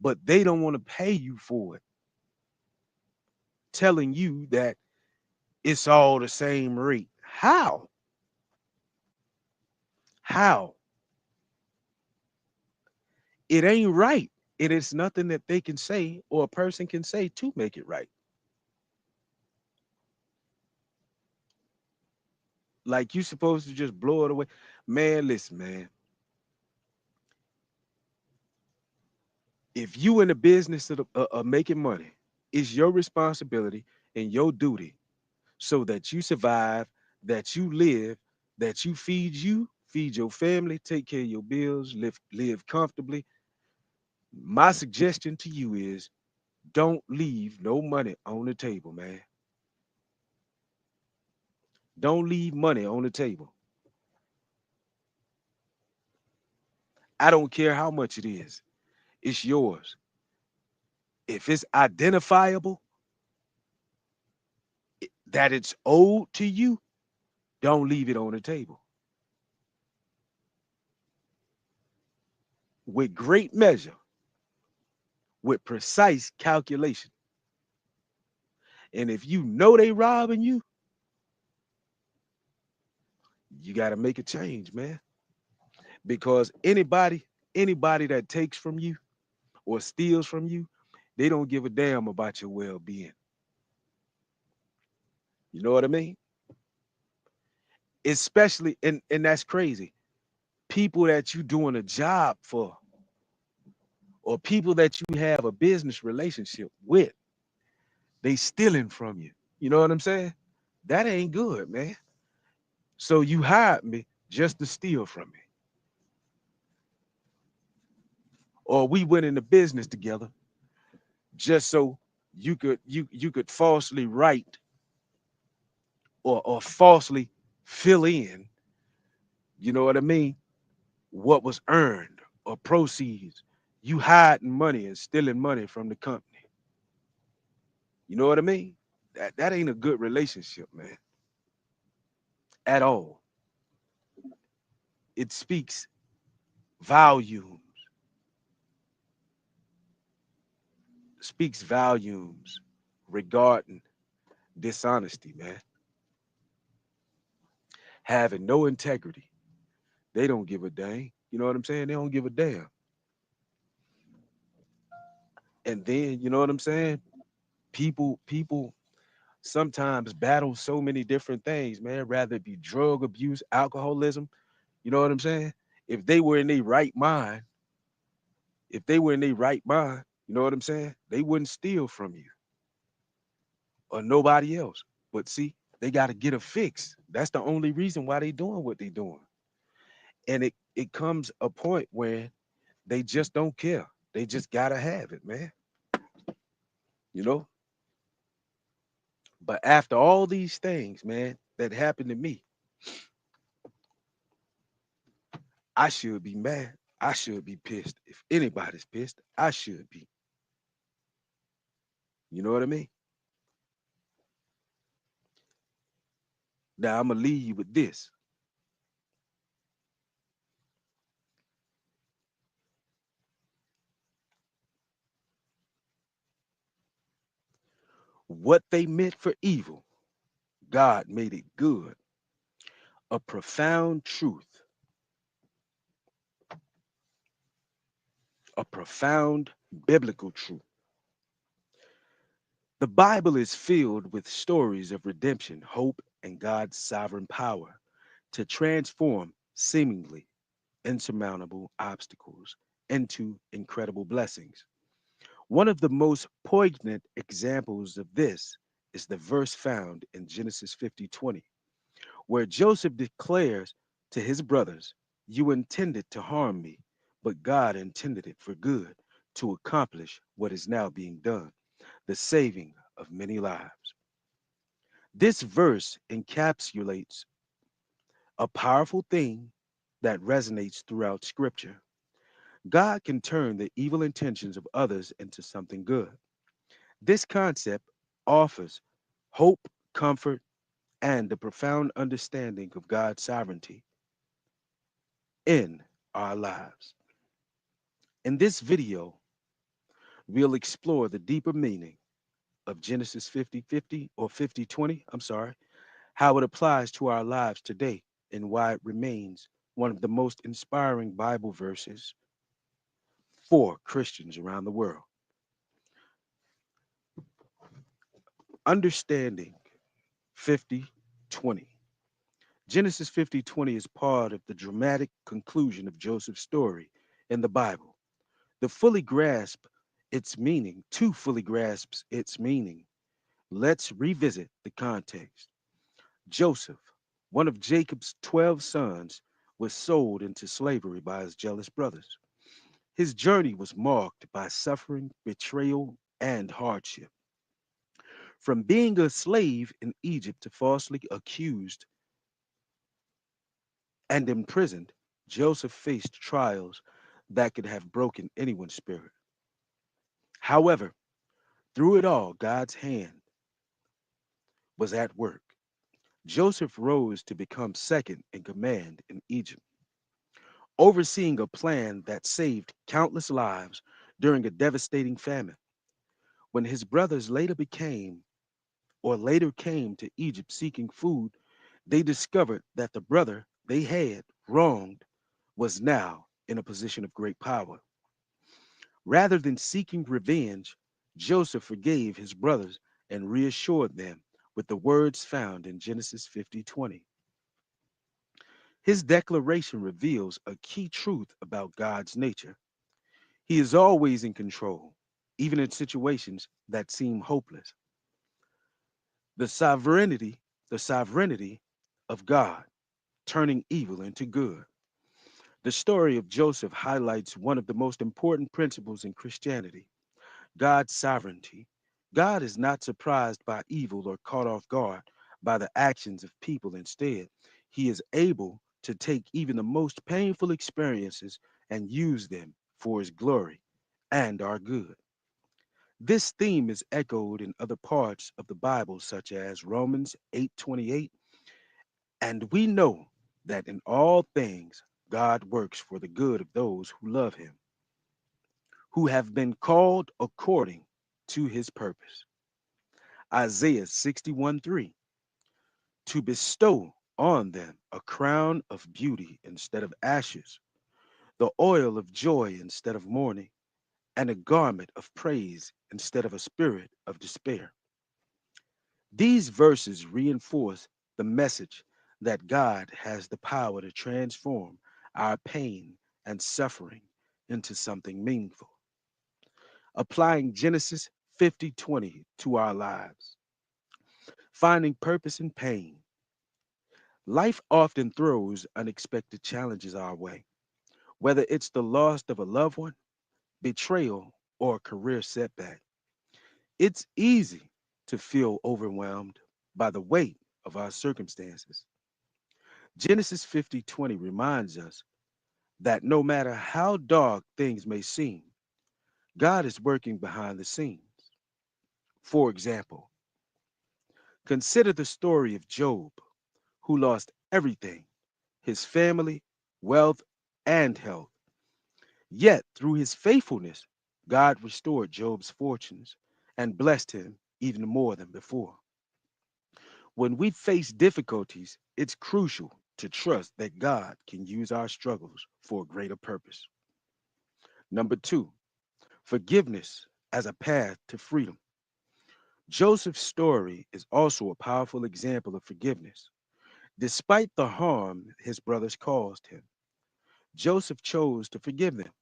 But they don't want to pay you for it, telling you that it's all the same rate. How? How? It ain't right. It is nothing that they can say or a person can say to make it right. Like you supposed to just blow it away. Man, listen, man. If you in the business of making money, it's your responsibility and your duty so that you survive, that you live, that you, feed your family, take care of your bills, live comfortably. My suggestion to you is don't leave no money on the table, man. Don't leave money on the table. I don't care how much it is. It's yours. If it's identifiable that it's owed to you, don't leave it on the table. With great measure, with precise calculation. And if you know they robbing you, you got to make a change, man. Because anybody that takes from you or steals from you, they don't give a damn about your well-being. You know what I mean? Especially, and that's crazy. People that you doing a job for, or people that you have a business relationship with, they stealing from you. You know what I'm saying? That ain't good, man. So you hired me just to steal from me. Or we went into business together just so you could falsely write or falsely fill in, you know what I mean, what was earned or proceeds. You hiding money and stealing money from the company. You know what I mean? That ain't a good relationship, man, at all. It speaks volume, speaks volumes regarding dishonesty, man. Having no integrity. They don't give a dang. You know what I'm saying? They don't give a damn. And then, you know what I'm saying? People sometimes battle so many different things, man, rather it be drug abuse, alcoholism. You know what I'm saying? If they were in their right mind, if they were in their right mind, you know what I'm saying? They wouldn't steal from you or nobody else. But see, they got to get a fix. That's the only reason why they doing what they doing. And it comes a point where they just don't care. They just gotta have it, man. You know. But after all these things, man, that happened to me, I should be mad. I should be pissed. If anybody's pissed, I should be. You know what I mean? Now I'm gonna leave you with this. What they meant for evil, God made it good. A profound truth, a profound biblical truth. The Bible is filled with stories of redemption, hope, and God's sovereign power to transform seemingly insurmountable obstacles into incredible blessings. One of the most poignant examples of this is the verse found in Genesis 50:20, where Joseph declares to his brothers, "You intended to harm me, but God intended it for good to accomplish what is now being done, the saving of many lives." This verse encapsulates a powerful theme that resonates throughout Scripture. God can turn the evil intentions of others into something good. This concept offers hope, comfort, and a profound understanding of God's sovereignty in our lives. In this video, we'll explore the deeper meaning of Genesis 50:50 or 50:20, I'm sorry, how it applies to our lives today, and why it remains one of the most inspiring Bible verses for Christians around the world. Understanding 50:20. Genesis 50:20 is part of the dramatic conclusion of Joseph's story in the Bible. The fully grasp its meaning, to fully grasp its meaning, let's revisit the context. Joseph, one of Jacob's 12 sons, was sold into slavery by his jealous brothers. His journey was marked by suffering, betrayal, and hardship. From being a slave in Egypt to falsely accused and imprisoned, Joseph faced trials that could have broken anyone's spirit. However, through it all, God's hand was at work. Joseph rose to become second in command in Egypt, overseeing a plan that saved countless lives during a devastating famine. When his brothers later came to Egypt seeking food, they discovered that the brother they had wronged was now in a position of great power. Rather than seeking revenge, Joseph forgave his brothers and reassured them with the words found in Genesis 50:20. His declaration reveals a key truth about God's nature. He is always in control, even in situations that seem hopeless. The sovereignty, the sovereignty of God, turning evil into good. The story of Joseph highlights one of the most important principles in Christianity: God's sovereignty. God is not surprised by evil or caught off guard by the actions of people. Instead, he is able to take even the most painful experiences and use them for his glory and our good. This theme is echoed in other parts of the Bible, such as Romans 8:28, and we know that in all things God works for the good of those who love him, who have been called according to his purpose. Isaiah 61:3, to bestow on them a crown of beauty instead of ashes, the oil of joy instead of mourning, and a garment of praise instead of a spirit of despair. These verses reinforce the message that God has the power to transform our pain and suffering into something meaningful. Applying Genesis 50:20 to our lives, finding purpose in pain. Life often throws unexpected challenges our way, whether it's the loss of a loved one, betrayal, or a career setback. It's easy to feel overwhelmed by the weight of our circumstances. Genesis 50:20 reminds us that no matter how dark things may seem, God is working behind the scenes. For example, consider the story of Job, who lost everything: his family, wealth, and health. Yet, through his faithfulness, God restored Job's fortunes and blessed him even more than before. When we face difficulties, it's crucial to trust that God can use our struggles for a greater purpose. Number two, forgiveness as a path to freedom. Joseph's story is also a powerful example of forgiveness. Despite the harm his brothers caused him, Joseph chose to forgive them.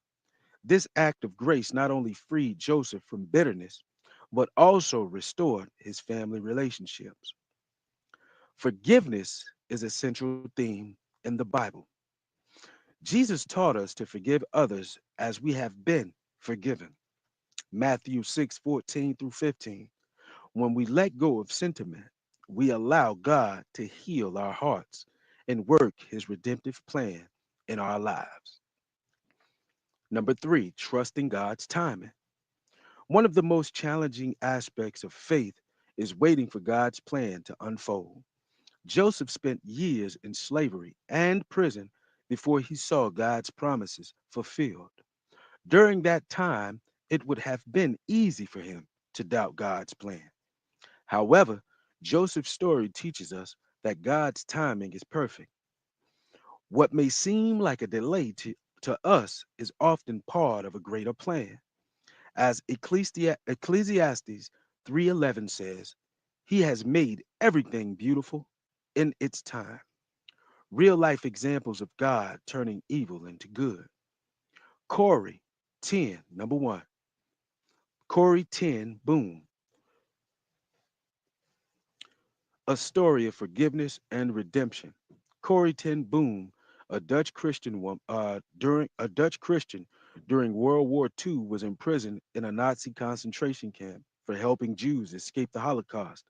This act of grace not only freed Joseph from bitterness, but also restored his family relationships. Forgiveness is a central theme in the Bible. Jesus taught us to forgive others as we have been forgiven. Matthew 6:14 through 15. When we let go of sentiment, we allow God to heal our hearts and work his redemptive plan in our lives. Number three, trusting God's timing. One of the most challenging aspects of faith is waiting for God's plan to unfold. Joseph spent years in slavery and prison before he saw God's promises fulfilled. During that time, it would have been easy for him to doubt God's plan. However, Joseph's story teaches us that God's timing is perfect. What may seem like a delay to us is often part of a greater plan. As Ecclesiastes 3:11 says, he has made everything beautiful in its time. Real life examples of God turning evil into good. Corey 10, number one. Corey 10, boom. A story of forgiveness and redemption. Corey ten Boom, a Dutch Christian during World War II, was imprisoned in a Nazi concentration camp for helping Jews escape the Holocaust.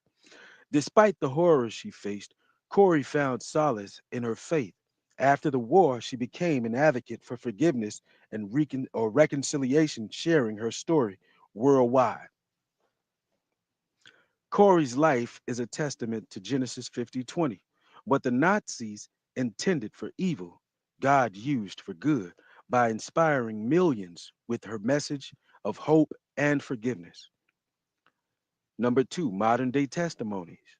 Despite the horrors she faced, Corey found solace in her faith. After the war, she became an advocate for forgiveness and reconciliation, sharing her story worldwide. Corey's life is a testament to Genesis 50:20. What the Nazis intended for evil, God used for good by inspiring millions with her message of hope and forgiveness. Number two, modern day testimonies.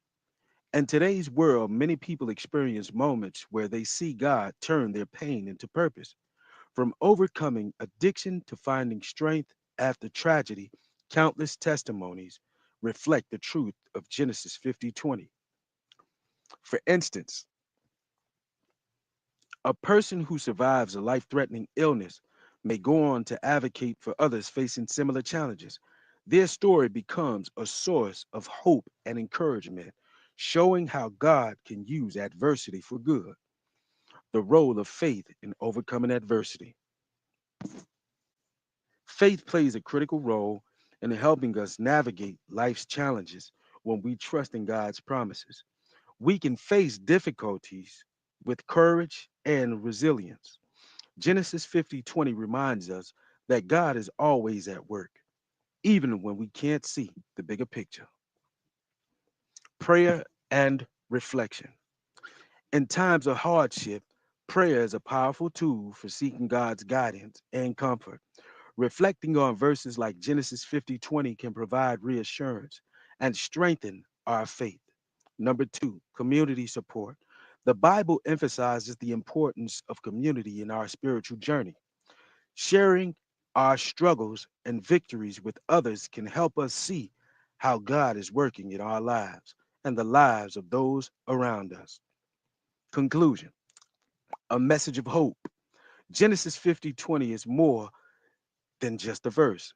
In today's world, many people experience moments where they see God turn their pain into purpose. From overcoming addiction to finding strength after tragedy, countless testimonies reflect the truth of Genesis 50:20. For instance, a person who survives a life threatening illness may go on to advocate for others facing similar challenges. Their story becomes a source of hope and encouragement, showing how God can use adversity for good. The role of faith in overcoming adversity. Faith plays a critical role in helping us navigate life's challenges when we trust in God's promises. We can face difficulties with courage and resilience. Genesis 50:20 reminds us that God is always at work, even when we can't see the bigger picture. Prayer and reflection. In times of hardship, prayer is a powerful tool for seeking God's guidance and comfort. Reflecting on verses like Genesis 50:20 can provide reassurance and strengthen our faith. Number two, community support. The Bible emphasizes the importance of community in our spiritual journey. Sharing our struggles and victories with others can help us see how God is working in our lives and the lives of those around us. Conclusion. A message of hope. Genesis 50:20 is more than just a verse.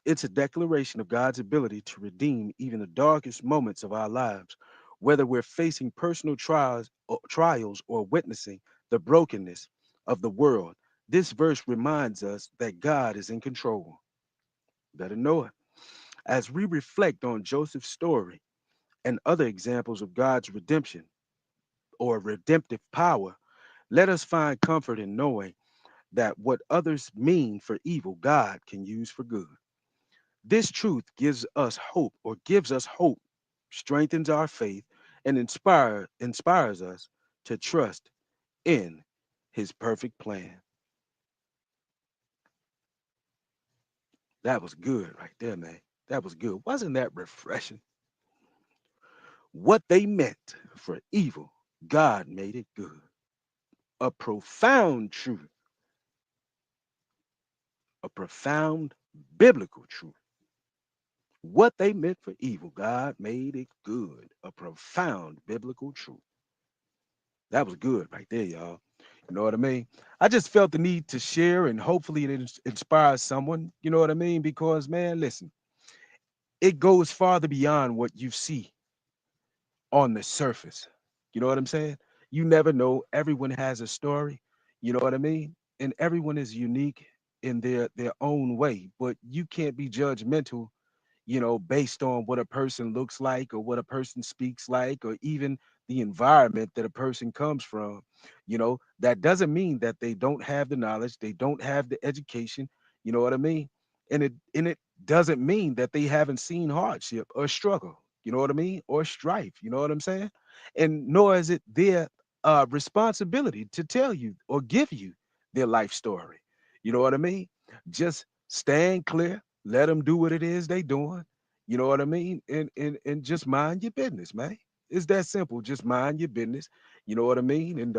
It's a declaration of God's ability to redeem even the darkest moments of our lives, whether we're facing personal trials or witnessing the brokenness of the world. This verse reminds us that God is in control. Better know it. As we reflect on Joseph's story and other examples of God's redemption or redemptive power, let us find comfort in knowing that what others mean for evil, God can use for good. This truth gives us hope, strengthens our faith, and inspires us to trust in his perfect plan. That was good right there, man. That was good. Wasn't that refreshing? What they meant for evil, God made it good. A profound truth, a profound biblical truth. What they meant for evil, God made it good. A profound biblical truth. That was good right there, y'all. You know what I mean? I just felt the need to share and hopefully it inspires someone. You know what I mean? Because, man, listen, it goes farther beyond what you see on the surface. You know what I'm saying? You never know. Everyone has a story. You know what I mean? And everyone is unique in their own way. But you can't be judgmental, based on what a person looks like or what a person speaks like or even the environment that a person comes from. That doesn't mean that they don't have the knowledge, they don't have the education, you know what I mean? And it doesn't mean that they haven't seen hardship or struggle, you know what I mean? Or strife, you know what I'm saying? And nor is it their responsibility to tell you or give you their life story. You know what I mean? Just stand clear, let them do what it is they doing. You know what I mean? And just mind your business, man. It's that simple. Just mind your business. You know what I mean? And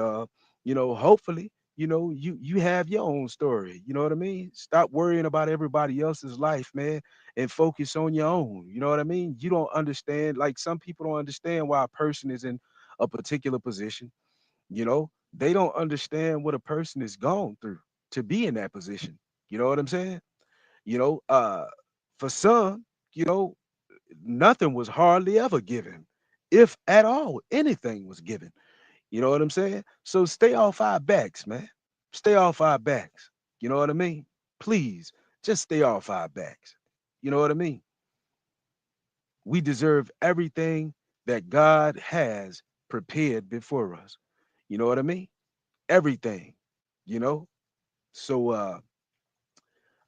hopefully, you have your own story. You know what I mean? Stop worrying about everybody else's life, man, and focus on your own. You know what I mean? You don't understand, like some people don't understand why a person is in a particular position. They don't understand what a person is gone through to be in that position. You know what I'm saying? You know, uh, for some, you know, nothing was hardly ever given, if at all anything was given. You know what I'm saying? So stay off our backs, man. Stay off our backs. You know what I mean? Please, just stay off our backs. You know what I mean? We deserve everything that God has prepared before us. You know what I mean? Everything. You know? So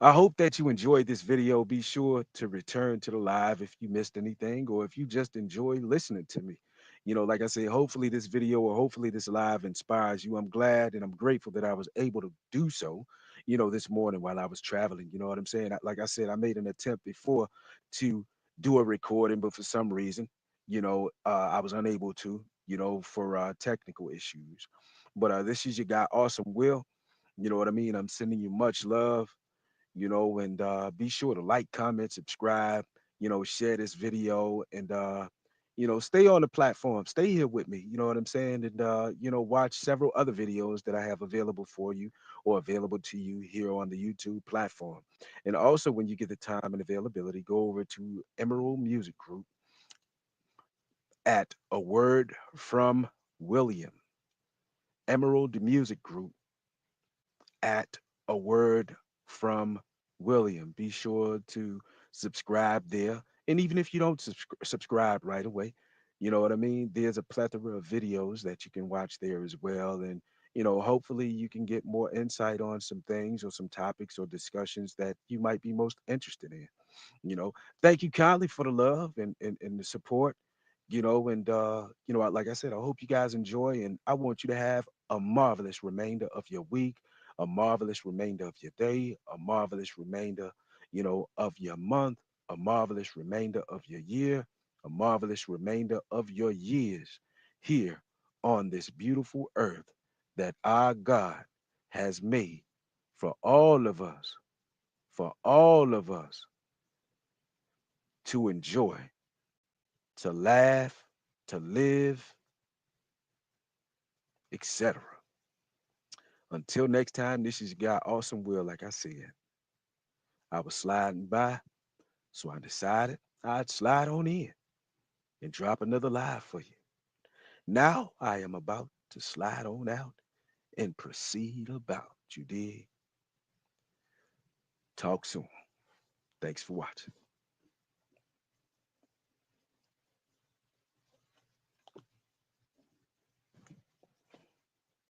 I hope that you enjoyed this video. Be sure to return to the live if you missed anything or if you just enjoy listening to me. Like I said, hopefully this video or hopefully this live inspires you. I'm glad and I'm grateful that I was able to do so, this morning while I was traveling. You know what I'm saying? Like I said, I made an attempt before to do a recording, but for some reason, I was unable to, for technical issues. But this is your guy, Awesome Will. You know what I mean? I'm sending you much love, and be sure to like, comment, subscribe, share this video, and stay on the platform, stay here with me, you know what I'm saying? And watch several other videos that I have available for you or available to you here on the YouTube platform. And also when you get the time and availability, go over to Emerald Music Group at A Word from William. Emerald Music Group at A Word from William. Be sure to subscribe there. And even if you don't subscribe right away, you know what I mean? There's a plethora of videos that you can watch there as well. And, hopefully you can get more insight on some things or some topics or discussions that you might be most interested in. you know Thank you kindly for the love and the support. And like I said, I hope you guys enjoy, and I want you to have a marvelous remainder of your week, a marvelous remainder of your day, a marvelous remainder of your month, a marvelous remainder of your year, a marvelous remainder of your years here on this beautiful earth that our God has made for all of us, to enjoy, to laugh, to live, etc. Until next time, this is guy Awesome Will. Like I said, I was sliding by, so I decided I'd slide on in and drop another live for you. Now I am about to slide on out and proceed about. You dig? Talk soon. Thanks for watching.